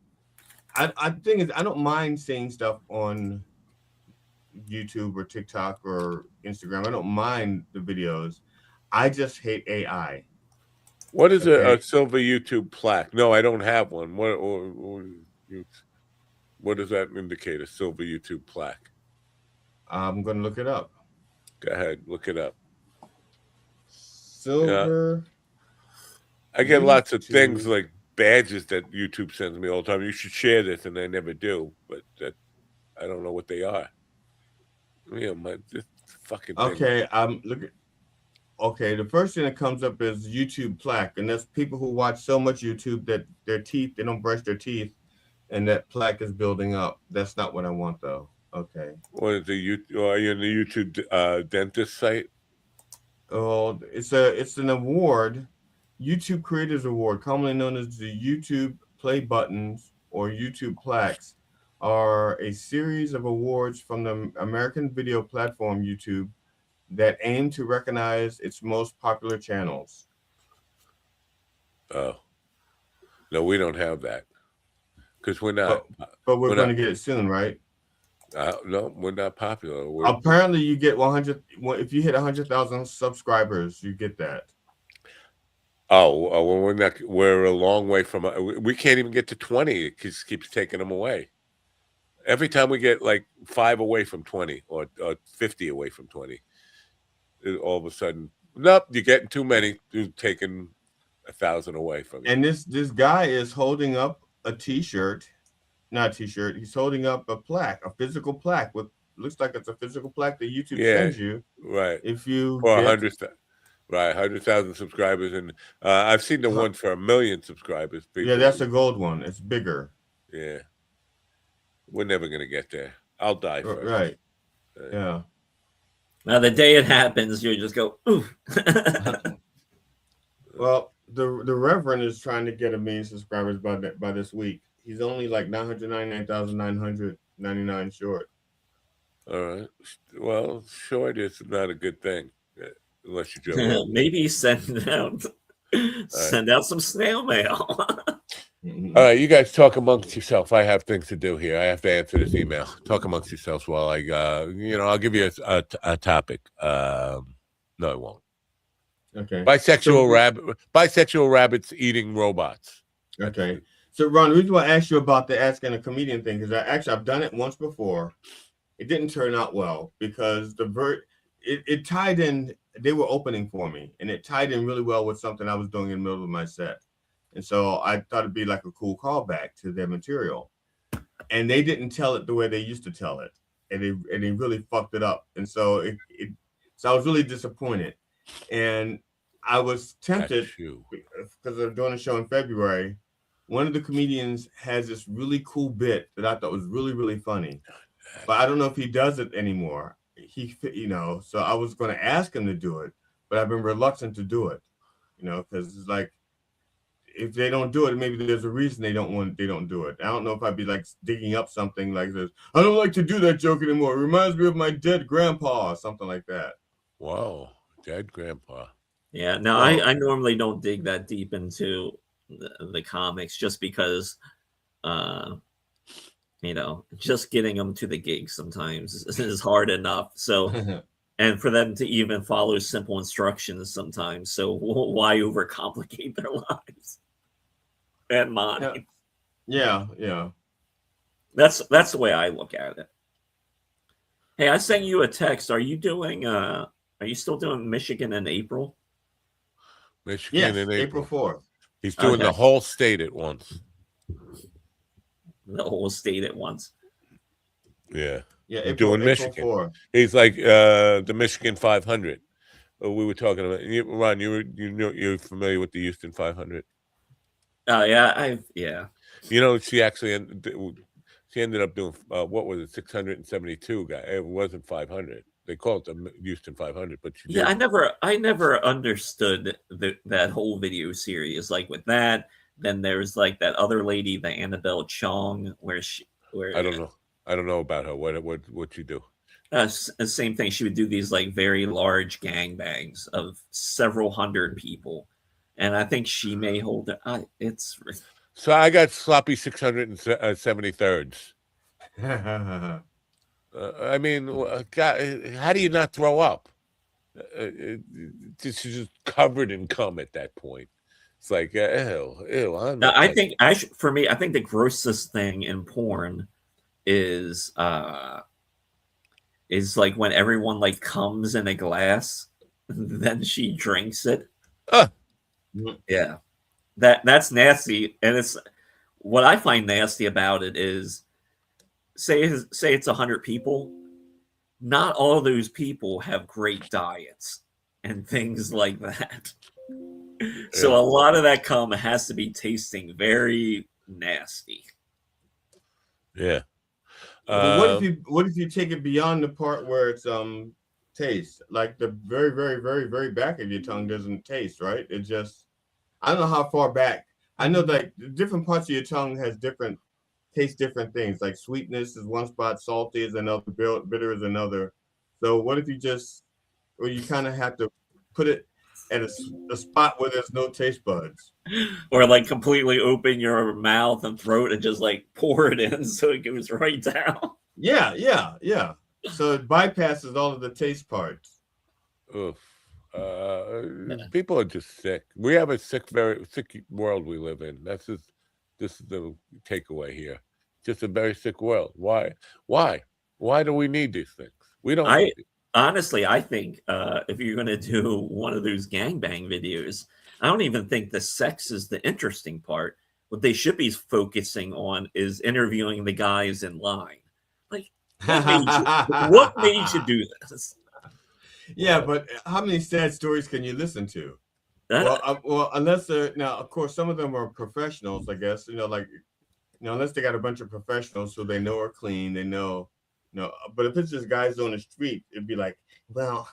I think is I don't mind seeing stuff on YouTube or TikTok or Instagram. I don't mind the videos. I just hate AI. What is a silver YouTube plaque? No, I don't have one. What does that indicate? A silver YouTube plaque? I'm going to look it up. Go ahead, look it up. Silver. I get lots of things like badges that YouTube sends me all the time. You should share this, and I never do. But I don't know what they are. This fucking thing. Okay, I'm looking. Okay, the first thing that comes up is YouTube plaque, and that's people who watch so much YouTube that they don't brush their teeth, and that plaque is building up. That's not what I want, though. Okay. What is are you on the YouTube dentist site? Oh, it's an award, YouTube Creators Award, commonly known as the YouTube Play Buttons or YouTube Plaques, are a series of awards from the American video platform YouTube that aim to recognize its most popular channels. Oh, no, we don't have that because we're not. But we're going to get it soon, right? No, we're not popular. Apparently, you get 100. If you hit 100,000 subscribers, you get that. Well, we're not. We're a long way from. We can't even get to 20. It just keeps taking them away. Every time we get like 5 away from 20 or 50 away from 20, all of a sudden, nope, you're getting too many. You're taking 1,000 away from you. And this guy is holding up a T-shirt, not a T-shirt. He's holding up a plaque, a physical plaque with looks like it's a physical plaque that YouTube sends you. Right. If you for 100,000 subscribers, and I've seen the one for 1 million subscribers. Yeah, that's a gold one. It's bigger. Yeah. We're never going to get there. I'll die first. Right. Yeah. Now, the day it happens, you just go, ooh. Well, the Reverend is trying to get 1 million subscribers by this week. He's only like 999,999 short. All right. Well, short is not a good thing, unless you're Joe. Maybe send out some snail mail. All right, you guys talk amongst yourself. I have things to do here. I have to answer this email. Talk amongst yourselves while I, I'll give you a topic. No, I won't. Okay. Bisexual rabbits eating robots. Okay. So, Ron, the reason why I asked you about the asking a comedian thing is I've done it once before. It didn't turn out well because it tied in. They were opening for me, and it tied in really well with something I was doing in the middle of my set. And so I thought it'd be like a cool callback to their material. And they didn't tell it the way they used to tell it. And they really fucked it up. And so so I was really disappointed. And I was tempted because I'm doing a show in February. One of the comedians has this really cool bit that I thought was really, really funny. But I don't know if he does it anymore. So I was going to ask him to do it, but I've been reluctant to do it, because it's like, if they don't do it, maybe there's a reason they don't do it. I don't know if I'd be like digging up something like this. I don't like to do that joke anymore. It reminds me of my dead grandpa or something like that. Wow, dead grandpa. Yeah, no, I normally don't dig that deep into the comics, just because just getting them to the gigs sometimes is hard enough. So, and for them to even follow simple instructions sometimes. So why overcomplicate their lives and mine? Yeah. That's the way I look at it. Hey, I sent you a text. Are you still doing Michigan in April? Michigan in April 4th. He's doing the whole state at once. The whole state at once. Yeah. Yeah, doing Michigan. 4th. He's like the Michigan 500. We were talking about. Ron, you're familiar with the Houston 500? Oh yeah, You know, she ended up doing what was it, 672 guy. It wasn't 500. They call it the Houston 500, but she did. I never understood that whole video series. Like with that, then there's like that other lady, the Annabelle Chong, where I don't know about her. What she do? Same thing. She would do these like very large gangbangs of several hundred people, and I think she may hold it. It's so I got sloppy 673rds. I mean, God, how do you not throw up? This is just covered in cum at that point. It's like, ew. I think for me, I think the grossest thing in porn is like when everyone like comes in a glass, then she drinks it. Yeah, that's nasty, and it's what I find nasty about it is say it's 100 people. Not all those people have great diets and things like that. So a lot of that cum has to be tasting very nasty. Yeah. What if you take it beyond the part where it's taste? Like the very, very, very, very back of your tongue doesn't taste, right? It just, I don't know how far back. I know that different parts of your tongue taste different things. Like sweetness is one spot, salty is another, bitter is another. So what if you kind of have to put it at a spot where there's no taste buds, or like completely open your mouth and throat and just like pour it in so it goes right down. Yeah. So it bypasses all of the taste parts. Oof. People are just sick. We have a very sick world we live in. This is the takeaway here. Just a very sick world. Why do we need these things? We don't. Honestly, I think if you're going to do one of those gangbang videos, I don't even think the sex is the interesting part. What they should be focusing on is interviewing the guys in line. Like, what made you do this? Yeah, but how many sad stories can you listen to? Well, unless now, of course, some of them are professionals, I guess. Unless they got a bunch of professionals who they know are clean, they know. No, but if it's just guys on the street, it'd be like, well,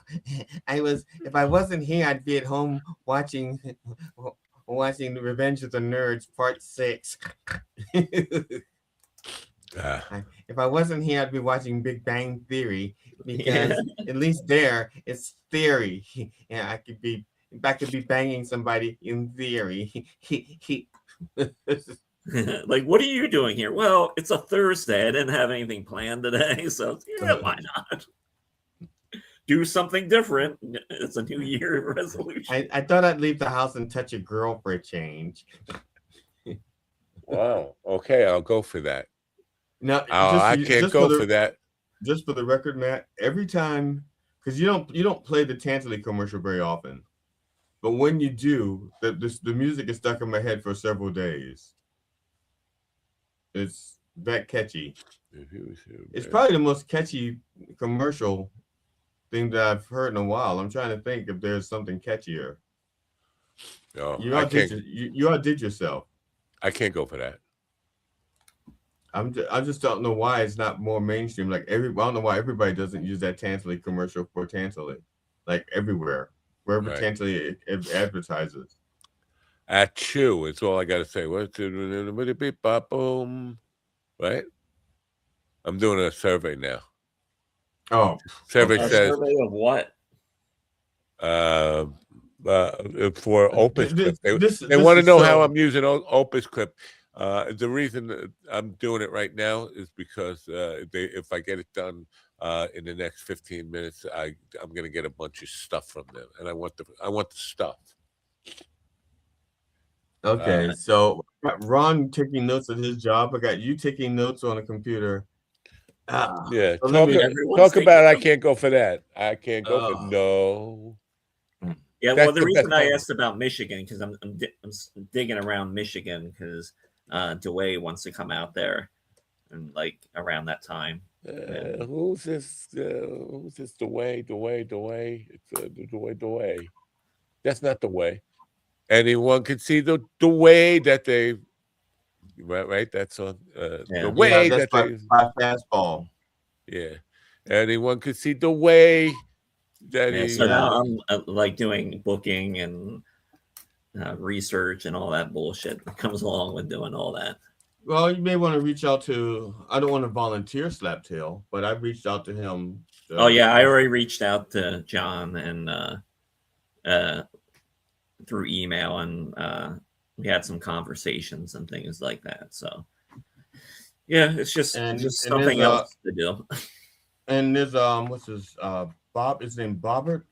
if I wasn't here, I'd be at home watching The Revenge of the Nerds Part 6. If I wasn't here, I'd be watching Big Bang Theory because at least there it's theory. Yeah, I could be banging somebody in theory. Like, what are you doing here? Well, it's a Thursday. I didn't have anything planned today, so why not do something different? It's a New Year resolution. I thought I'd leave the house and touch a girl for a change. Wow. Okay, I'll go for that. No, I can't go for that. Just for the record, Matt. Every time, because you don't play the Tantaley commercial very often, but when you do, the music is stuck in my head for several days. It's that catchy. It's probably the most catchy commercial thing that I've heard in a while. I'm trying to think if there's something catchier. No, you outdid yourself. I can't go for that. I just don't know why it's not more mainstream. Like I don't know why everybody doesn't use that Tantaley commercial for Tantaley, like everywhere, wherever Tantaley advertises. At you, it's all I got to say. What's it? Boom, right? I'm doing a survey now. Oh, survey says survey of what? for Opus Clip. They want to know how I'm using Opus Clip. The reason that I'm doing it right now is because if I get it done in the next 15 minutes, I'm going to get a bunch of stuff from them, and I want the stuff. Okay, so I got Ron taking notes at his job. I got you taking notes on a computer. Yeah, so talk about I can't go for that. I can't go for no. Yeah, well, the reason I asked about Michigan because I'm digging around Michigan because DeWay wants to come out there and like around that time. Who's this? Who's this? DeWay. It's DeWay. That's not DeWay. Anyone can see the way that they. Right. That's on the way that they by fastball. Yeah, anyone could see the way that he. So now I'm like doing booking and research and all that bullshit that comes along with doing all that. Well, you may want to reach out to. I don't want to volunteer Slaptail, but I've reached out to him. Oh yeah, I already reached out to John and through email, and we had some conversations and things like that. So yeah, it's just something else to do. And there's what's his Bob? His name Bob.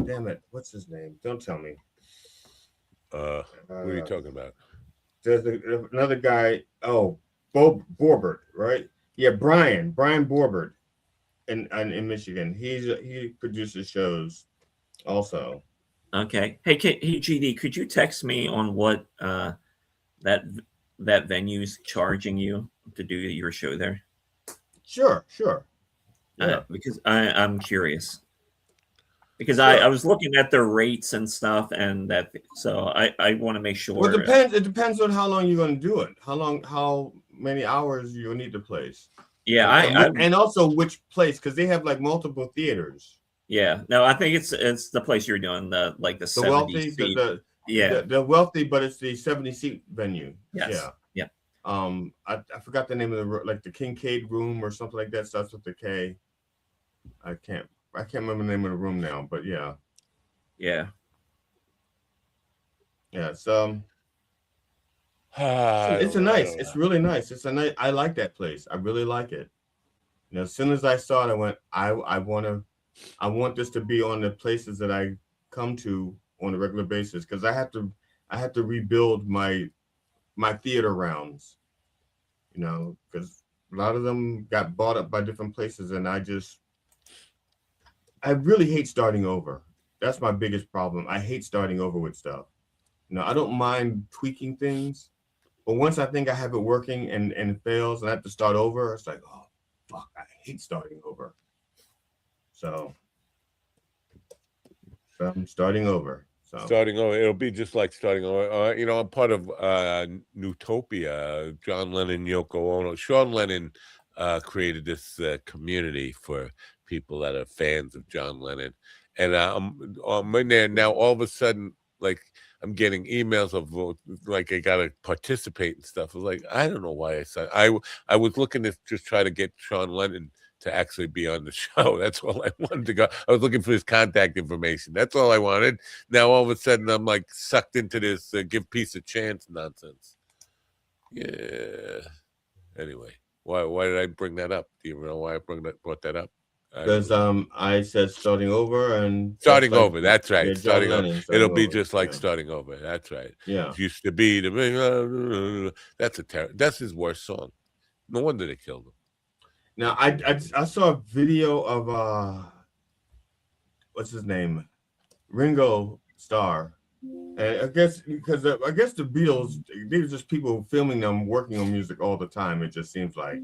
Damn it, what's his name? Don't tell me. What are you talking about? There's another guy. Oh, Borbert, right? Yeah, Brian Borbert, in Michigan. He produces shows, also. Okay. Hey, GD, could you text me on what that venue's charging you to do your show there? Sure. Yeah. Because I'm curious. Because I was looking at their rates and stuff, and so I want to make sure. Well, it depends on how long you're going to do it. How many hours you need to place. Yeah, and also which place, because they have like multiple theaters. Yeah, no, I think it's the place you're doing the 70 wealthy, seat. the wealthy, but it's the 70 seat venue. Yes. Yeah. I forgot the name of the Kincaid Room or something like that. Starts with the K. I can't remember the name of the room now, but yeah. Yeah. It's it's really nice. I like that place. I really like it. As soon as I saw it, I went, I want this to be on the places that I come to on a regular basis, because I have to rebuild my theater rounds, because a lot of them got bought up by different places, and I really hate starting over. That's my biggest problem. I hate starting over with stuff. I don't mind tweaking things, but once I think I have it working and it fails and I have to start over, it's like, oh, fuck, I hate starting over. So I'm starting over. Starting over, it'll be just like starting over. I'm part of Newtopia. John Lennon, Yoko Ono. Sean Lennon created this community for people that are fans of John Lennon, and I'm in there now. All of a sudden, like, I'm getting emails of like I gotta participate and stuff. I was like, I don't know why I said I was looking to just try to get Sean Lennon to actually be on the show. That's all I wanted to go. I was looking for his contact information. That's all I wanted. Now all of a sudden I'm like sucked into this give peace a chance nonsense. Yeah. Anyway, why did I bring that up? Do you know why I brought that up? Because I said starting over and starting over. That's right. Yeah, starting over. It'll be just like starting over. That's right. Yeah. It used to be the. That's his worst song. No wonder they killed him. Now I saw a video of what's his name, Ringo Starr, and I guess the Beatles, they were just people filming them working on music all the time. It just seems like.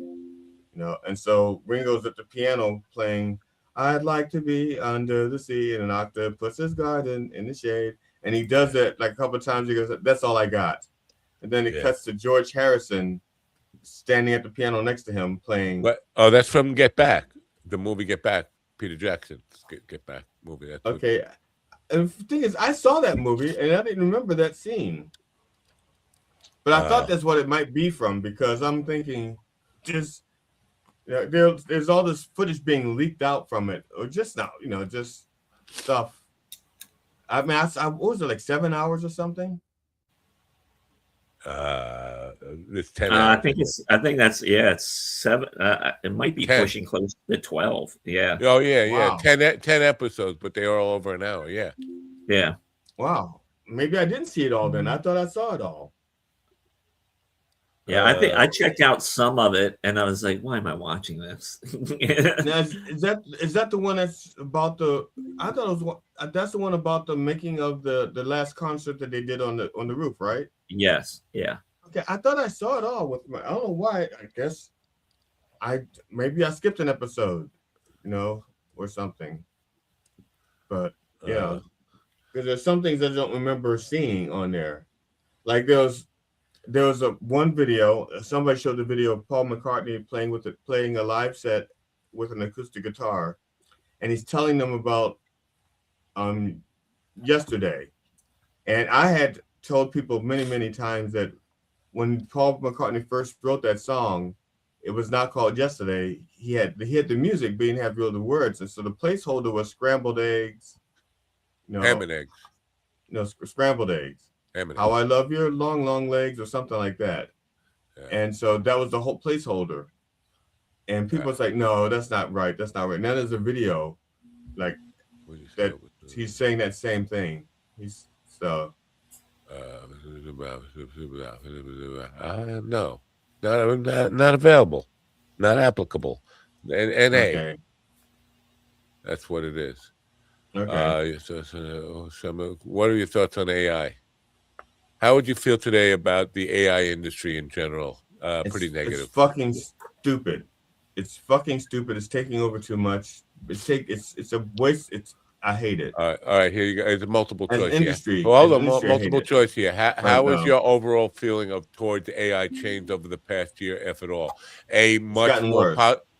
And so Ringo's at the piano playing, I'd like to be under the sea in an octopus's garden in the shade. And he does it like a couple of times. He goes, that's all I got. And then it cuts to George Harrison standing at the piano next to him playing. Oh, that's from Get Back, the movie Get Back, Peter Jackson's Get Back movie. That's okay. And the thing is, I saw that movie and I didn't remember that scene. But I thought that's what it might be from, because I'm thinking there's all this footage being leaked out from it, or just now, just stuff. I mean, what was it, like 7 hours or something? It's 10 hours. I think that's it's 7. It might be 10. pushing close to 12. Yeah. Oh yeah, Wow. yeah. 10 episodes, but they are all over an hour. Yeah. Yeah. Wow. Maybe I didn't see it all then. I thought I saw it all. Yeah, I think I checked out some of it, and I was like, "Why am I watching this?" Now, is that the one that's about the? I thought it was that's the one about the making of the last concert that they did on the roof, right? Yes. Yeah. Okay, I thought I saw it all with my. I don't know why. I guess maybe I skipped an episode, or something. But yeah, because there's some things I don't remember seeing on there. Like there was one video. Somebody showed the video of Paul McCartney playing a live set with an acoustic guitar, and he's telling them about Yesterday. And I had told people many times that when Paul McCartney first wrote that song, it was not called Yesterday. He had the music, but he didn't have the words, and so the placeholder was scrambled eggs. Ham and eggs. Scrambled eggs. How I Love Your Long, Long Legs, or something like that. Yeah. And so that was the whole placeholder. And people was like, no, that's not right. That's not right. Now there's a video like that he's saying that same thing. He's so. No, not available, not applicable. NA. Okay. That's what it is. Okay. What are your thoughts on AI? How would you feel today about the AI industry in general? Pretty negative. It's fucking stupid. It's fucking stupid. It's taking over too much. It's a waste. I hate it. All right. Here you go. It's a multiple choice. Industry. Well, hold on. Multiple choice here. How is your overall feeling towards AI changed over the past year, if at all?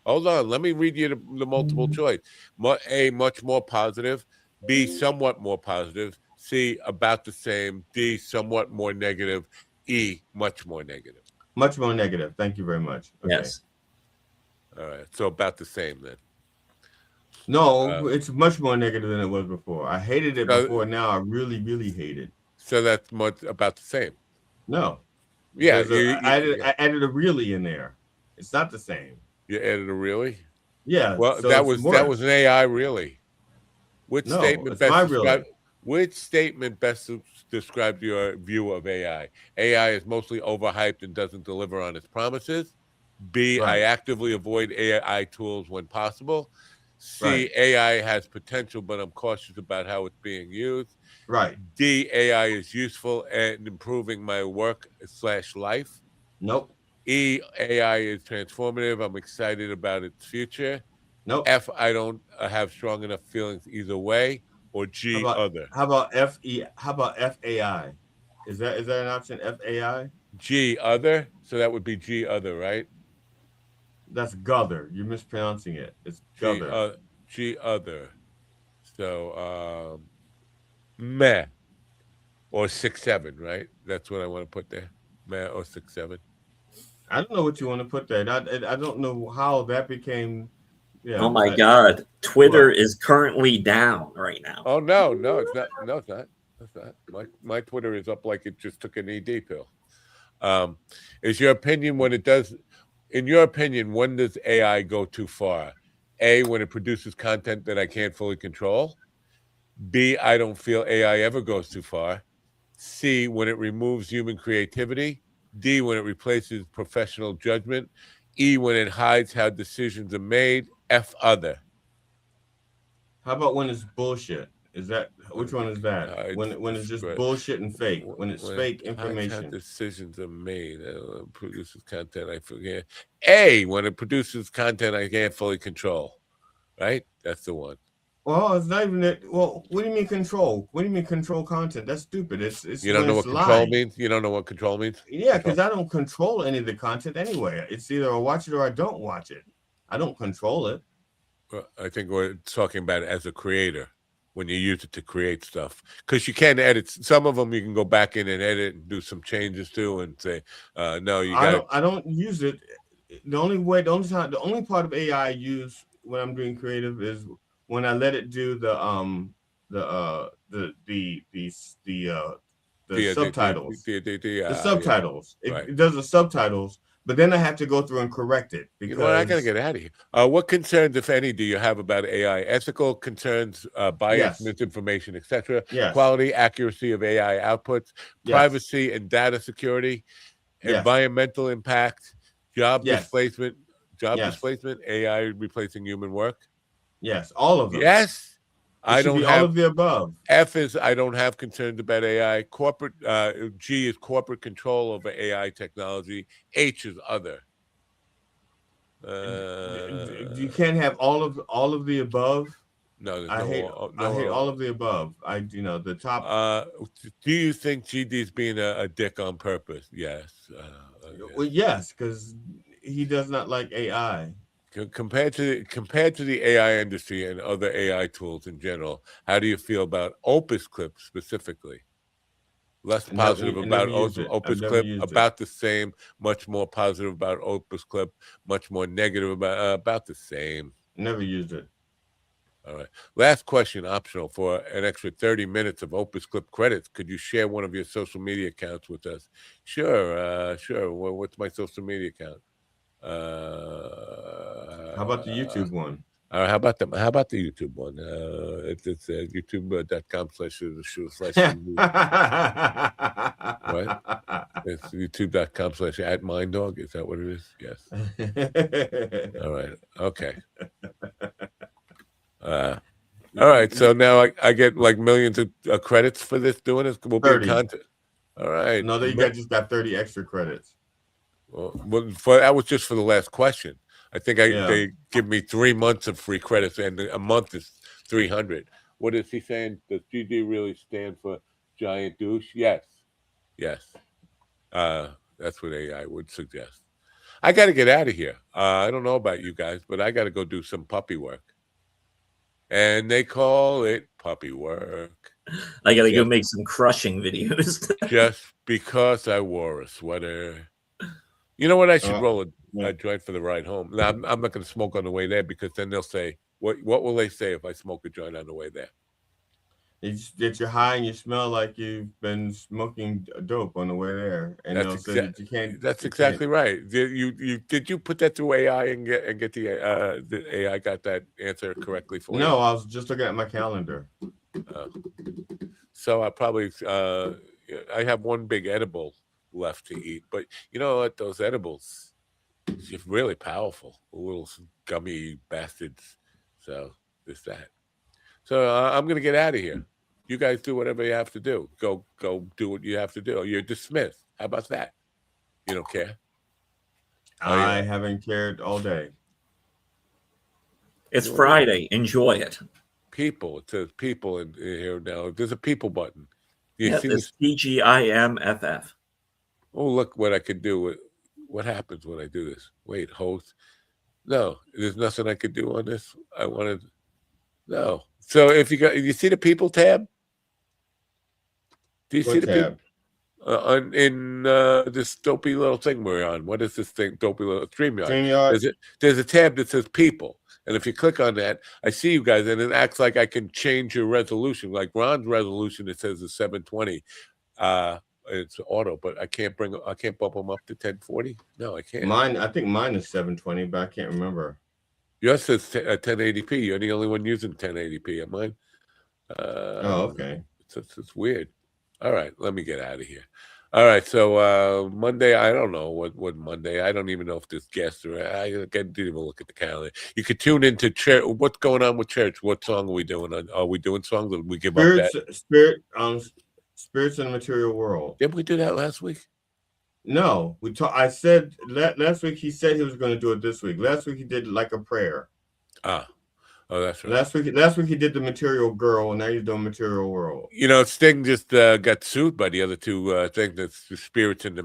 Hold on. Let me read you the multiple choice. A, much more positive. B, somewhat more positive. C, about the same. D, somewhat more negative. E, much more negative. Much more negative. Thank you very much. Okay. Yes. All right. So about the same then. No, it's much more negative than it was before. I hated it before. Now I really, really hate it. So that's about the same. No. Yeah. I added a really in there. It's not the same. You added a really? Yeah. Well, so that was an AI really. Which statement best describes your view of AI? AI is mostly overhyped and doesn't deliver on its promises. B, I actively avoid AI tools when possible. C, AI has potential, but I'm cautious about how it's being used. Right. D, AI is useful and improving my work/life. Nope. E, AI is transformative. I'm excited about its future. Nope. F, I don't have strong enough feelings either way. Or G, other. How about FAI? Is that an option? FAI? G, other. So that would be G, other, right? That's Gother. You're mispronouncing it. It's Gother. G, other. So, meh. Or 6-7, right? That's what I want to put there. Meh or 6-7. I don't know what you want to put there. I don't know how that became. Yeah, oh my God! Twitter is currently down right now. Oh no, it's not. No, it's not. It's not. My Twitter is up like it just took an ED pill. Is your opinion when it does? In your opinion, when does AI go too far? A, when it produces content that I can't fully control. B, I don't feel AI ever goes too far. C, when it removes human creativity. D, when it replaces professional judgment. E, when it hides how decisions are made. F, other. How about when it's bullshit? Which one is that? When it's just bullshit and fake. When it's fake information. How decisions are made. Produces content I forget. A, when it produces content I can't fully control. Right? That's the one. Well, it's not even that. Well, what do you mean control? What do you mean control content? That's stupid. It's you don't know what control means? You don't know what control means? Yeah, because I don't control any of the content anyway. It's either I watch it or I don't watch it. I don't control it. Well, I think we're talking about it as a creator when you use it to create stuff. Because you can edit. Some of them you can go back in and edit and do some changes to and say, no, you got I don't use it. The only part of AI I use when I'm doing creative is when I let it do the subtitles. The subtitles. Right. It does the subtitles, but then I have to go through and correct it because you know what, I gotta get out of here. What concerns, if any, do you have about AI? Ethical concerns, bias, misinformation, etc. Quality, accuracy of AI outputs, privacy and data security, environmental impact, job displacement, AI replacing human work. Yes, all of them. Yes. I don't have all of the above. F is I don't have concerns about AI. Corporate G is corporate control over AI technology. H is other. You can't have all of the above. No, I hate all of the above. The top. Do you think GD's being a dick on purpose? Yes. Well, yes, because he does not like AI. Compared to the AI industry and other AI tools in general, how do you feel about Opus Clip specifically? Less positive about Opus Clip, about the same. Much more positive about Opus Clip, much more negative about the same. Never used it. All right. Last question, optional for an extra 30 minutes of Opus Clip credits. Could you share one of your social media accounts with us? Sure. Well, what's my social media account? How about the YouTube one? How about the YouTube one? It's youtube.com/. Right? It's youtube.com/@minddog. Is that what it is? Yes. All right. Okay. All right. So now I get like millions of credits for this doing this. We'll be in content. All right. No, you just got 30 extra credits. Well, that was just for the last question. I think they give me 3 months of free credits, and a month is 300. What is he saying? Does GD really stand for giant douche? Yes. That's what AI would suggest. I got to get out of here. I don't know about you guys, but I got to go do some puppy work. And they call it puppy work. I got to go make some crushing videos. Just because I wore a sweater. You know what? I should roll a joint for the ride home. Now, I'm not going to smoke on the way there because then they'll say, what will they say if I smoke a joint on the way there? That you're high and you smell like you've been smoking dope on the way there, and they'll say that you can't. That's exactly right. Did you put that through AI and get the AI got that answer correctly for you? No, I was just looking at my calendar. So I probably I have one big edible left to eat, but you know what? Those edibles, it's really powerful. Little gummy bastards. So there's that. So I'm going to get out of here. You guys do whatever you have to do. Go do what you have to do. You're dismissed. How about that? You don't care? I haven't cared all day. It's Friday. Enjoy it. People. It says people in here now. There's a people button. It's TGIMFF. Oh, look what I could do. What happens when I do this? Wait, host. No, there's nothing I could do on this. I wanted... No. So if you see the people tab? Do you see the tab? In this dopey little thing we're on. What is this thing? Dopey little StreamYard. There's a tab that says people. And if you click on that, I see you guys, and it acts like I can change your resolution. Like Ron's resolution, it says it's 720. It's auto, but I can't bump them up to 1040. No, I can't. I think mine is 720, but I can't remember. Yours says 1080p. You're the only one using 1080p. Am I? Okay. It's weird. All right, let me get out of here. All right, so Monday, I don't know what Monday. I don't even know if there's guests or I didn't even look at the calendar. You could tune into church. What's going on with church? What song are we doing? Are we doing songs? Or did we give up that? Spirits in the Material World. Didn't we do that last week? No, I said last week. He said he was going to do it this week. Last week he did like a prayer. Oh, that's right. Last week he did the Material Girl, and now he's doing Material World. You know, Sting just got sued by the other two things. That's the Spirits in the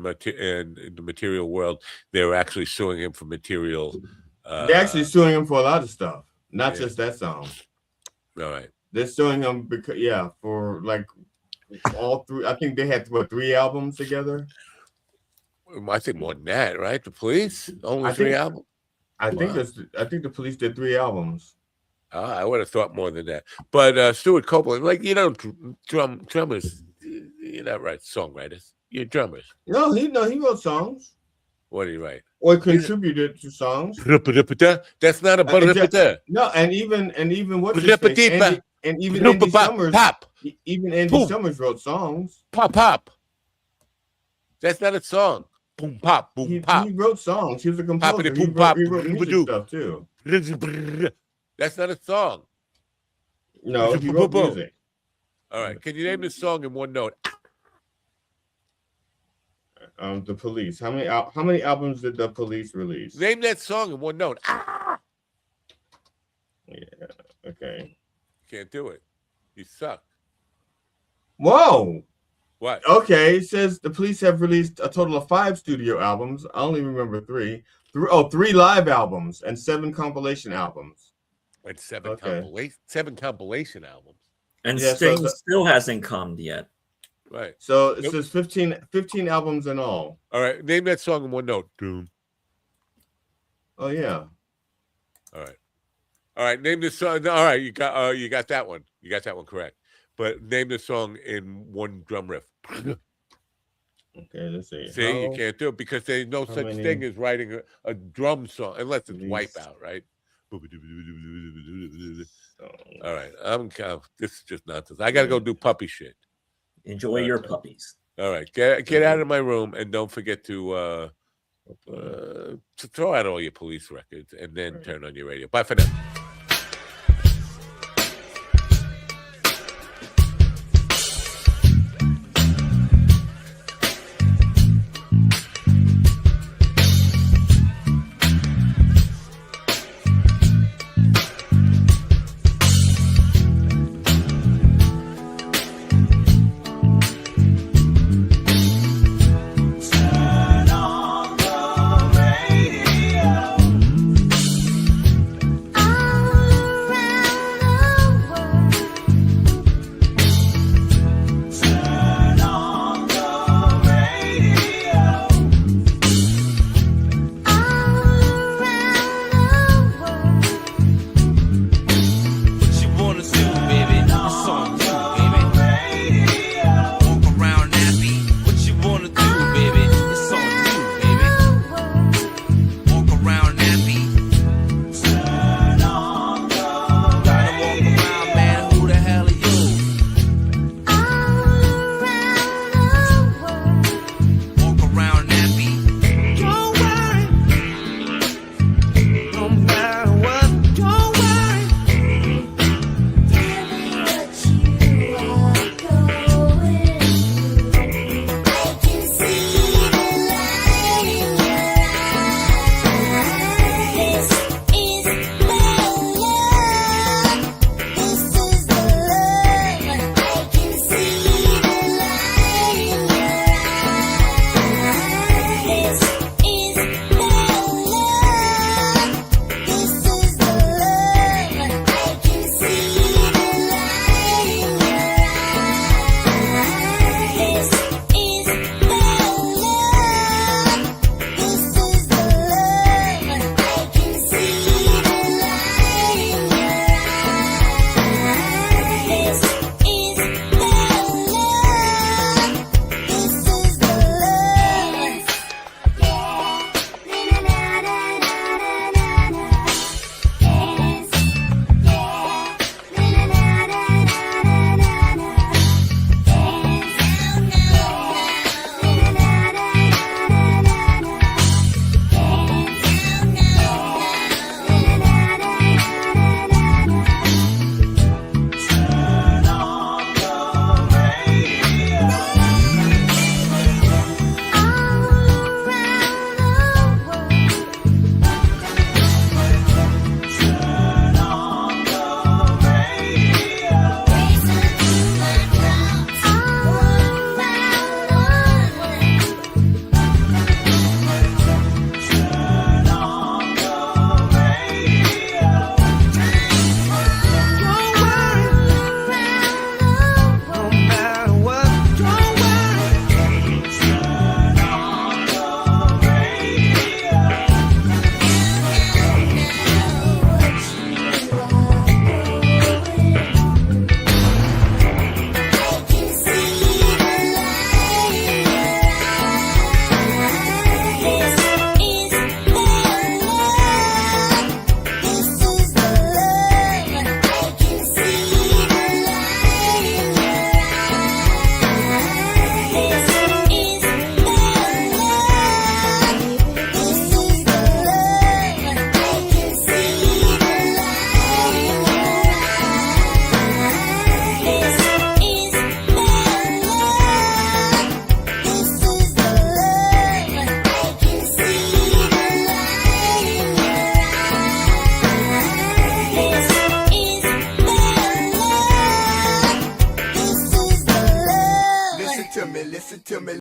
Material World. They were actually suing him for material. They're actually suing him for a lot of stuff, not just that song. All right. They're suing him because for like all three. I think they had 3 albums together. I think more than that, right? The Police only 3 albums. I think the Police did 3 albums. I would have thought more than that. But Stuart Copeland, like, drummers, you're not right. Songwriters, you're drummers. No, he wrote songs. What did he write? Or contributed to songs. That's not a no, and even what's his face? Andy Summers. Pop. Even Andy Summers wrote songs. Pop. That's not a song. Boom pop, boom pop. He wrote songs. He was a composer. He wrote music stuff too. That's not a song. No, he wrote music. All right. Can you name this song in one note? The Police. How many albums did the Police release? Name that song in one note. Yeah. Okay. Can't do it. You suck. Whoa. What? Okay. It says the Police have released a total of 5 studio albums. I only remember 3. 3 live albums and 7 compilation albums. And 7 compilation albums. And Sting still hasn't come yet. Right. So it says 15 albums in all. All right. Name that song in one note. Doom. Oh yeah. All right. Name this song. All right. You got that one. You got that one correct. But name the song in one drum riff. Okay, let's see. See, you can't do it because there's no such thing as writing a drum song unless it's Wipeout, right? All right. This is just nonsense. I got to go do puppy shit. Enjoy your puppies. All right. Get out of my room and don't forget to throw out all your police records and then turn on your radio. Bye for now.